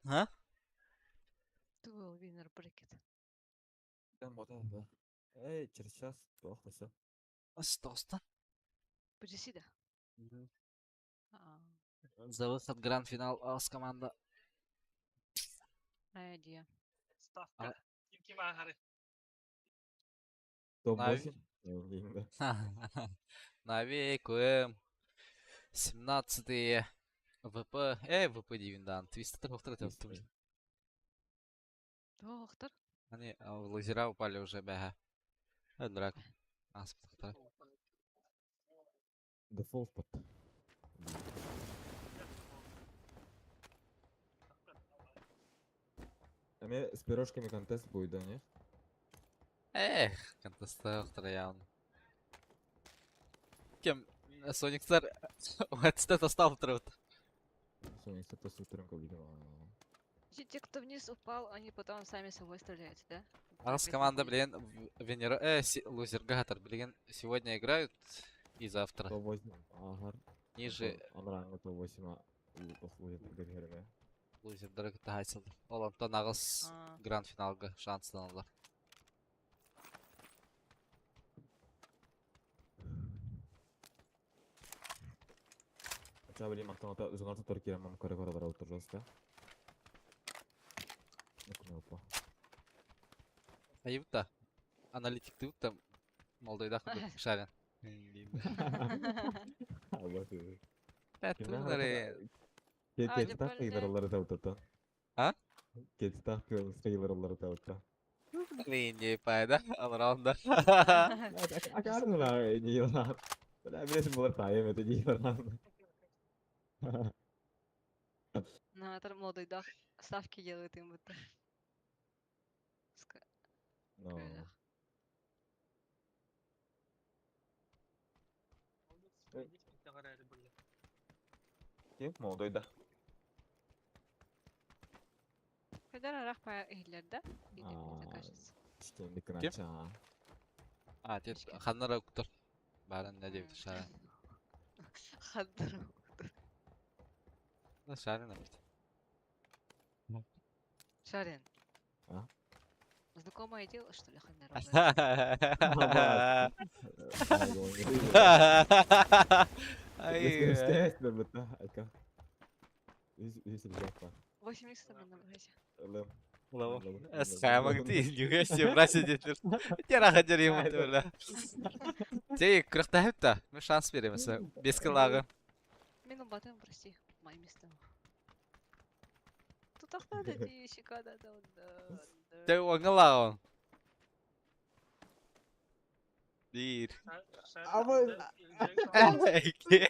Ha? Dual winner bracket. Ben bota. Ey, через час, плохо все. Nasıl dostum? Почти да. А, За выход в гранд-финал с команда. idea. Ставка. Kim ahari. Топ-8? Нави, КМ. 17-й. ВП. ВП дивиндан. Твистер повторит. Доктор. Они в лазера упали уже, бэха. Драк. Дефолт пат. Эме с пирожками контест будет, да, не? Контестер явно. Кем? Соникстар. Уэтстет остал второй. Соня, что-то с утренка, видимо. Те, кто вниз упал, они потом сами собой стреляют, да? С Так, команда, если блин, Венера, лузер Гатор, блин, сегодня играют и завтра. Топ-8. Ага. Ниже Анраңы топ-8 услуги гәргәргә. лузер дөрек тахайсыл. Ол антон агыс А. гранд финалга шанстан алар. Ача білем ақтаңата үзіңарты тұр керем мам көрі көрі отыр жоска. Нүкіне опа. Айыпта. Аналитикті үтті. Молдайда құды шарен. Аллахы. Тәттімдері. Кеті деп тақ бөлді. қиылар олары тәуітті. А? Кеті тақ қиылар олары тәуітті. Блин, не пайда. Алраунда. Акарын ла не елар. Білесің болар тайым өте не елар. На этом молодой ставки делают им будто. Крыльях. Кем? Молдойда. Когда рах по иглерда? Или мне кажется. Штендік Кем? нача. Тет ханнара күтір. Барын не дейбді шарен. Хаддару. Шарен амит. Шарин. А? Знакомое дело, что ли, Ханнеру? Ай. Ай. 8 х на магазин. Лава. Скаймак değil. Югасия брать детер. Я рахаджар ему төля. Тей кырыктайып та. Мен шанс береміз. Беске лагы. Мен батым, прости, моим местом. Тут охта да ти шикада да. Тей оңыла он. Bir. İki.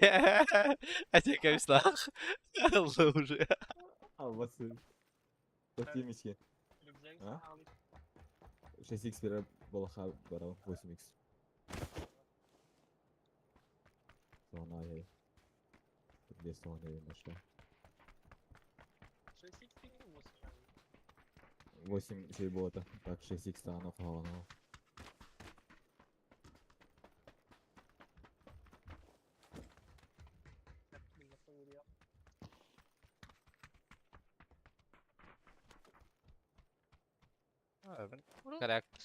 Acı kayıslak. Allah уже. Албасы. Көтемеске. А? 6х беріп болақа барау 8х. Соңына ай. Бірде соңына ай нашла. 8 şey болады. Так 6х тағына қалғаны.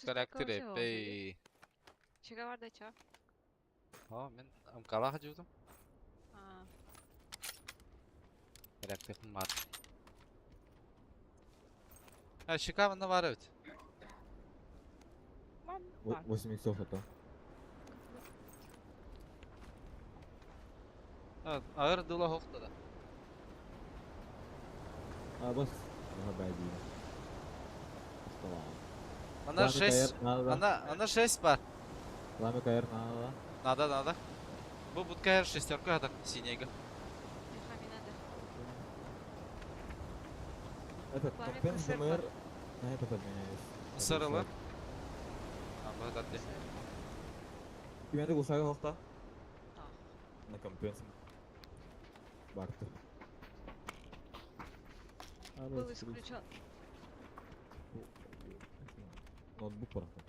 Karakteri epey. Чего var da çağ? Men amkalağa judum. А, Karakterim var. Ha şikavında var evet. man. 8 х это. Evet, ağır dula hokta da. Bas. Daha belki. Tamam. Она Ладно, 6. Каэр, надо. Она 6 бар. Ладно, Каэр, надо. Надо. Bu будка шестерка так синего. Иха, не надо. Этот, Пламя компенс консерва. ДМР на этот обменяюсь. Сырылы. Amba da de. Кимende кусага хокта? А. На компенс. Барты. Был исключен. Ноутбук бıraktım.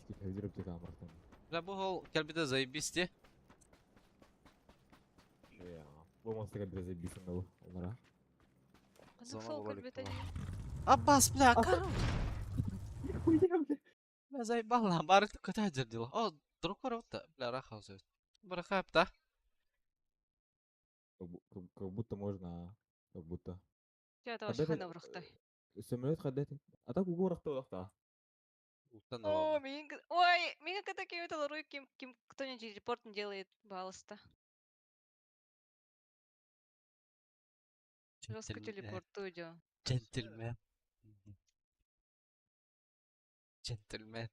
İşte televizyon yapacak ama bıraktım. Бля, bu hol kelbide заебисти. Ya. Bu monster biraz zayebisin bu onlara. Ну, сол, как бы это не... Abbas, bля, короче. Бля, заебал нам, бары ты куда дердил? О, друг ворота, бля, рахаузы. Барахап, да? Как будто можно, как будто. Я это Когда вообще ты, хана в рухтай. Самолет когда ты. А так угор рахта. Уттан О, оламын. ой, меня когда кем это лоруй, кем кто-нибудь репорт не делает, пожалуйста. Жестко телепорту идем. Джентльмен. Джентльмен.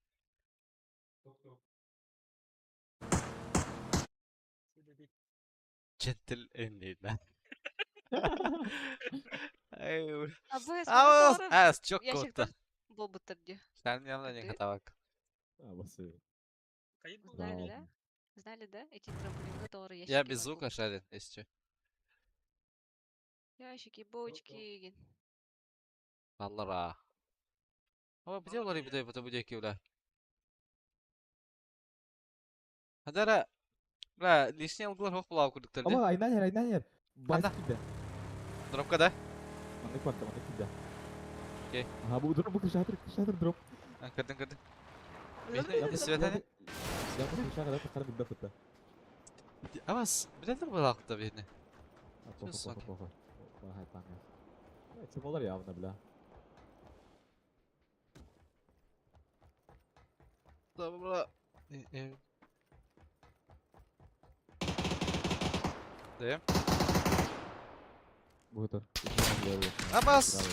Джентльмен. Ай, ур. Аббас, Авыз, doğru. az çok Ящиктар korktu. был бы где. Sen yanına ne Ты? hata bak. А, басы. Kayıt mı? Знали, Да. да? Знали, да? Эти трамплины, которые ящики Ya без вокруг. звука шарит, если что. Ящики, бочки. Vallahi. Ama bir de var bir de bu da ki ulan. Hadi ara. La, lişni algılar hok bulağı kurduk tabi. Ama aynen yer. Baş Anda. gibi. Drop kada. Mandık baktı gibi. Okey. Aha bu drop bu kışatır drop. Kırdın. Ладно, Svetane. Ya bu kışa kadar tıkarı bir defette. Avas, bir de bulağı kurduk tabi yine. Pofa. Sony. Bana haytan ya. Evet, çabalar ya buna bile. Dobra. Dayım. Bu kadar. Abbas.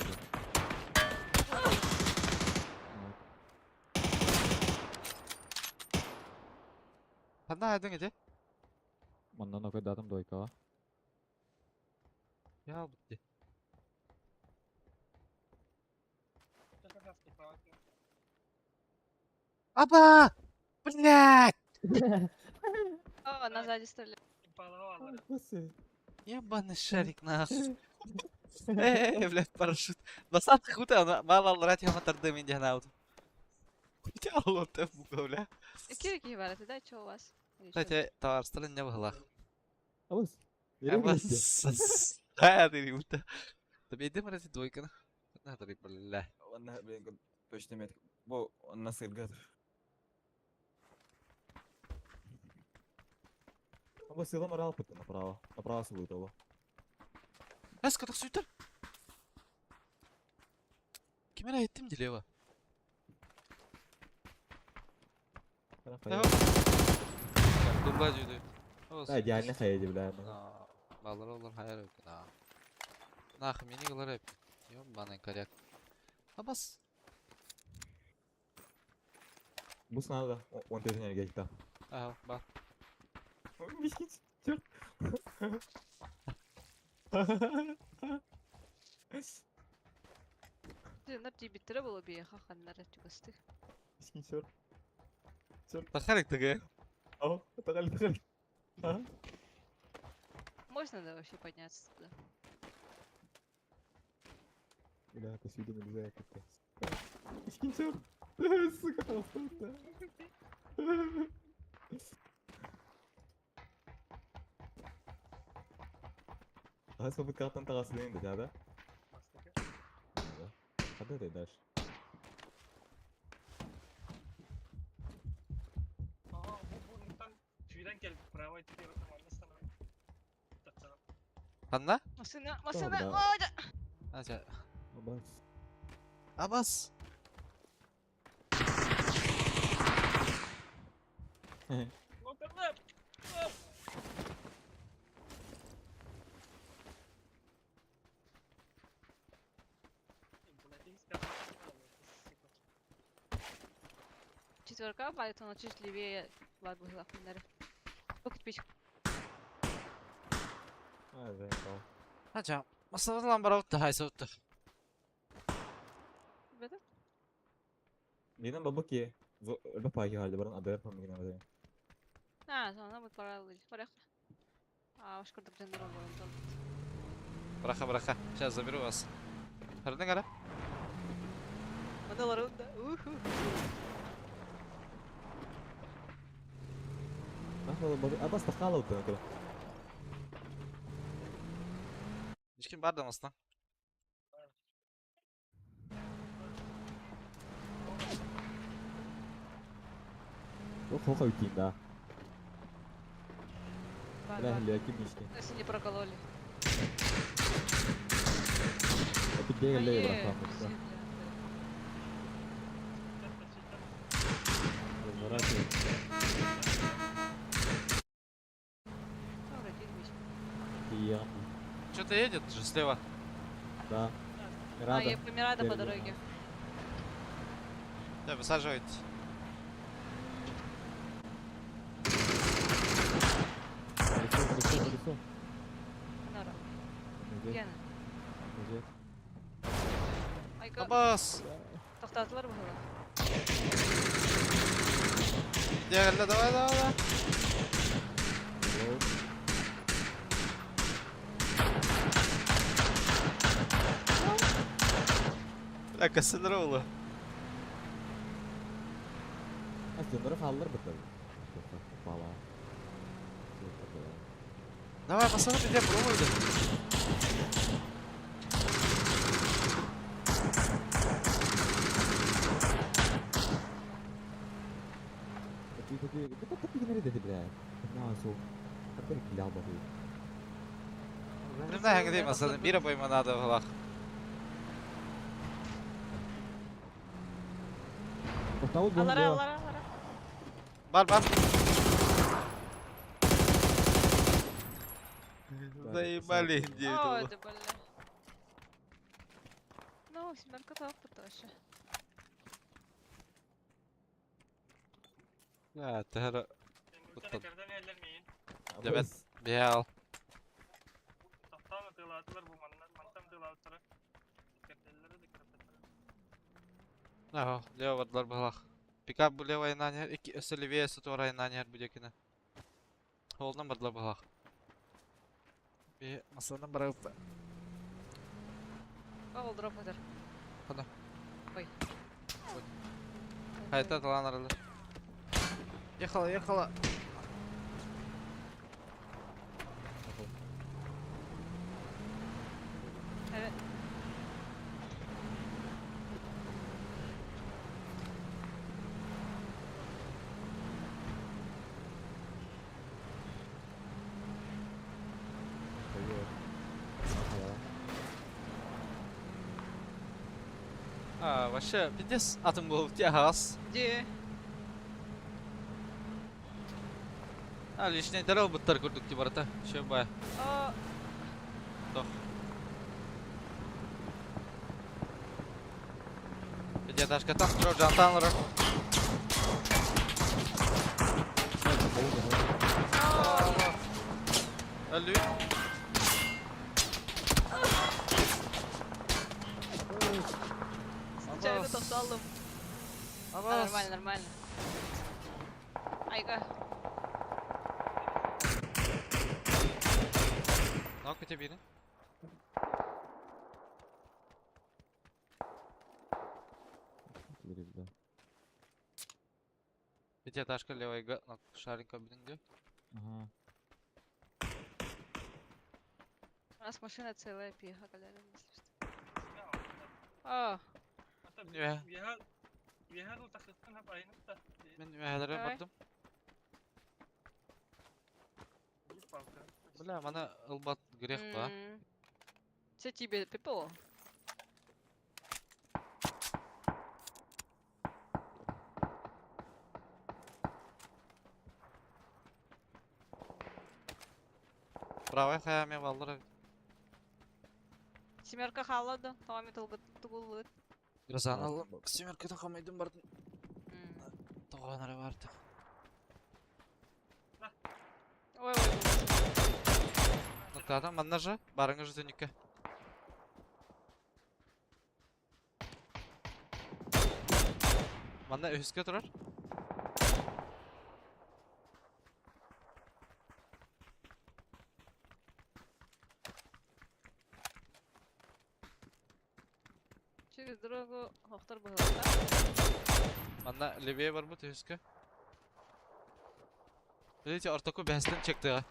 Hadi hadi gidi. Mandan oke datang doi ka. Ya bitti. Аба! Блядь! О, на сзади стреляют. İmpalağı Nasıl? Ебаный шарик нахуй. Блядь, парашют. Басат хута, мало лрать я матарды меня науту. Хотя лоте буга, бля. Кирики говорят, да, что у вас? Или чё? Кстати, товарство не выглах. Abas. Nereye gitti? Абас. Да, ты не ута. طب يديم راتي دويكنا. نهضري بالله. والله بيقول باش تميت بو الناس القادر Abas sila maral put направо. Направо се будет оба. Аз как суетер? Кимера ettim dileva. Kana Tamam. kaya. Dublaj yürü. Ha gelene kayacı bile. Bağlar olur hayal yok. Nah mini yıllar hep. Yok bana karyak. Abas. Bu sınavda 10 tezin yer geçti. Aha bak. Miskin çok. Нар дебиттері болу бе, хаханнары түгісті. Miskin çok. Bakarık da gel. Ау, такали. А? Можно, да, вообще подняться туда? Бля, это сюда нельзя как-то. Miskin çok. Сука, просто. А с картан тарасы değil de ya da. Hadi de daş. Aa bu bundan tüyden geldi. Bravo etti diye bakın anlasana. Tatsana. Anla? Машина, да. ой, да! Aca. Abas. Abas. Локалап! Четверка, поэтому чуть левее лагу захминали. Букет пич. Hacı, masadan lan bara utta haysa utta. Beda? Yine babak ye. Öyle payı halde baran adaya yapalım yine adaya. А, sonra bu paralıyız. Bırak. Aa, hoş kurduk canlar oldu. Браха. Сейчас заберу вас. Hırdı gara. Manalar onda. Nasıl babak? Abas takala utan kala. İçkin barda mısın? Yok hoka üteyim daha. Бар, Бля, бар. леки мишки. Если не прокололи. Bir diğer leye Ае, bırakalım. все, бля. Разворачивай. Добре, дідьміч. И Что-то едет же слева. да. А, Рада. я помираю по Впереди дороге. Да, высаживайте. Колесо. Нора. Önce. Гена. Önce. Айка, Абас. тоқтатылар бұғыла. Geldi, давай. Low. Bля, косынрову. Aslında kaldılar bu tabii. Bala. Давай, пацаны, где пробуйте. Tapi gimana tadi bro? Masuk. Tapi gila banget. Не знаю, где пацаны, бира пойма надо в глах. Tahu dong Алара, dia. алара, алара. Бар. Заебали О, девять. да бля. Ну, семерка топ вообще. لا تهرأ. Sen kerden eller miyin? Evet. Биял. Tahtana tığlatılar bu mantam tığlatılar. Kerdelleri de kerdelleri. Ага, лево вардлар балах. Пикап бу лево айнанер, iki öse левее сутор айнанер будекine. Холдан вардлар балах. Bir masadan bırakıp. О, дроп отер. Куда? Ой. Hayta talan aralı. Yakala. Evet. А, вообще, пиздец, атом был в тягас. Где? А, лишний дорогу бутар курдук тибарта. Ще бая. О, Пятиэтажка там, Джорджан Танлер. Ölü. случайно топталdım. А, Абас. нормально. Айка. Ног у тебя. Пятиэтажка левая ног шарик кабининге. Ага. У нас машина целая, пиха, коляда, если что. О, Ya. Viajar o takıttın hep aynı da. Ben mühelere Давай. baktım. Bir balka. Бля, mana ылбат грех ба. Что тебе, ППО? Правая хаяме баллар. Семерка халады. Томми тугуллы. Грозан А, алып. бу- Семеркеде хамайдым бардым. Тоғанары барды. Ой, ой, Нутада, манна же, барыңы же төнікке. Манна өске тұрар. Через дорогу хоқтар бұғылда. Манна левее бар бұт өске. Видите, ортаку бәстен чектіға.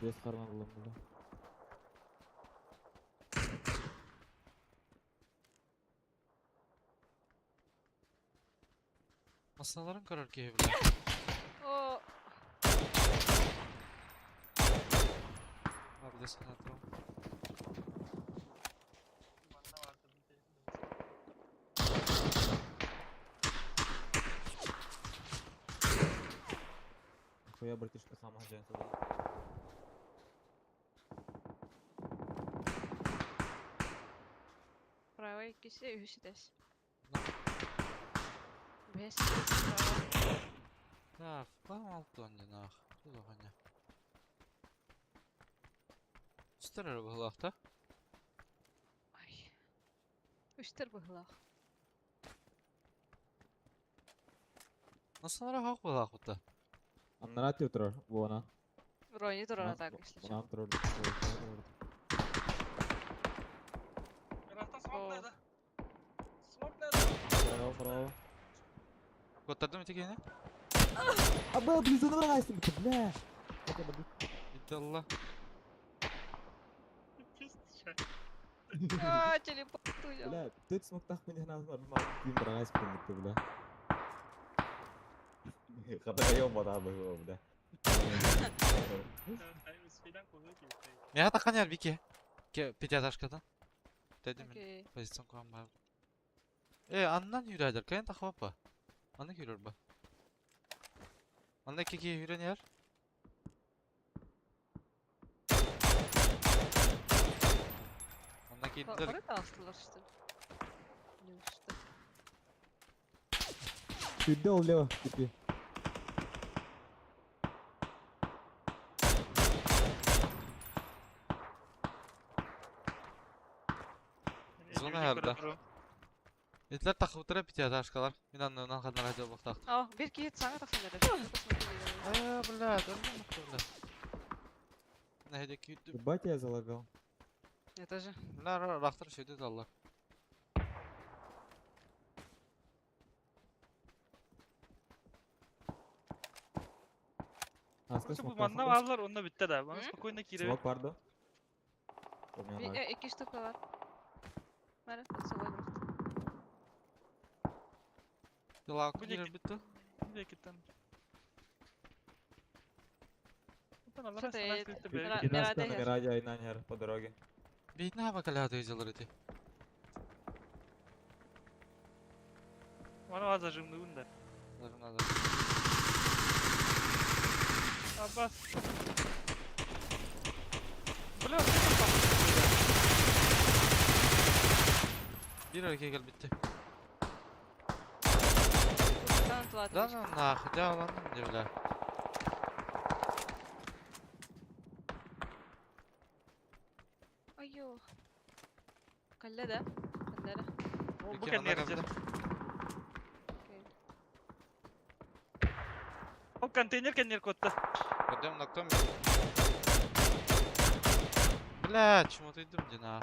Бес қарман болам болды. Масаларын көрір кейі біле. О, Абде сана тұрам. Manna vardı. Хуя братишка сама жайын садыр. правой кесе үйсідес. Бес. Так, план алтон динах. Тут оғаня. Үстірі бұғылақта. Ай. Үстер бұғылақ. Насалары қақ бұғылақ бұтта. Аннара тип тұрар, буана. Рони тұрар атак işleyeceğim. Bunam тұрар. Yaratan smoke Oo. nerede? Smoke nerede? Қарау, қарау. Көттірдің өте кейіне? Аба, близаны бар айсын бұты, бля. Қата бұрды. Иді алла. Pis dışarı. Aa, телепорт уйдем. Бля, төт смоктақ мен хана бар, мама кейін бір айсын бұты, бля. Қата қайон бада абы, бля. Hayır, üstüden kovuyor ki. Меға таққан ер бике. Пятиэтажкадан. Дәді мен Окей. позицион қоған бар. Аннан үйрәдір, кайын тақып ба? Анны үйрер ба? Анны кеке үйрен ер? Анна кейділер. Para da astılar işte. Ne işte. Südde ol Leo, tipi. Zona herhalde. Etlер тақып тұра пятиэтажкалар. Мен аннан қадна радио бұқтақ. Aa, bir kiyet sana taksın dedi. Бля, дөрмі мұқты бля. Нәйде күйттіп. Ебать я залагал. Это же. Бля, рақтыр сөйді даллар. Аска Просто bu смок manna varlar onunla bitti de. Bana Hı? spokojno kire. Смок vardı. O men var. İki штука var. Var, под собой брат. Дилау Bu күнер не бітті. Bir kitten. Buradan Allah Что-то sana я- skripte Мира- böyle. Кидаш Мираде на я. Мираде Айнанер по дороге. Бейдін аба каляды өйзелер еті. Bana var zajımlığın da. Зарынады. Abbas. Bля, ne yapalım? Bir erkeğe gel bitti. Tanıtladı. Да, нах, жағаландым де бля. Ayyo. Kalle de. Kalle de. Bu Peki, kendi anladım. yarıcı. Okey. O konteyner kotta. Пойдем на кто Бля, чему ты идем, динах?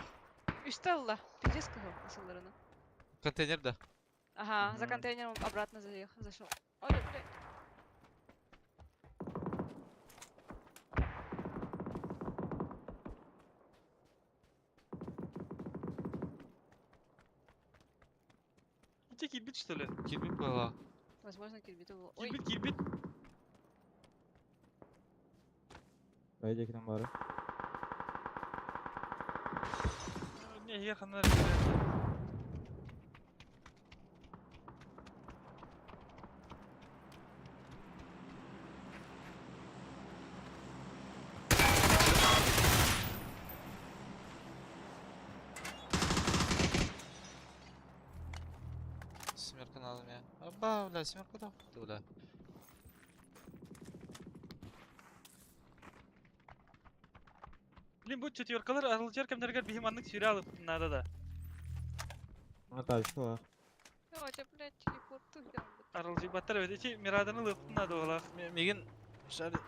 Üstte Allah. Пиздец сказал asıllarını. Контейнерда. Ага, за Мгм. контейнером обратно заехал, зашел. Ой, блядь. Gidecek kilbit что ли? Кирбик была. Возможно, кирбиту был. Ой, Kilbit. Байде киден бары. Ne yakınlar. aldım ya. Abba bля, семерка да хуй бля. Блин, bu четверкалар арылжар кемдергер бихим аннык сүйре алып надо да. Bana taşlı var. Давайте, блядь, телепорту сделаем. Арылжы баттар өте чи мираданы лып надо олах. Мигин шары.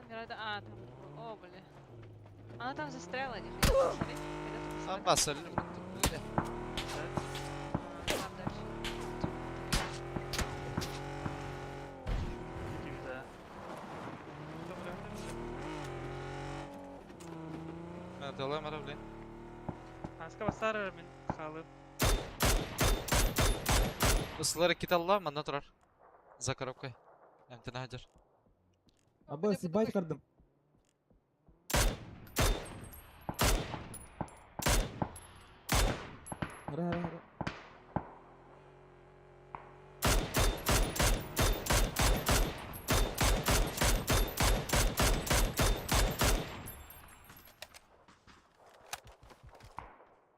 Камера, а, там, о, бля. Она там застряла, не смотри. Абба сәлем бля. Там дальше. Кикида. Мен талай мара бля. Аска басар мен халып. Ысылары кит алла, манда турар. За коробкой. Эмтина хажар. Abbas sibay çıkardım. Hara.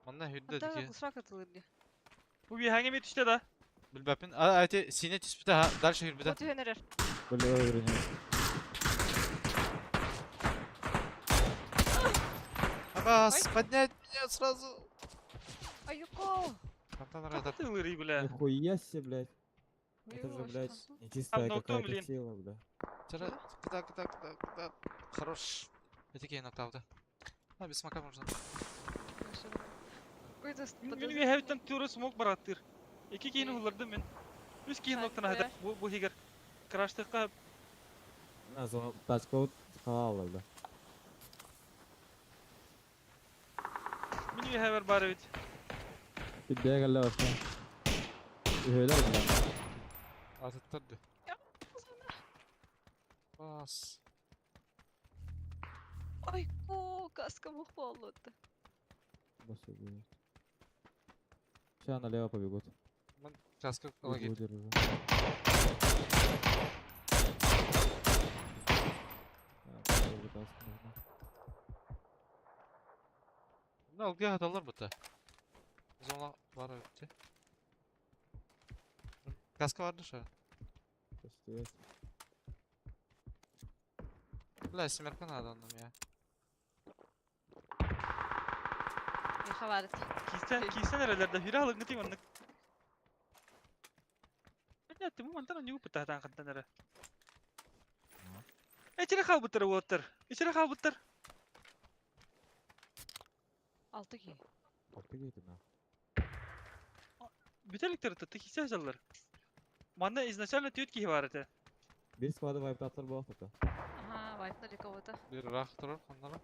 Манда хүддә Да, дике. кусак atılırdı. Bu bir hangi metüşte da? Билбәпин. Айти сине түспүтә, ha. Дальше хүрбүтә. Вот venerer. Böyle öğreniyor. Аббас, поднять меня сразу. Аюко! Фонтан радar. Тылыры, бля. Нихуя себе, блядь. Ой, Это же, ой, блядь, что там? нечистая Там какая-то блин. сила, бля. Чара, куда. Хорош. Этикей нокауда. А, без смока можно. Какой-то Мен хәвтен туры смок бараттыр. Эки кейин улырды мен. Үз кейин Sen ноктана хәдә. koyar. Bu хигер. Краштыкка Ondan sonra taşka ut kala bля. мен хәбәр бар бит. Bir de gel var. Üheler bля. Атыттырды. Бас. Айко, каска мухваллы. Басıyor böyle. Сейчас налево побегут. Каска Углу калагит. держу. Тоже каску нужно. Да, алга хаталар бута. Зона бар өтте. Каска vardı şu. Пустец. Бля, семерка надо нам ya. Bir havaret. Кийсен эрелердә хире алып гытым аннык. Мен әттем монтан нигә пытадан кыттан эре. Эчере халбыттыр уоттыр. Эчере халбыттыр. Altı ki. Как ты гейтин на? Бүтәлектер тотты кийсе жаллар. Манда изначально түйет кии бар эте. Bir squad'ı wipe atlar bu hafta. Ага, вайпнали кого-то. Bir rak durur onlara.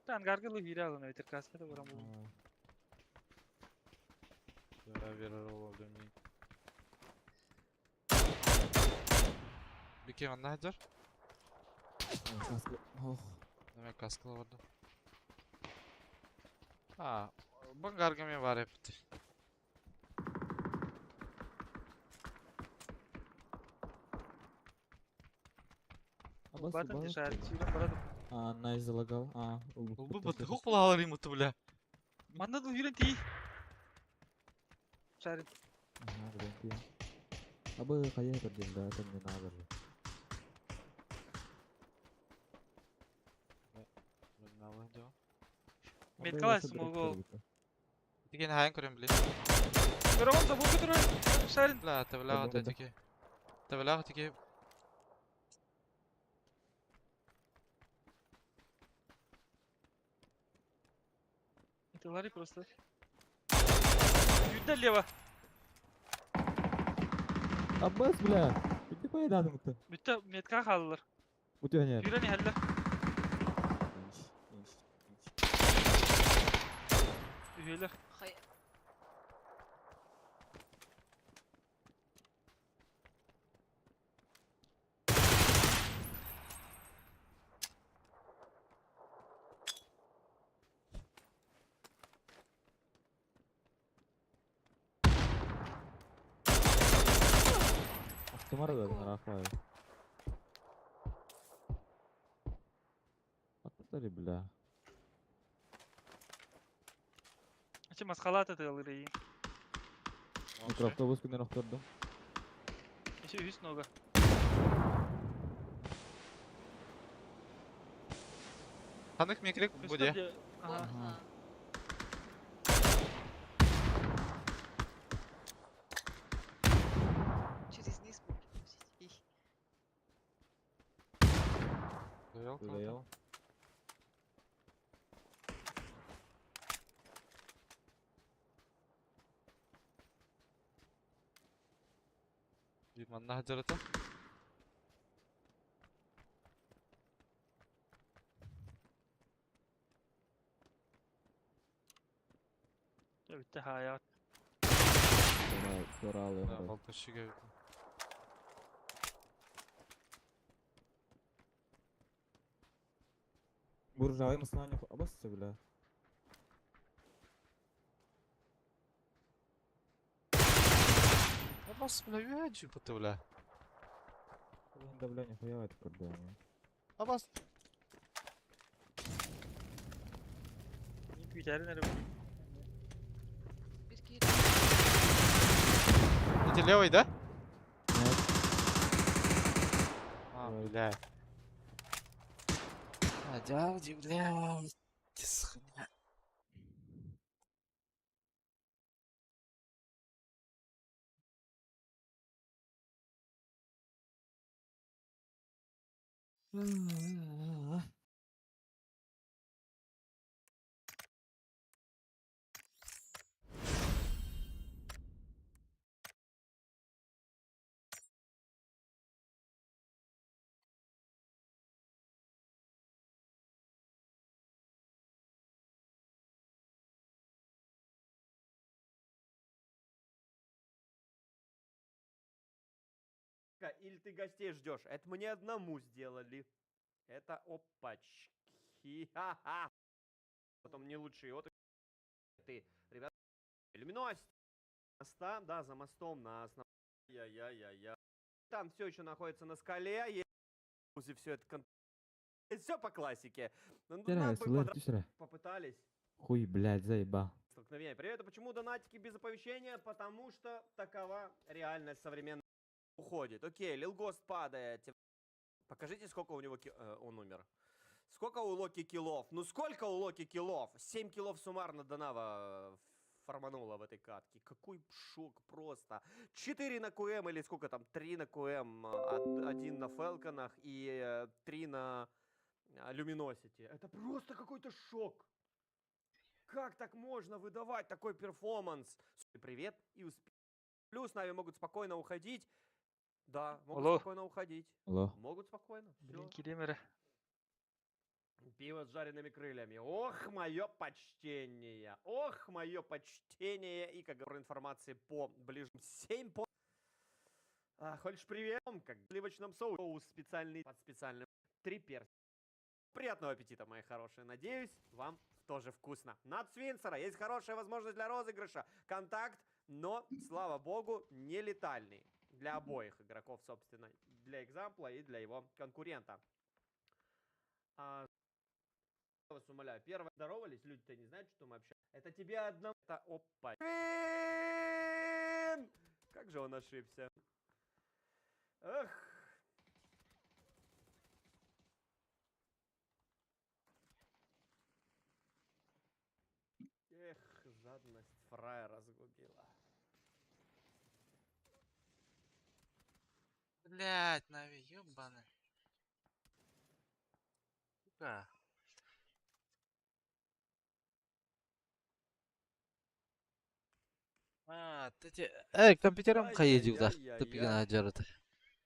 Тан гаргылы хире алын өтер каскада барам бу. Ya verir oldu mi. Bir kim anda hajar? Oh. Demek kaskılı vardı. Ha, bu gargamya var hepti. Abbas Батан bana. тишар сүйрәп барады. Nice залагал. Oldu bu tıkık kulağları yumurtu bile. Манда да хирен ти. Шарин. Ага, berhenti ya. Abah kayak kerja dah, temen agar. Ben Allah diyor. Met калайсың ого. Diken hayan көрем bile. Көрөм забыл көтөрө. Шарин. Bla tabla Oldu, atı oldu. tiki. Tabla atı tiki. Это Ларри просто. Юдда лево. Abbas bля. Bitti paydadım mı? Бүтті метка қалылыр. Bu tüyene. Юрен хәллер. Üyeler. Хай. Автомара da ben Rafael. Atları bля. Açı maskalata da alır iyi. Микроавтобус күнен охтордум. Еще üst нога. Tanık mekrik bu diye. Кстати, Вот, ага. ага. Через низ можно пустить. Duyuyor. Limanla hacarata. Ya bitti hayat. Sonra alıyor. Baltaşı geldi. Буржавый масланя абассы бля. Абас бля юэджи буту бля. Да бля, нихуя это курда. Абас. Güzel nerede? Bir kere Это левый, да? Нет. А, Левый. бля. А, дяди, бля. Тисхня. Или ты гостей ждешь? Это мне одному сделали. Это опачки. Ха-ха. Потом не лучшие. Вот ты, ребят, люминосит. Моста, да, за мостом на основном. Я. Там все еще находится на скале. Все это все по классике. Ну, Тирай, надо бы слэр, тишера. попытались. Хуй, блядь, заебал. Столкновение. Привет, а почему донатики без оповещения? Потому что такова реальность современная. Уходит. Окей, Лилгост падает. Покажите, сколько у него он умер. Сколько у Локи киллов? Ну сколько у Локи киллов? 7 киллов суммарно Донава форманула в этой катке. Какой шок просто. 4 на КМ или сколько там? 3 на КМ. 1 на Фелконах и 3 на Люминосити. Это просто какой-то шок. Как так можно выдавать такой перформанс? Привет и успех. Плюс Нави могут спокойно уходить. Да, могут Алло. спокойно уходить. Алло. Могут спокойно. Всё. Блин, Килимера. Пиво с жареными крыльями. Ох, мое почтение. Ох, мое почтение. И, как говорю, информации по ближним 7 по... хочешь привет? Как в сливочном соусе специальный, под специальным 3 перца. Приятного аппетита, мои хорошие. Надеюсь, вам тоже вкусно. Над Свинсера есть хорошая возможность для розыгрыша. Контакт, но, слава богу, не летальный. Для обоих игроков, собственно. Для экзампла и для его конкурента. Вас умоляю. Первое, здоровались, люди-то не знают, что мы общаемся. Это тебе одному... Это опа. Как же он ошибся. Эх. Эх, жадность фрая разгубила. Блять, Нави, ёбаный. Сука. А, ты... компьютером кайдив да. Ты пигана хаджарата.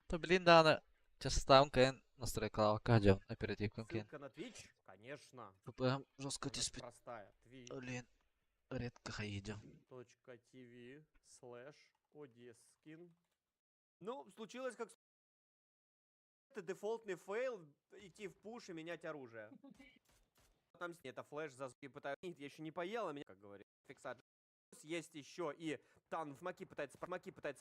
То блин да ана. Часто кен настройкала каджам оперативкам кен. Ссылка на Twitch? Конечно. ППМ жестко Она теспит. простая. Блин. Редко хаидим. Twitch.tv /odsskin. Ну, случилось как... Это дефолтный фейл, идти в пуш и менять оружие. Там это флеш за... И пытаюсь... Я еще не поела меня, как говорит. Фиксат Есть еще и Тан в Маки пытается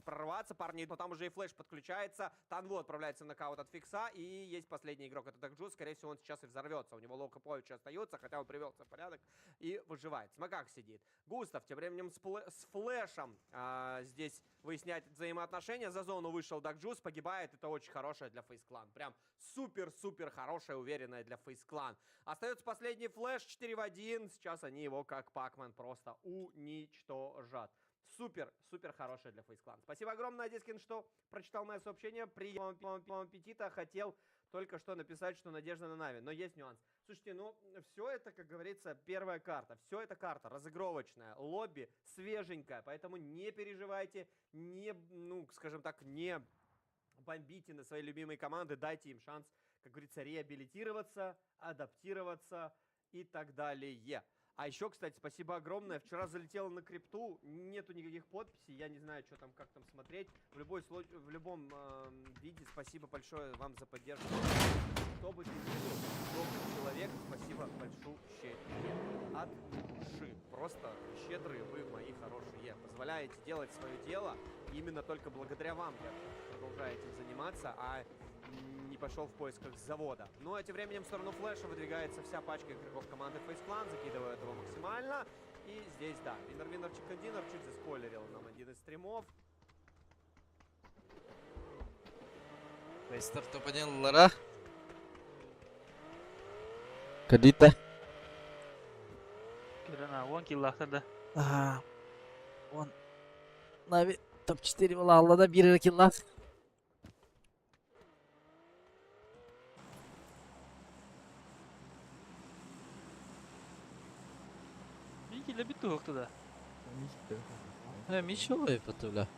прорваться, парни, но там уже и флеш подключается. Танву отправляется в нокаут от Фикса, и есть последний игрок, это Дакджус. Скорее всего, он сейчас и взорвется. У него лоу хп еще остается, хотя он привелся в порядок и выживает. Смокак сидит. Густав тем временем с флешем здесь выясняет взаимоотношения. За зону вышел Дакджус, погибает. Это очень хорошая для Фейс Клан. Прям супер-супер хорошая, уверенная для Фейс Клан. Остается последний флеш 4 в 1. Сейчас они его как Пакмен просто уничтожат. Супер хорошая для Фейс Клан. Спасибо огромное, Дискин, что прочитал мое сообщение. Приятного аппетита. Хотел только что написать, что надежда на Нави. Но есть нюанс. Слушайте, ну, все это, как говорится, первая карта. Все это карта разыгровочная. Лобби свеженькая. Поэтому не переживайте. Не, ну, скажем так, не бомбите на свои любимые команды. Дайте им шанс, как говорится, реабилитироваться, адаптироваться и так далее. А еще, кстати, спасибо огромное. Вчера залетела на крипту, нету никаких подписей, я не знаю, что там, как там смотреть. В любом виде спасибо большое вам за поддержку. Кто бы ты ни был, добрый человек, спасибо большущее от души. Просто щедрые вы, мои хорошие. Позволяете делать свое дело. Именно только благодаря вам я продолжаю этим заниматься, а не пошел в поисках завода. Ну а тем временем в сторону флеша выдвигается вся пачка игроков команды Face Clan, закидывают его максимально. И здесь, да, Винер Chicken Dinner чуть заспойлерил нам один из стримов. Стартопанеллара. Кадита. Кирана, вон киллахтарда. Ага. Он. Нави топ-4 была Аллада 1 киллах. Bir kille bitti hoktu da. Мичо выпатуля.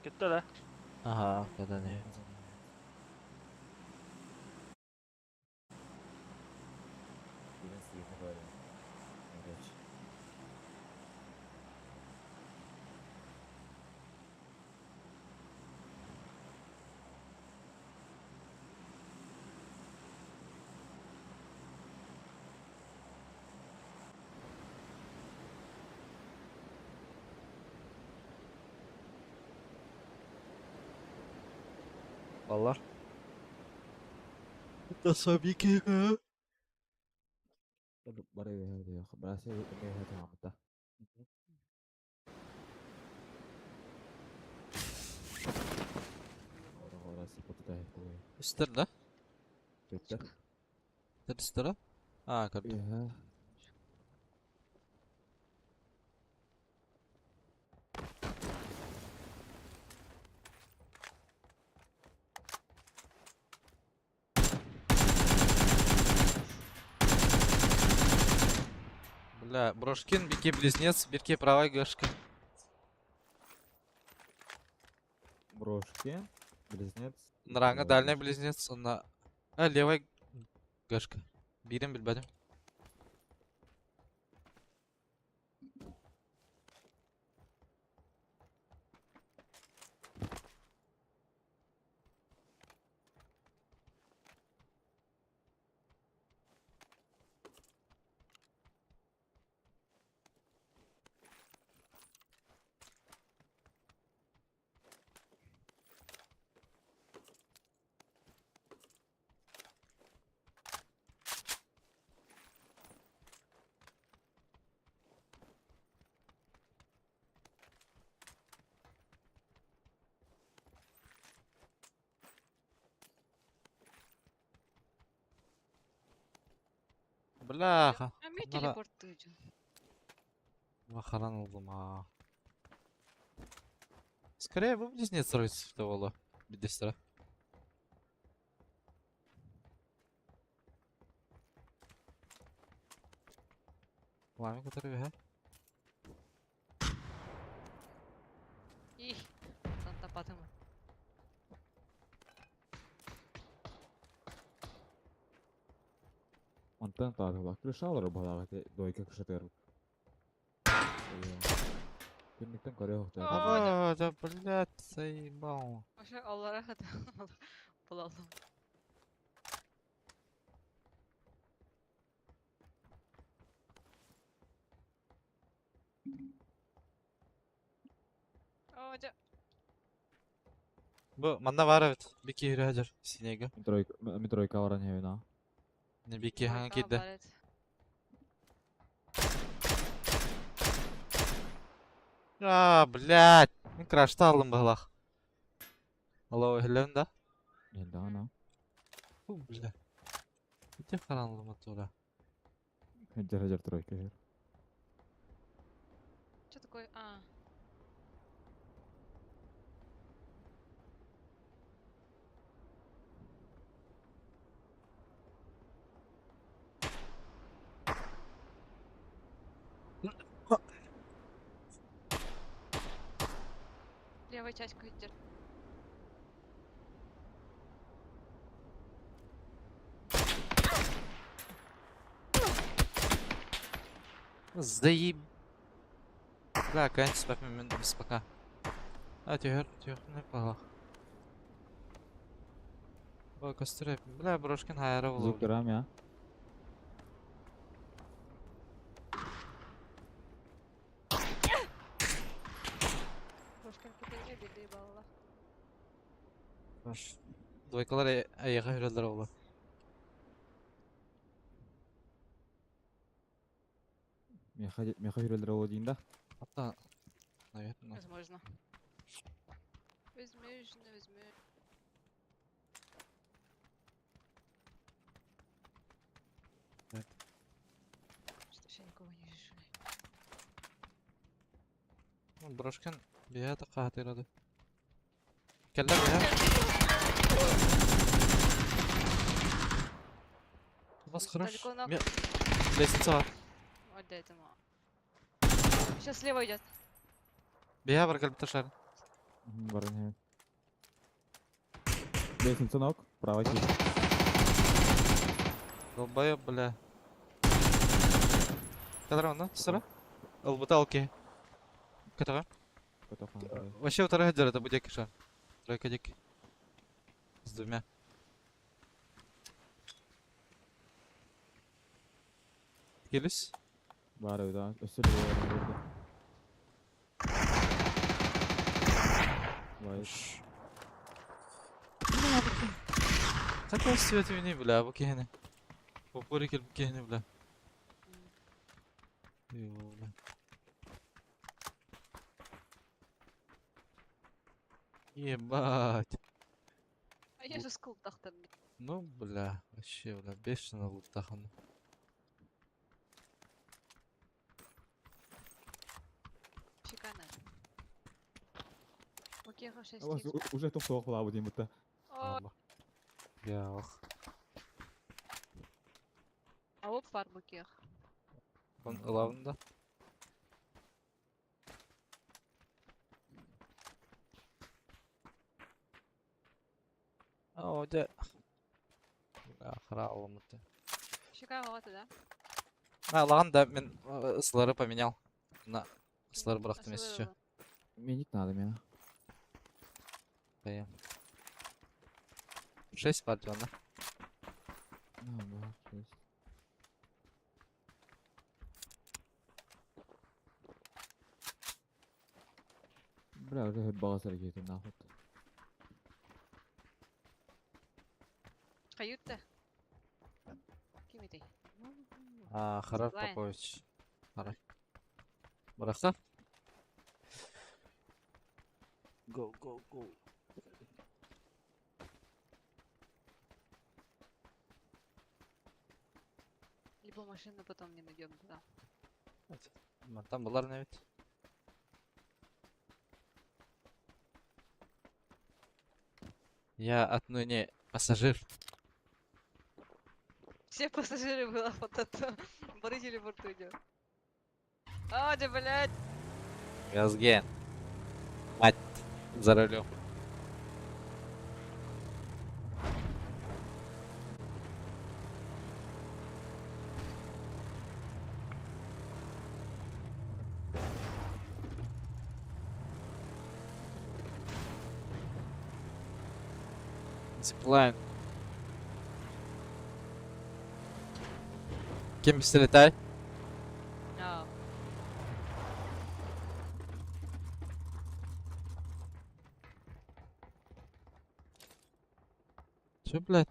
Gitti da. Ага, когда не. Блин, стоит на говоре. Горячий. Баллар. Это собики. Baru ya, berhasil ini sama kita. Orang-orang seperti itu. Üstler da. Twitter. Üstler. А, как. Iya. Бля, Брошкин, Бики близнец, Бирки правая гашка. Брошки, близнец. Нранга дальний близнец, он на... левая гашка. Бирим билбадим. Бляха. А мне Надо- телепорт Вахаран oldum ha. Скорее вы близнец роется в того Бидестра. Лами, который виха. Ih, Санта Патема. Антон таатыла. Крышалары балагы дойка кышатыр. Күннүктөн көрө хокта. А, да, блядь, заебал. Вообще, Аллара хата. Булалым. Оля. Bu manda var evet. Bir iki yürü hacer. Sinege. Метройка баран хевина. Ne bir iki hangi Тройка, kidde. балет. Блядь. Мен крашты алдым бағлақ. Алло, хелен да? Елді ана. Бля. Өте қараңғы тура. Хеджер тройка хер. Что такое? А. Левая часть квиттер. Заеб... Бля, конец спак мен без пока. Тихо, не бағлақ. Бой, костыры. Бля, брошкен хайра болу. Зукерам я. Прошкин кипенге билди балла. Баш. Двойкалар аяға хүрелдер олы. Меха хюрелдер ола дейін да. Hatta... Наверное. Возможно. Возможно, возможно. Так. Что-то я никого не вижу. Брошкен бия да қатырады. Келдер бия. Вас хорош. Далеко ног. Лестница var. Отдай этому. Сейчас слева идет. Бия бар кәлбі ташар. Баран хер. Лестница ног. Право чист. Долбоёб, бля. Келдер онда, сыра? Албыта алки. Катаға? Котохан. Вообще второй хеджер это будет киша. Тройка дик. С двумя. Келіс? Бар өйда. Өсілі баран өрді. Вайс. Какой свет вини, бля, bu kehne. Попори кел bu kehne, бля. Йо, бля. Ебать. А я же скул тахтан. Ну, бля, вообще, бля, бешено лутахан. Шикарно. Окей, хорошо, Уже тоқтауық бұла дейін бұтта. Я ох. А вот фар букех. Он главный. О, да. Бля, храл мыты. Шикарно, вот, да? Ладно, да, мен ысылары поменял. На ысылары бұрақтым есі еще. Меник надо меня. Поем. 6 партий, да? Да, 6. Бля, уже хет бағас әрекеті нахуй. Каюта. Кимитей. Харар Злайн. Попович. Харай. Бұрақта? Go, go, go. Либо машину потом не найдем, да. Там бұлар не бит? Я отныне пассажир. Все пассажиры было вот это. Борители борту идет. А, да, блядь. Газген. Мать за рулем. Зиплайн. Кем летай? А, Чё, блядь?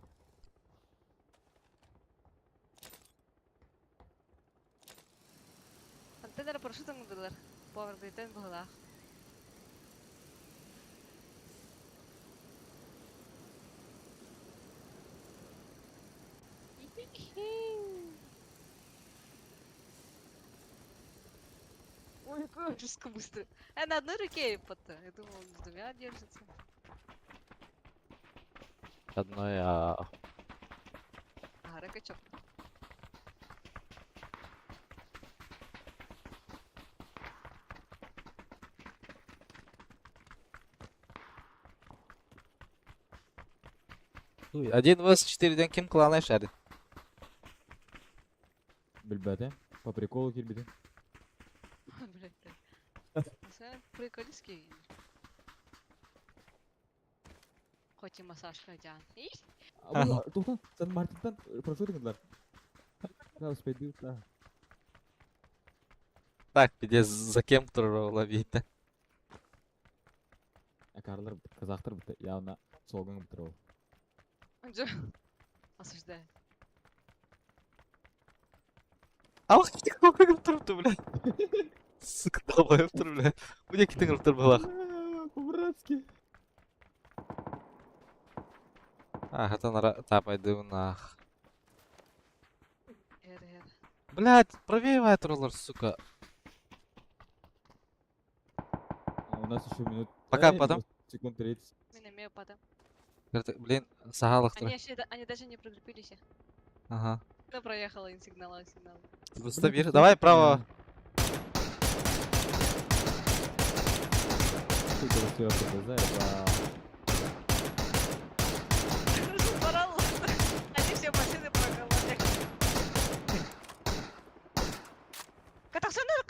Антеннер парашютом мыдылар. Powerbait'ten быһыла. Ой, какой жестко быстро. На одной руке ипота. Я думал, он с двумя держится. Одной, Ага, ракачок. Один vs 4'den kim kılana işaret? Билбәтем. По приколу килбиде. Блядь, да. Sen приколистский. Хоть и массаж хотя. Туктан, сен Мартинден парашют ыңдылар. Да, успейді, да. Так, bir de за кем тұрыр олабейді. Карлар, казахтар бітті. Явно солгың бітір ол. Джо. Осуждаю. Ama gittik kavga kılıp duruptu bile. Sıkı dava yaptır bile. Bu ne gittik kılıp durma bak. По-братски. А, это на тапайды нах. Эр. Блядь, правее троллер, сука. У нас еще минут... Пока, Эй, потом. Секунд 30. Меня имею потом. Блин, сагалых Они вообще, они даже не прикрепились. Ага. Да проехала, сигнал. Просто бир. Давай право. Сука, успел показать, Пожалуйста. Они все машины проголодали. Катаксонер,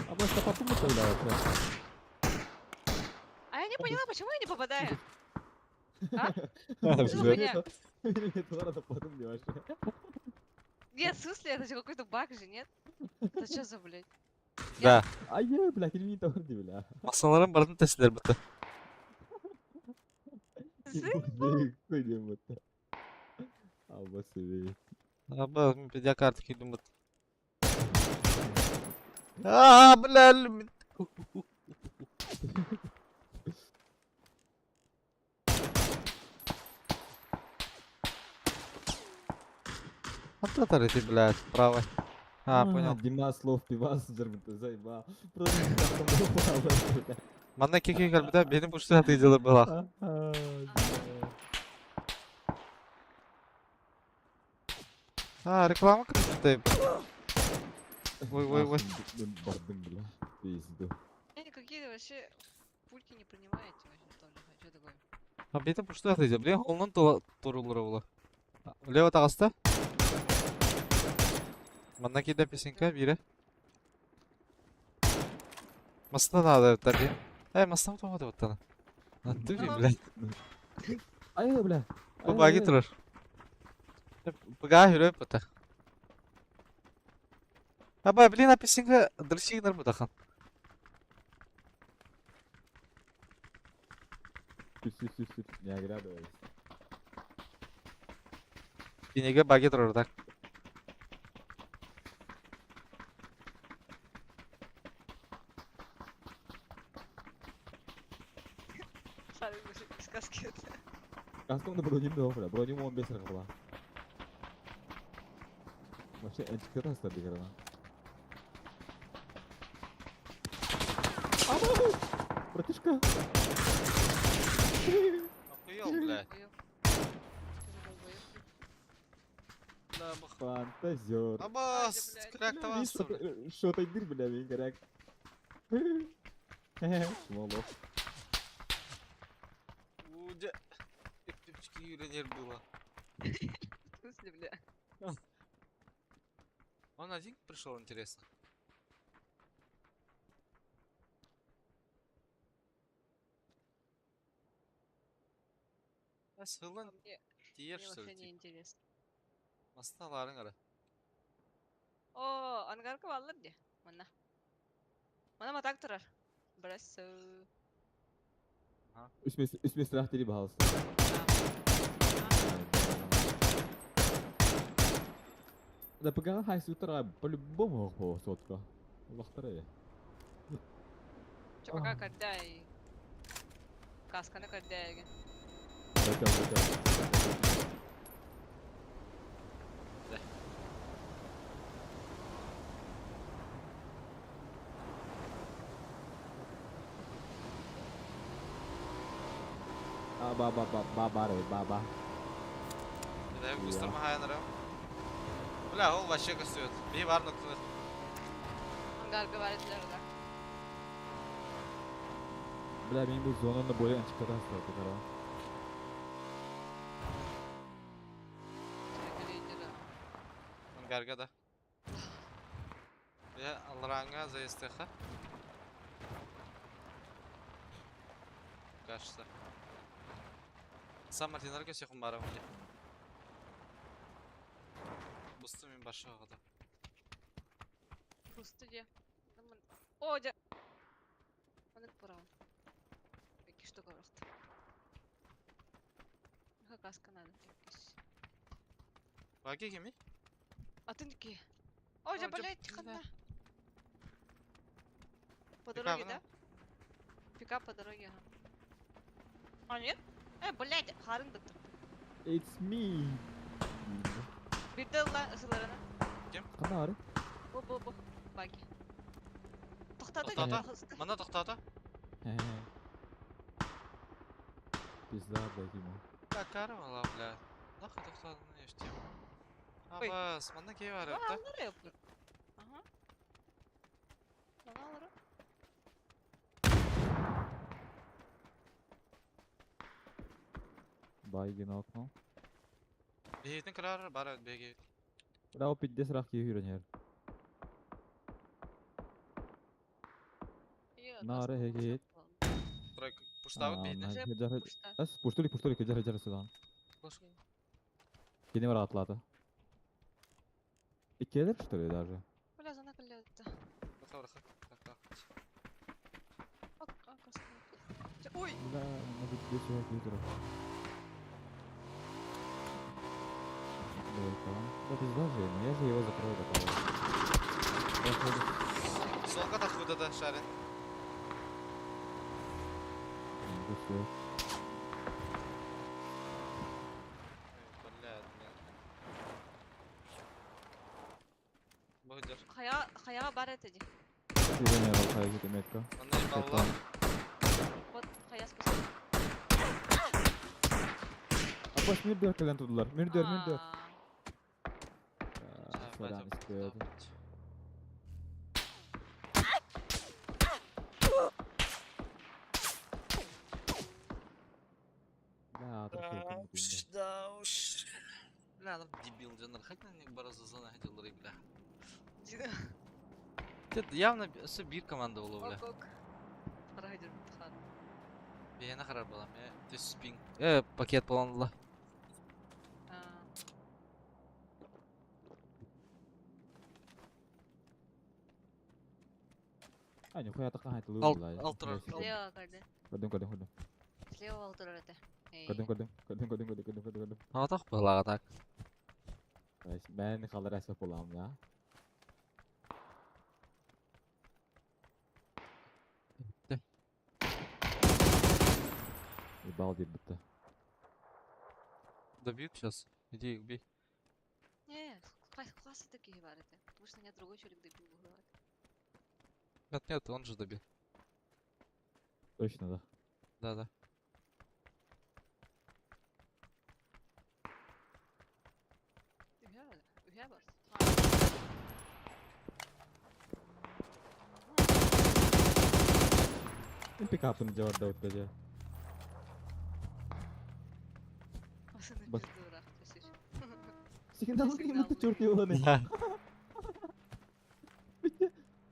А просто подумай тогда вообще. А я не поняла, почему я не попадаю? А? Да. Что у меня? Нет, ладно, подумай вообще. Нет, в смысле, это же какой-то баг же, нет? Это что за, блядь? Да. Ай, бля, келмей тауырды, бля. Масаларым бардын тесілер біті. Көйден бұтты. Албасы бей. Аба, видеокарты күйдім біті. Ааа, блядь. От ты, блядь, правой. А, понял. Дима слов пивас, жарбыты, заеба. Просто не так, Мана кеке калбида benim bu stratejiler bırak. А, реклама крутая. Ой. Бардым, бля. Пизду. Какие вообще пульки не принимаете вообще тоже. А что такое? А benim bu strateji. Блин, қолынан турулары була. Лево тағаста. Мана киде песенка бире. Масына надо таби. Масына тоғады бұттаны. Натуре, блядь. Ай, бля. Bu bagi durur. Бага yürü бұта. Аба, блин, а песенка дұрсигнар бұтақан. Түс. Не оглядывайся. Денеге баги тұрыр так. Старые мужики сказки это. Каскамда броним да, бля. Броним 15 лira была. Вообще, энчикті тастады грана. Братишка. Охуел, блядь. Фантазер. Аба, блядь. крак тавасы, блядь. Что ты дыр, бля, мен крак. Шмолов. Уде. Пипчики юренер было. В смысле, бля? Он один пришел, интересно. Сылын Мне тиер вообще что не ли? интересно. Масталарың ара. О, ангарка баллар де. Мына. Mana matak turar. Burası. Üsme silah deli bahalısı. Да погала хай сутра по-любому по сотка. Лохтаре. Чопака каддай. Касканы каддай. Бакал. Баба. Да, быстро махайнара. Бля, ол вообще кастует. Бей var noktalar. Garga varetler de. Бля, benim bu zonanın boyan çıkartan sırtı kara. Çekeleydi. Gargada. Ya Alranga zaistеха. Кажется. Сам Мартинар көсек барам я. Бусту мен башыга да. Пустыде. Одя. Анık buram. İki штука bıraktı. Ha kaska надо. Ваги кеми? Атынки. Одя, Одя, блядь, да. тихо. По Пикап, дороге, да? да? Пикап по дороге, ага. А, нет? Блядь, харын бıttı. It's me. Bir de lan ısılarına. Kana arı? Bu. Bagi. Toxtadı Toxtadı. hızlı. Мана тоқтады. He. Пизда, блядь, ему. Да, карвала, бля. Нахуй тоқтады, не іштем. Ой. Абас, мана кей бар Aa, да? alır yapıyor. Aha. Bana alır. Baygın okno. Бейдің кірары бар беге. Бля, пидде сырах киye hürün her. Nare hegeyet. Тройка. Пуштавы бейді. Пушта. As puştulik kejar sıdan. Yeni var atladı. İkiyeler что ли даже? Бля, зона колеса. Ой! Да, может здесь я вижу. Да пизда же, но я же его закрою до того. Солға да хуйда да шарин. Богдер. Хая бар это. Извини, Ралхай, где метка. Мана ебалла. Вот хая спасибо. Abbas mürdür kelen tutdular. Mürdür. Aa, Falan istiyordu. Да, Да уж. Бля, ну дебил, Джанар, хоть на них бараза зона хотел бля. Это явно bir команда болу, бля. ок. Пора идём в хан. Бейна харар балам, ты спинг. Пакет боланла. А, нихуя такая это Ал- лузла. алтра- Слева карды. Кадым. Слева алтыр это. Кадым. Атақ балаға так. Ben kalır esnaf olam ya. Ебал дед будто. Добьют сейчас. Иди их бей. Не, классы такие бар это. Потому что нет другой человек добил бывает. Нет, он же добил. Точно, да. Да. Ühe var. Пикапını cevap Davut Gece. Basını Bak. pizdu bırak. Teşekkür. Signal Signal. mı çok iyi olanı.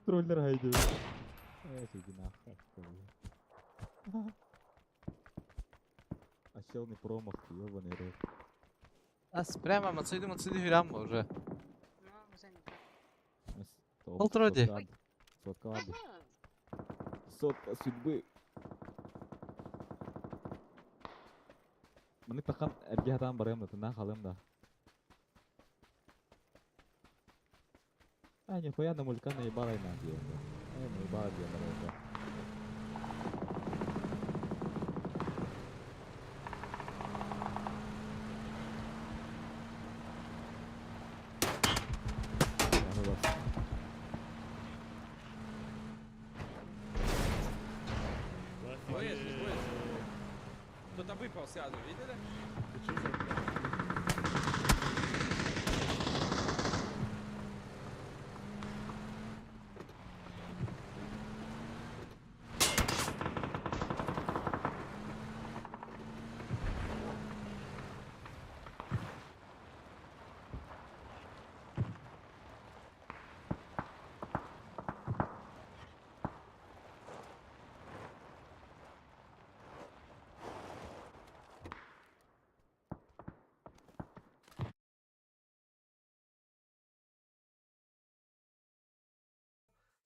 Troller haydi. Evet, günah. Оселный промах, ёбаный рот. Ас, прямо мацыды хюрям уже. Ну, уже не так. Алтроди. Сотка vardı. Ага. Сотка судьбы. Мені тақан әрге атам барайым да, тына қалым да. А, нихуя на мулька наебала и нахуй. Наебала где наверное. Кто-то выпал сразу, видели?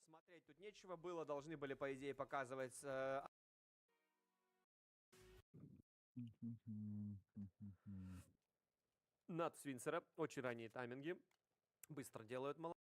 Смотреть тут нечего было, должны были, по идее, показывать Нат Свинцера. Очень ранние тайминги. Быстро делают молодцы.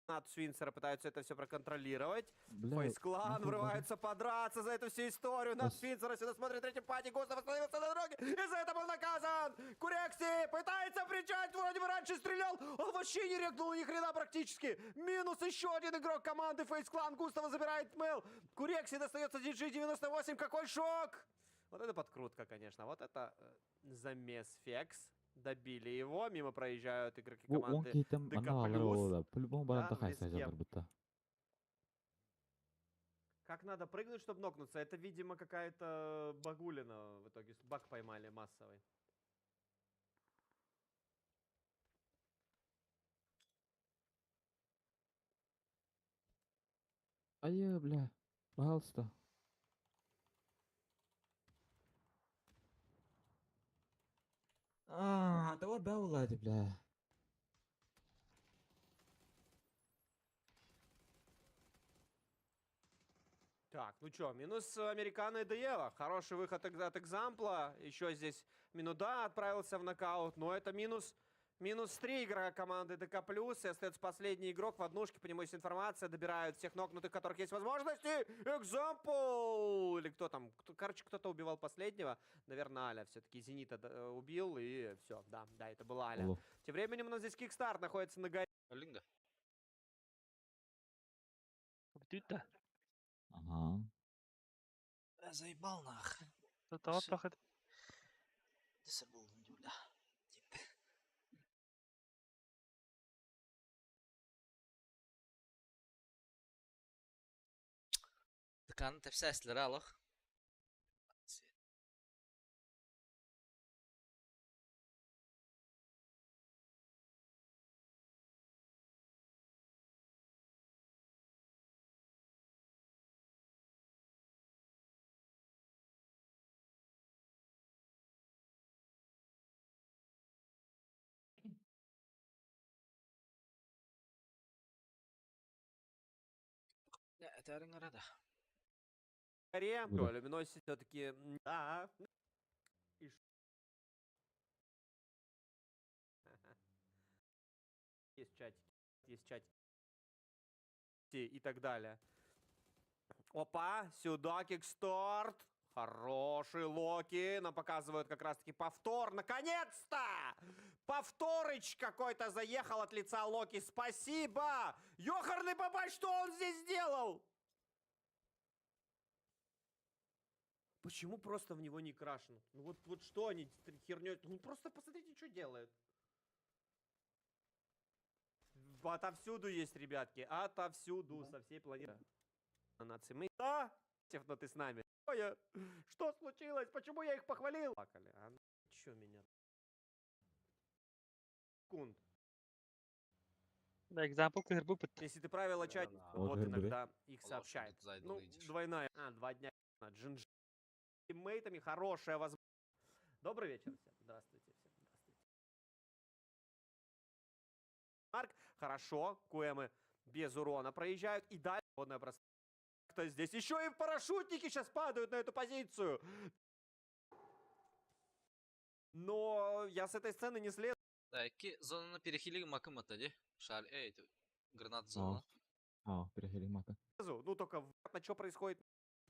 Нат Свинцера пытаются это все проконтролировать. Фейс-клан врываются подраться за эту всю историю. Нат Свинцера сюда смотрит третий пати. Густав остановился на дороге и за это был наказан. Курекси пытается причать. Вроде бы раньше стрелял. Он вообще не рекнул ни хрена практически. Минус еще один игрок команды Фейс-клан. Густава забирает Мэл. Курекси достается GG98. Какой шок! Вот это подкрутка, конечно. Вот это замес Фекс. Добили его, мимо проезжают игроки Bu 10 команды кейтем ДК+. ана алар болуда. По-любому баран Да, тахай вместе с сайжалар бутта. Как надо прыгнуть, чтобы нокнуться? Это, видимо, какая-то багулина. В итоге баг поймали массовый. Ая, бля. Пожалуйста. Давай баулади, бля. Так, ну чё, минус Американо и Деева. Хороший выход от экзампла. Еще здесь Минуда отправился в нокаут. Но это минус 3 игрока команды ДК+. И остается последний игрок в однушке. По нему есть информация. Добирают всех нокнутых, которых есть возможности. Экзампл! Или кто там? Короче, кто-то убивал последнего. Наверное, Аля все-таки Зенита убил. И все, да, это была Аля. Олу. Тем временем у нас здесь кикстарт находится на горе. Линга. Бдюта. Ага. Заебал нах. Это вот плохо. Disable Юля. Tıkanın tepsisleri alıq. Ne, eterin arada. Горе. Куда? Люминосити все-таки. Да. И есть чатики. Есть чатики. И так далее. Опа, сюда кикстарт. Хороший Локи. Нам показывают как раз-таки повтор. Наконец-то! Повторыч какой-то заехал от лица Локи. Спасибо! Ёхарный бабай, что он здесь сделал? Почему просто в него не крашен? Ну вот что они хернёй? Ну просто посмотрите, что делают. Отовсюду есть, ребятки. Отовсюду, со всей планеты. Нации. Мы... Да! Но ты с нами. Ой, что случилось? Почему я их похвалил? Плакали. А чё меня? Секунд. Да, экзампл клэр бупет. Если ты правила чат, Вот вот это иногда их Алло, сообщает. что ты Ну, зайду, двойная. 2 дня. Джинджи. Тиммейтами хорошая возможность. Добрый вечер всем. Здравствуйте всем. Здравствуйте. Марк, хорошо, куэмы без урона проезжают. И дальше водное пространство. Кто здесь? Еще и парашютники сейчас падают на эту позицию. Но я с этой сцены не слезу. Да, зонаны перехилиги макым атади. Шаль, это гранат зона. Перехилим мака. Ну только на что происходит.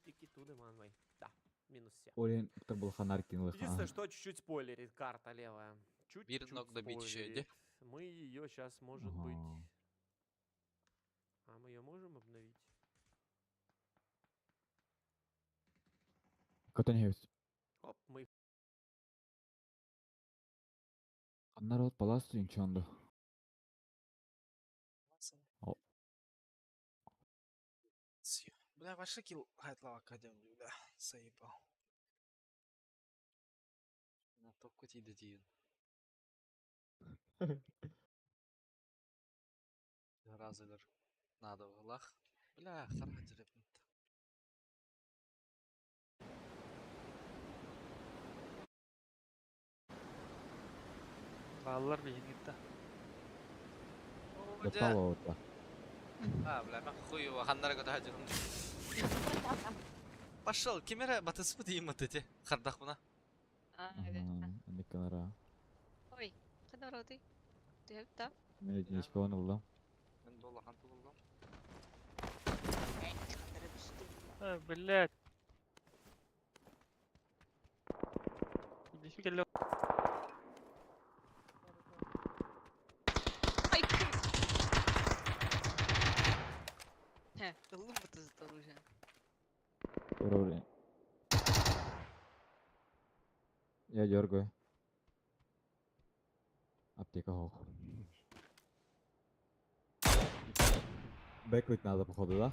Тики туды, манвей. Да, минус все. Олин, кто был ханар кинул их. Единственное, что чуть-чуть спойлерит карта левая. Чуть-чуть Bir nokta bir şey спойлерит. Мы ее сейчас, может быть... А мы ее можем обновить? Кто не есть? Оп, мы... Народ палас инчанду. Бля, ваши килл хайтлава кадем, бля, заебал. На топку тиде тиен. Разылар надо в глах. Бля, характер это. Балалар бейін кетті. Допало вот. Бля, мен хуево, ханнара көті хажырым. Пошел, кемера батыспы дейім өтете. Қардақ бұна. Никанара. Ой, қайда барады? Деп, да? Мен нечко оны булдым. Мен дола ханту болдым. Блядь. Нифига лё. Ай! Ылым бұты зытал уже. Уровень. Я дергаю. Аптека хох. Бэквит надо, походу, да?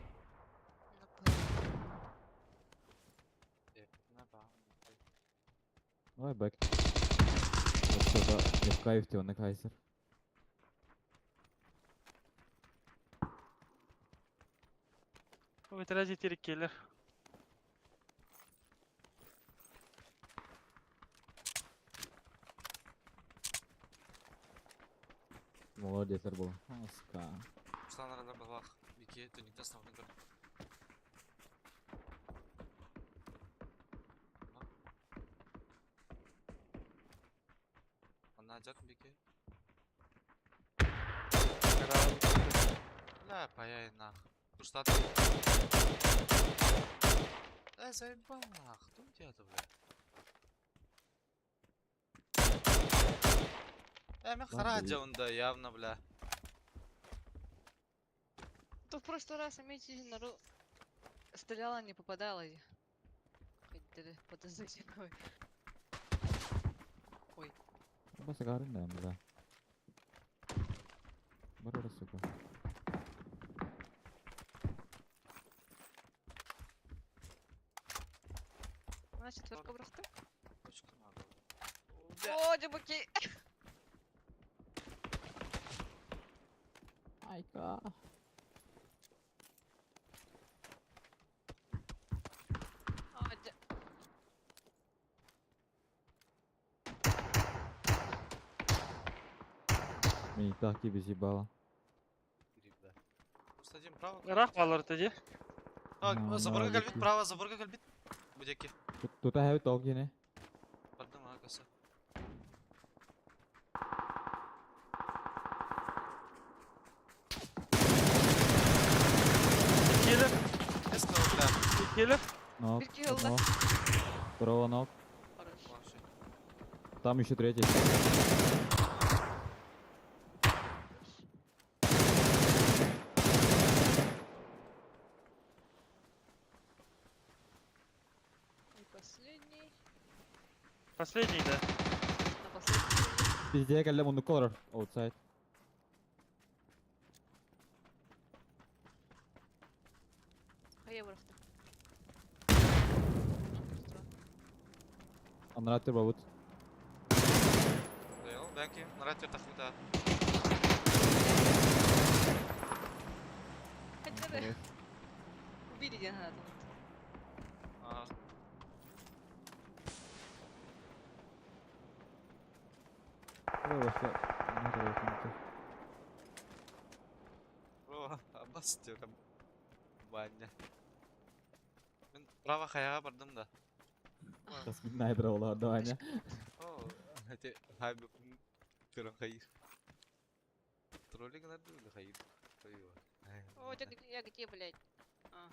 Давай бэк. Вот что-то не в кайфе, он на кайсер. Вытрази терекелер. Молодец, был. Аска. Руслан арада балақ. Бике түнікті снағын көр. Ана жат бике. Бля, паяй нах. Руслан. Заебал нах. Кто где-то, бля? Мен хараджа онда явно, бля. То в прошлый раз имейте нару стреляла, не попадала. Хоть подозрительный. Ой. Бас агарин да, бля. Барора, сука. На четверку броску. Точка надо. О, дебуки! Айка. Меня так и безъебало. Кстати, право. Рах балалар тәде. Заборға молодец. кәлбит, право, заборға кәлбит. Бүдеке. Тут I have talk, не? Бардым ағасы. Келер. Эско, бля. Келер. Нок. Bir kill нок. Второго нок. Хорош. Вообще. Там еще третий. И последний. Последний, да. На последний. Пиздец, я on the corner. Outside. Hayır bıraktım. Он рад бабут. Дайыл, бәнки. Нараттер тақида. Хотя убили гранату. Давай вообще. Не трогай. О, Аббас diyorum. Баня. Мен права хаяга бардым да. Сейчас Midnighter олар да Аня. О, хати хайбы көрөн хайыр. Тролли гана дулы хайыр. О, я где, блядь? А,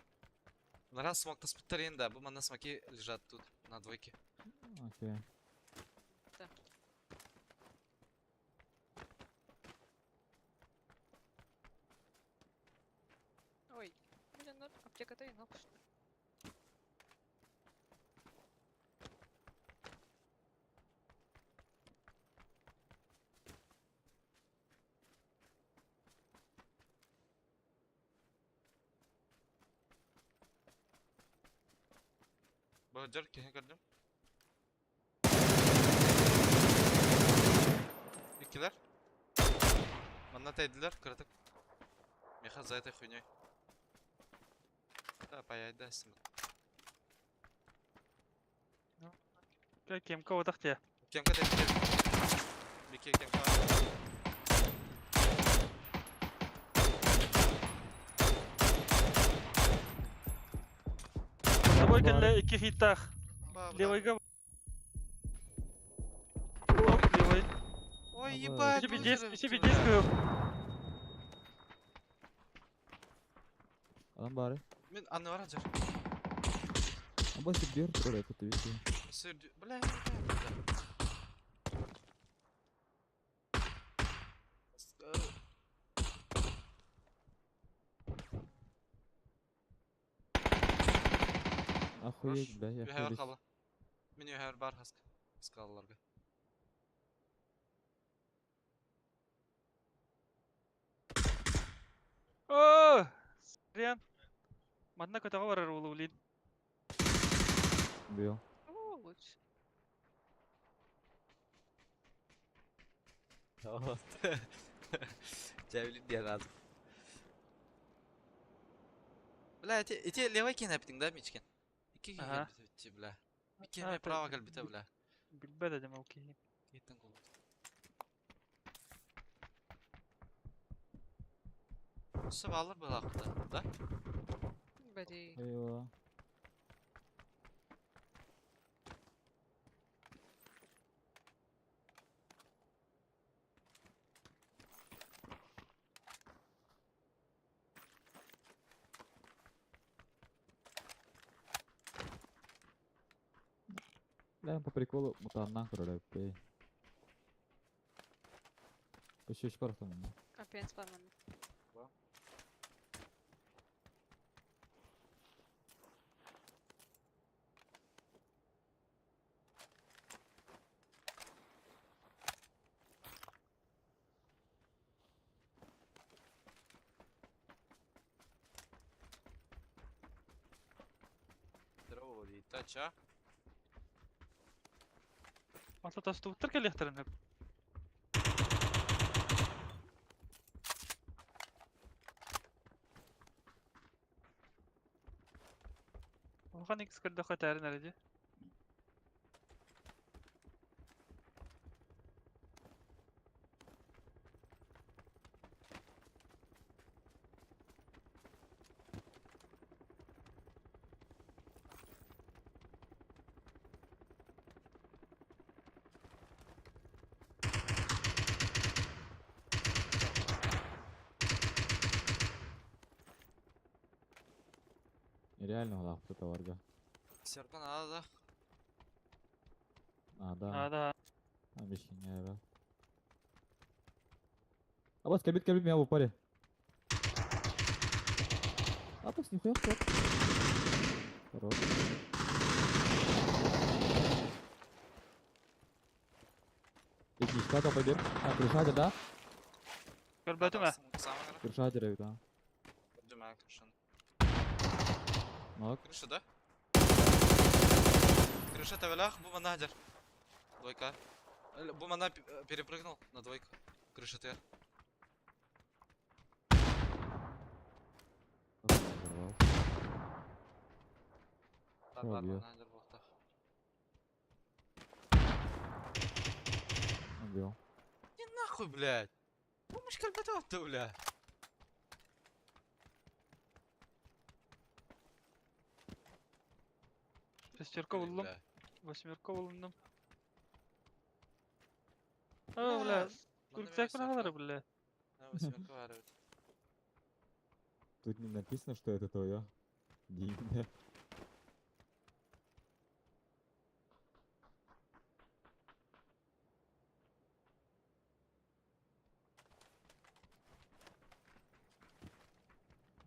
На раз смог таспыттар енді, бұл мана смоки лежат тут, на двойке. Окей. ой, блин, ну аптека-то и ног, что ли? Баджар кеге көрдім. Икилер. Мана тайдылар, кырдык. Меха за этой хуйней. Да, паяйда сымык. Кемка отақ те. Кемка да бике. Бике кемка. Тобой кәнлі 2 хиттақ. Левойға. Оп, левой. Ой, Ага. ебать. Еще бедес көп. Adam bari. Мен аны бар ажар. Абас бер тұрар айпытты беке. Сөрдü. Бля. Ахуек, бля, я Юхайар ходиш. қала. Мен юхайар бар қасқалаларға. О! Риан. Мадна көтіға барар олы улин. Бел. О, лучше. Вот. Джавелин диye lazım. Бля, эти левой кен әптің да, мечкен? Икі кен Ага. бітті, бля. Кен право кәл біті, бля. Білбәді дем ол кейін. Кеттің қолы. Сып алыр бұл ақыда, да? Бәди. Eyvah. Бля, по приколу мутаннан кырар өппей. Көшеш бар там. Опять спаман. Здорово, Витача. Ата тасты ұттыр кәлектірін өп. Оған екіз көлді қатәрін әріде. Реально лапты товарга. Серпан ада. А, да. Ада. Обещание, да. Абас, кабит, меня в упоре. Абас, нихуя, стоп. Хорош. Техничка пойдет. А, крышадер, да? Көрбәді ме? Самый Крышадер, да. Dümen крышын. Нок. Крыша, да? Крыша тавелях, bu mana hajar. Двойка. Bu mana перепрыгнул на двойку. Крыша тер. Взорвался. Бар, Что бар, бьёт? mana hajar boqta. Убил. нахуй, блядь. Помощь кальбата, бля. Шестерка Блин, buldum. бля. Восьмерка bulundum. Aa bля. Рюкзак брагалар бля. Восьмерка var evet. Тут не написано, что это твое. Димда.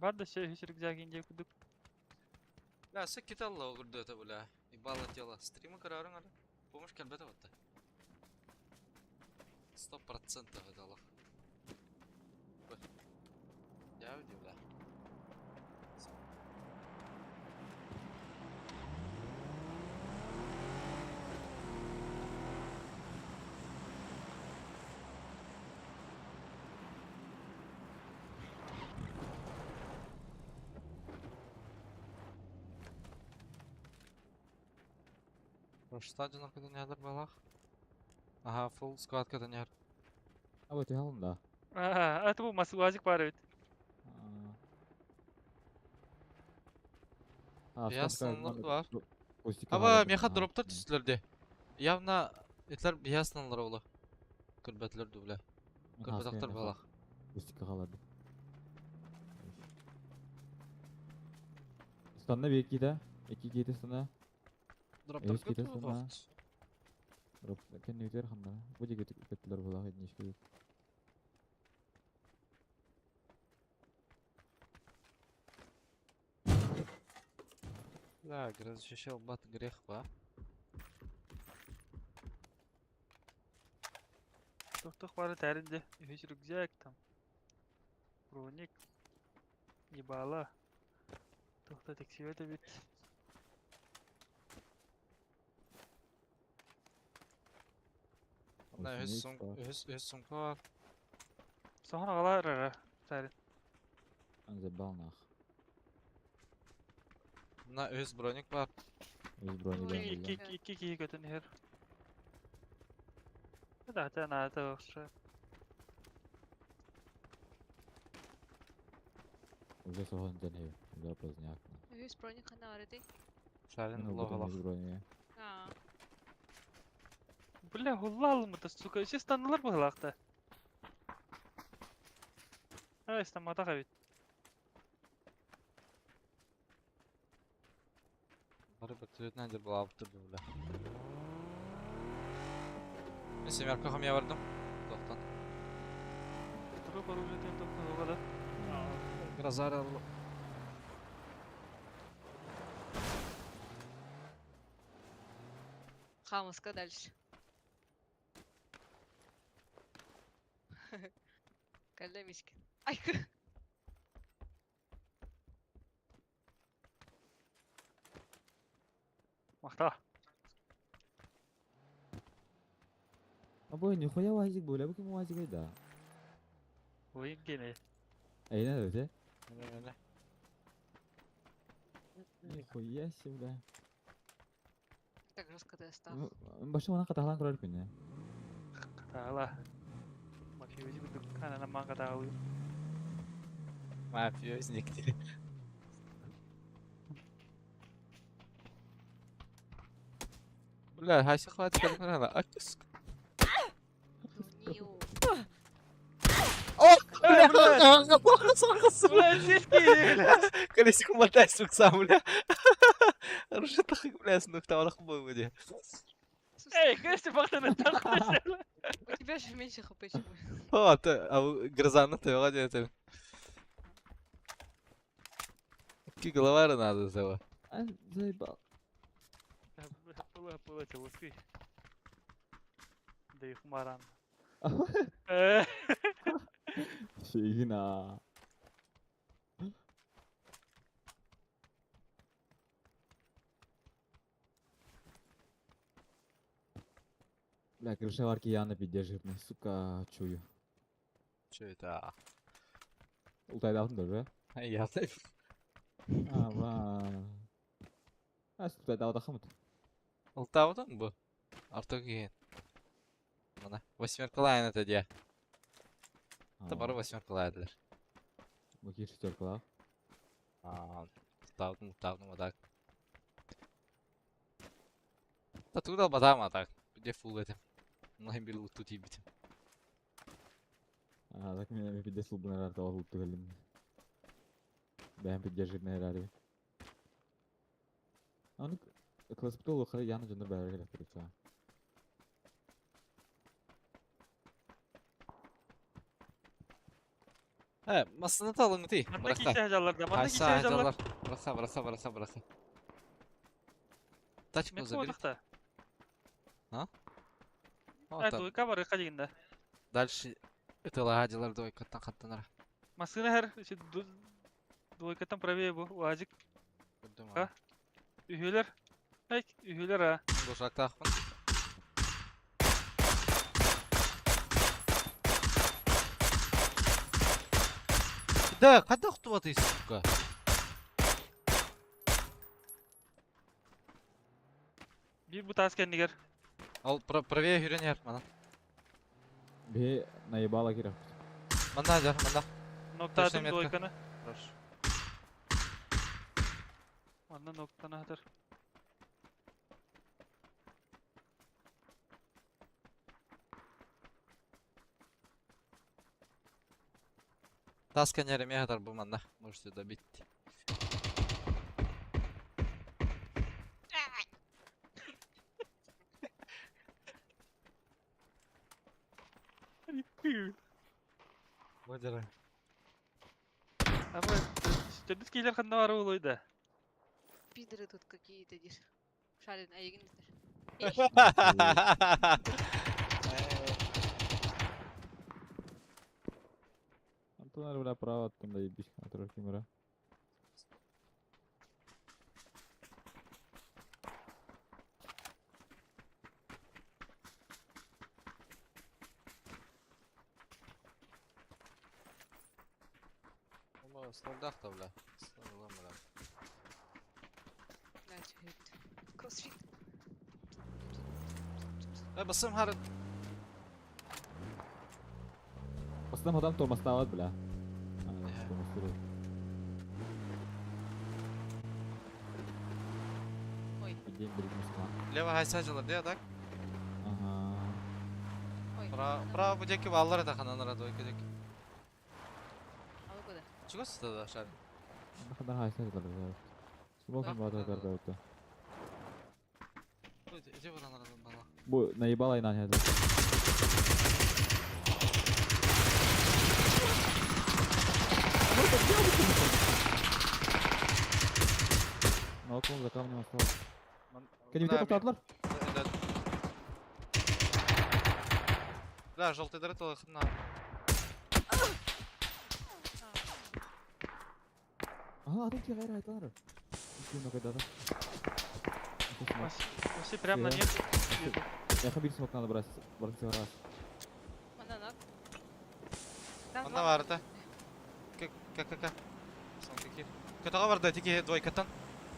Var da şey hiç rюкзак ince kuduk. Бля, сакит алла огурду это, бля. Ебало тело. Стрима карарың ада. Помощь кальбата вот. 100% это аллах. Я уйди, бля. Стадион когда не hadar балах. Ага, full squad когда не hadar. А вот ялын да. Aa, это bu masuk var evet. Ясналар бар. Аба меха дроптар түстілерде. Явна етлер ясналар олы. Күрбәтлерді, бля. Күрбәтақтар балақ. Кустика қалады. Станна bir iki de. İki giydi sana. Дроптар Өз кетесің, көтіп а? вақыт. Кен өтер қанда. Бұл деге көттілер болағы едін ешкі дейд. Да, разрешил бат грех, ба. Тоқтық бары тәрінде. Hiç rюкзак там. Броник. Ебала. Тоқта тексебе de bit. Мына өз сумка бар. Sonra қалар ара. Тәрін. Анзе балнақ. Мына өз броник бар. Өз бронеден Ой, білді. İki kişi götün her. Da tane ata okşa. Уже соған және. Уже поздняк. Весь броник она вроде. Шарин Ну, лоғалақ. потом из брони. А, Бля, гуллал мыта, сука. Ще станылар бұғылақта. Ай, стаматаға бит. Бары бір түретін әндер бұл алып тұрды, бля. Мен семерка қамия бардым. Тоқтан. Тұрып оружие тен тоқтан оғада. Гразар алып. Хамаска дальше. Кальда мискин. Ай, Мақта. А бой, нихуя уазик был. А баким уазик айда. Ойын гене. Әйна өте? Мені. Нихуя себе, бля. так жестко ты стал. Башы мана қатағылан көрер күні. Қатағала. Мафиози бұдық қанана маң қатағалы. Мафиозник. Бля, хайсы хватит канала. Акис. Дунил. О, бля! бля, плохо сорвался. Бля, здесь бля! Колесико мотай, сука, сам, бля. Хорошо, так, бля, с ног там лохбой будет. Эй, конечно, бақтаны тақпасыла. У тебя же меньше хп, чем у меня. О, ты, а гроза ты, вроде это. Какие головары надо сделать? А, заебал. Пыла телуски. Да их маран. Фигна. Бля, крыша варки Яна пиздец жирный, сука, чую. Че это? Ултайды алдың да, бля? Я так. Ава. А, ултайды алды қамыт. Алтаудан bu. Artık iyi. Bana. Восьмерка лайн это где? Это бары восьмеркалайдылар. Бу ки шестеркалак. Ставdım atak. Tatуда badam atak. Bir de full edim. Мұнайын бері ұтты тейбіт. Так мен пидде сулбунар арта ол утты келдим. Бәм пидде жирне рари. Аны классыпты ол қары яны жындар бәрі келек керек чаға. Masını da alın değil. Manda Bırak da. kişi hacalarda. Manda kişi Haysa hacalar. hacalar. Bırak. Taç Ne mı bir? da? Ha, Evet, tamam. uyka var uyka deginde. Дальше это hacalar da oykattan katlanır. Маскына her şey duykatan правее bu вазик. Gördüm Ha? Ühüler. Hey, ühüler ha. Boşakta akın. Да, когда кто ты, сука? Bir bu tas kendiger. Al правее yürüyen bana. Бе наебала керек. Manda hacar, manda. Nokta Точно adım метка. duykana. Хорошо. Manda noktana atar. Таска не ремея kadar bu manda. Можете добить. Вадера. Ama çödüs keyler kanda var oğluydu. Пидоры тут какие-то здесь. Шарин, а егинистер. Антонар бля право аттым да ебиш атырыр кимера. Ama standart da bля. Standart bля. Дальше говорит. Кроссфит. Басым har Бастам адам тормастан алат бля. Ой, Биден биригин сына. leva haysa hacalar diye tak. Ага. ой. Право bu deki vallar da kananlara da oykedek. А вы куда? Чего сюда шар? Хада хайса да бля. Субохан бада да өтө. Иди буранlara bana. Бу наебала инан хада. На окон за камнем осталось. Кедимите тоқтадылар? Бля, желтый дыры толықына. Ага, адам тебе гайра айталар. Күйіні қайдады. Вообще прям на Иә. нет. Яқа бір смок надо брать. Барып сеғара. Мананак. Onda vardı. Как. Son kiki. Kötüge vardı tiki двойкатан.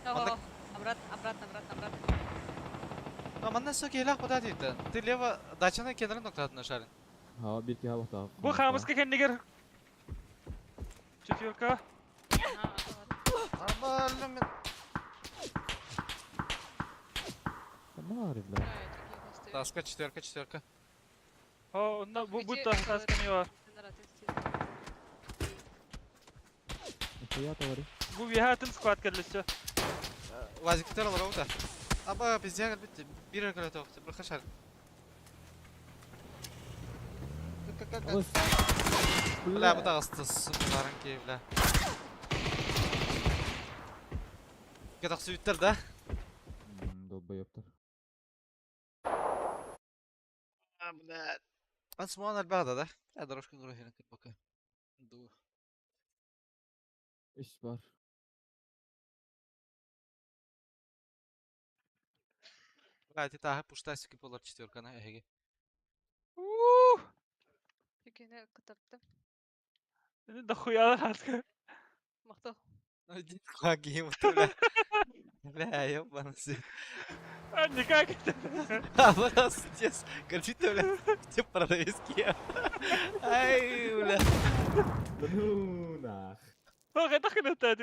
Манак. Обратно. А манда соки лах пода дейді. Ты лево дачаны кенерін ноқтадың шарин. Ха, bir ki hava tağı. Bu hamıska kendiger. Четверка. Нормально мен. Ne var bля? Таска четверка. O onda bu Где da tas keni var. Nihaya tavarı. Bu vihatın squat kerlisi. Вазиктер алар оуда. Аба пиздяга бит бир эркеле тоқты. Бір қашар. Алыс. Бля, bu da астыс. Бұларын кей, бля. Кетақ сөйттер да. Долбоёптар. Бля. Ансмуан әлбағда да. Бля, дорожка көрген кет пока. Ду. İş var. Бля, ти тағы пуштайсы кеп олар четверканы әйге. Пикене катарттым. Da хуяла haska. Мактау. Один куаги ему, бля. Бля, ёбанцы. А никак. Обалдеть. Горчит, бля. Где продавец Киев? Ай, бля. Да ну нах. Ох, это хрена ты.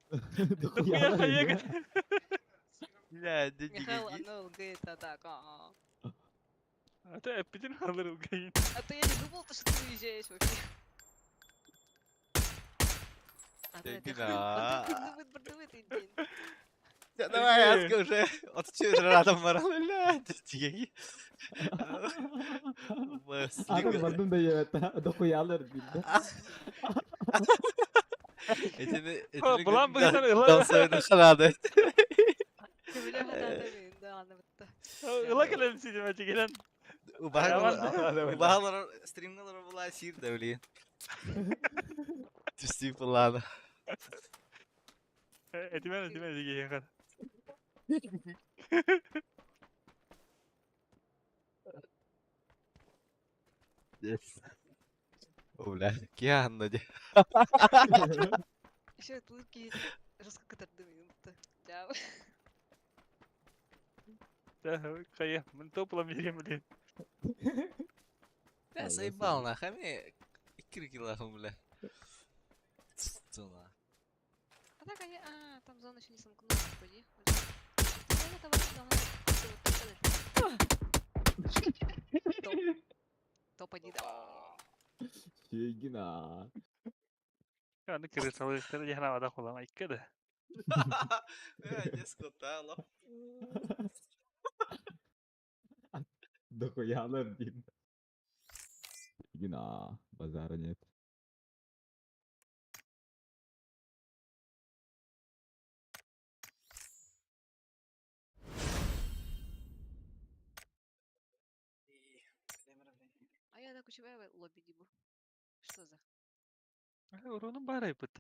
Дохуя Дохуя ларин, хаягать. Бля, да Михаил не. Анел говорит, так, А ты опять алыр гейн. а то я не думал, то, что ты уезжаешь вообще. А да, это Гына. бардовый ты день. Ya давай, Аска уже. От чего рядом морал, бля, тиги. Ага, бардым да ебет. Дохуя ларин. О, булан бugün sana Дан ıla söyle şarada. Кемеле хата да да аны битті. ıla gelen sizi maçı gelen. Убахалар стримналар була сир да блин. Тусти плана. Etmen sizi gelen. Yes. Бля, кианна де. Еще тут ки раскатарды минутта. Да. Kaya, ben toplam yiyeyim diye. Я заебал на хаме. Крикила бля. Цула. А так они, там зона еще не сомкнулась, пойди. Я этого не то поди, да. Şeygina. Yani kırısalı işte yana vada kullanma ikke de. Не скотало. Дохуя ларин. Şeygina. Базара нет. А я так у тебя лобби дибу. Что за? Urunun bari yapıt.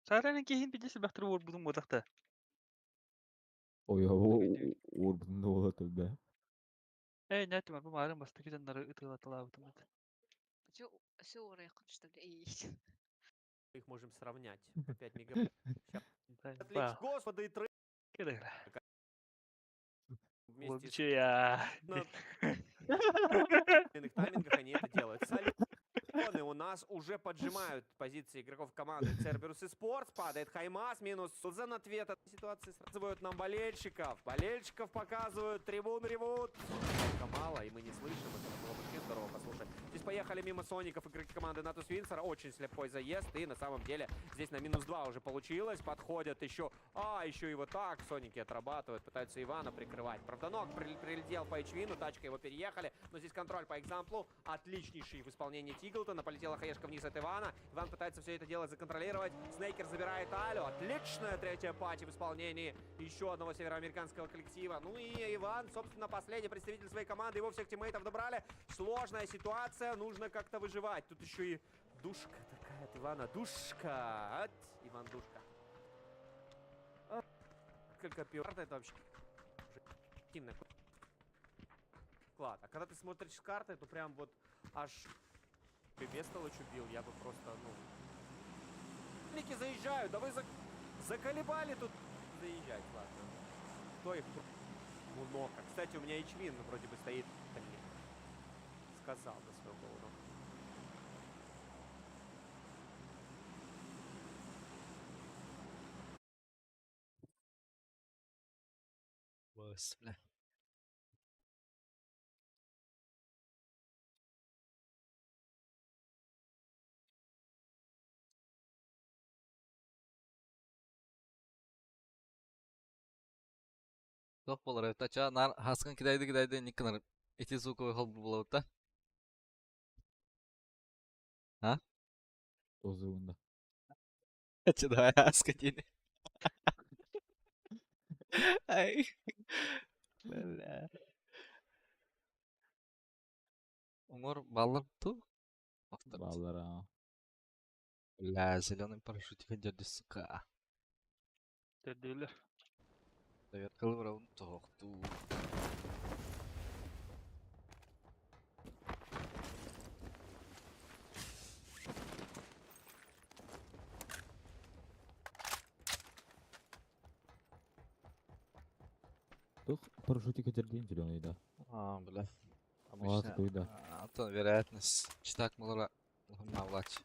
Sarayın kehin pidesi baktır vur budum modakta. Ой, урбан да тогда. Ne ettim bu marın bastı ki canları ıtıla tala butum. А чё, все урайкын, что ли? Эй. Их можем сравнять. 5 мегабайт. Отлично. Господи, и трек Kede. вместе Лобичи ya. на таймингах они это делают. Солидные у нас уже поджимают позиции игроков команды Cerberus Esports. Падает Хаймас, минус Сузан ответ. Ситуации сразывают нам болельщиков. Болельщиков показывают, трибун ревут. Только мало, и мы не слышим. Это было бы очень здорово послушать. Здесь поехали мимо Соников игроки команды Натус Винсера. Очень слепой заезд. И на самом деле здесь на -2 уже получилось. Подходят еще. Еще и вот так. Соники отрабатывают. Пытаются Ивана прикрывать. Правда, прилетел по Эйчвину. Тачка его переехали. Но здесь контроль по экзамплу. Отличнейший в исполнении Тиглтона. Полетела хаешка вниз от Ивана. Иван пытается все это дело законтролировать. Снейкер забирает Алю. Отличная третья пати в исполнении еще одного североамериканского коллектива. Ну и Иван, собственно, последний представитель своей команды. Его всех тиммейтов добрали. Сложная ситуация. Нужно как-то выживать. Тут еще и душка такая от Ивана. Душка. Иван Душка. Сколько пиар это вообще? Активный вклад. А когда ты смотришь с карты, то прям вот аж Бестолочь убил, я бы просто, ну... Лики заезжают, да вы заколебали тут заезжать, ладно. Кто их... Много. Кстати, у меня Ичвин вроде бы стоит... Блин. Сказал до своего повода. Бля. Yok bolar evet aça nar haskan kidaydı niknar eti suko hol bulawut ta. Ha? Озуында. Aça da haska tini. Ay. Bля. Умор баллар ту. Баллара. Бля, зеленый парашютик идет сука. Dediler. Дает калыбра тохту. Тух парашютик одерген зеленый, да. Бля. Обычно. Да. То вероятность. Читак мало навлать.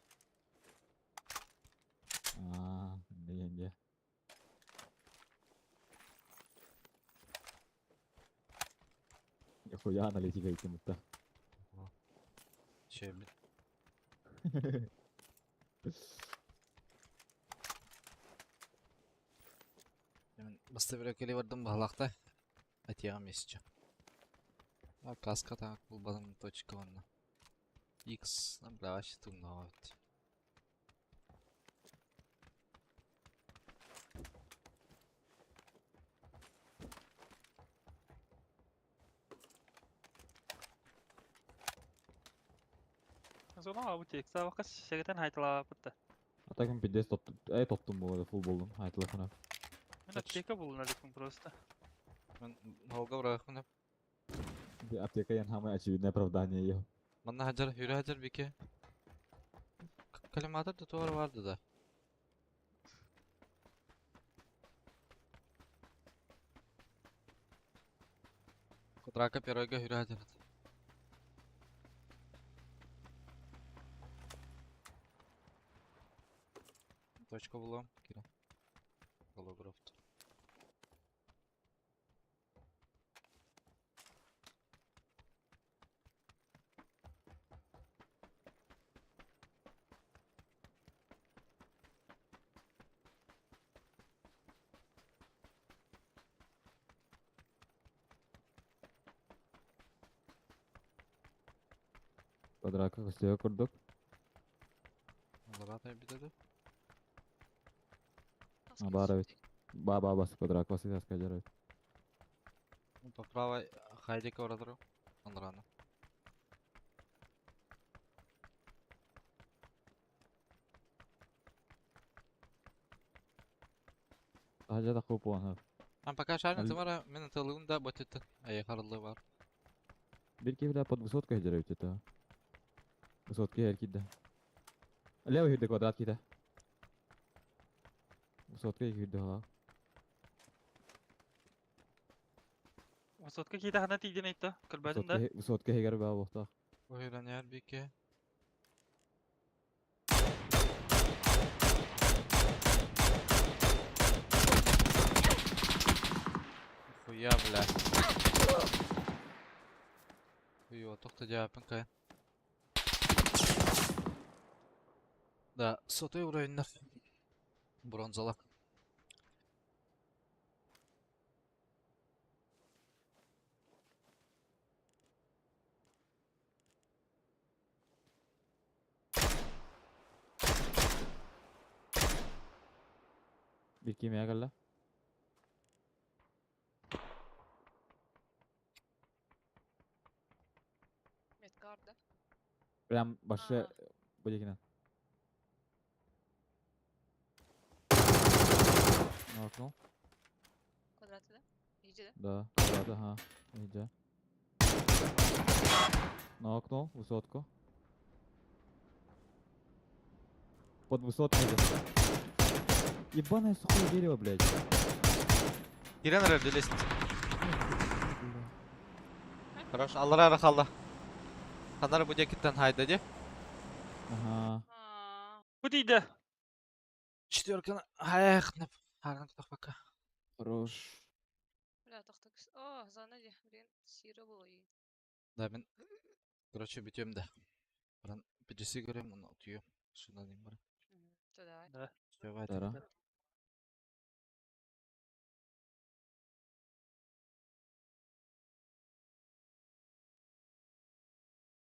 Хуя аналитика икемутта. Şey bir. Hemen basta bir ökeli vardım bahlakta. Atiyağım esçi. Ha kaska tak bu balım точка onunla. X набрать тумновать. Sonra abi tek sağ vakit şirketten haytala bitti. Атакым пиздец тоттум bu full болдum. Айтылып кана. Ben Kaç? apteka bulun aleyküm просто. Ben Volga bırakın hep. Аптека ян хамы очевидное оправдание его. Bana hacer, yürü hacer bir ke. Kalimatı tutuvar vardı da. Квадрака первого yürü hacer. Точка bulalım. Kira. Holograft. Квадрака кыстыга курдук. Holograft bir dedi. Бара бит. Ба бас квадрак бас таска жарат. По правой хайдика oradır. Andıranı. Хажа да хуп он. Ben пока шарин Al- zamara men tılığında batıttı. Ayıkarlığı var. Bir kere под высоткой жарат это. Высотки эркиде. Лево хирде квадрат киде. Высотка хирде ха. Vasotka kita hana tidin ito. Kalbadın da. Высотка хигер ба бохта. Bu hüren yer bir ke. Хуя, бля. Хуё, тоқта cevapın kayın. Da, sotoyu burayınlar. Bronzalak. Bir kimya galla. Медкарда. Прям başı Aa. бөлекинен. Нокнул. Квадраты, да? Иди, да? Да, квадрат, ага. Иди. Нокнул, высотку. Под высоткой. Ебаное сухое дерево, блядь. Giren herhalde list. Хорошо, Allah razı Allah. Kanları bu ceketten haydi. Ага. Bu deydi. Четверка. Ayakını. Harun tutak baka. Хорош. Бля, тахтакс. О, сзади, блин, сира было и. Da ben. Короче bitiyorum da. Ben birisi göreyim onu atıyor. Şuna diyeyim bana. Тогда. Да. Все, hadi. Тара.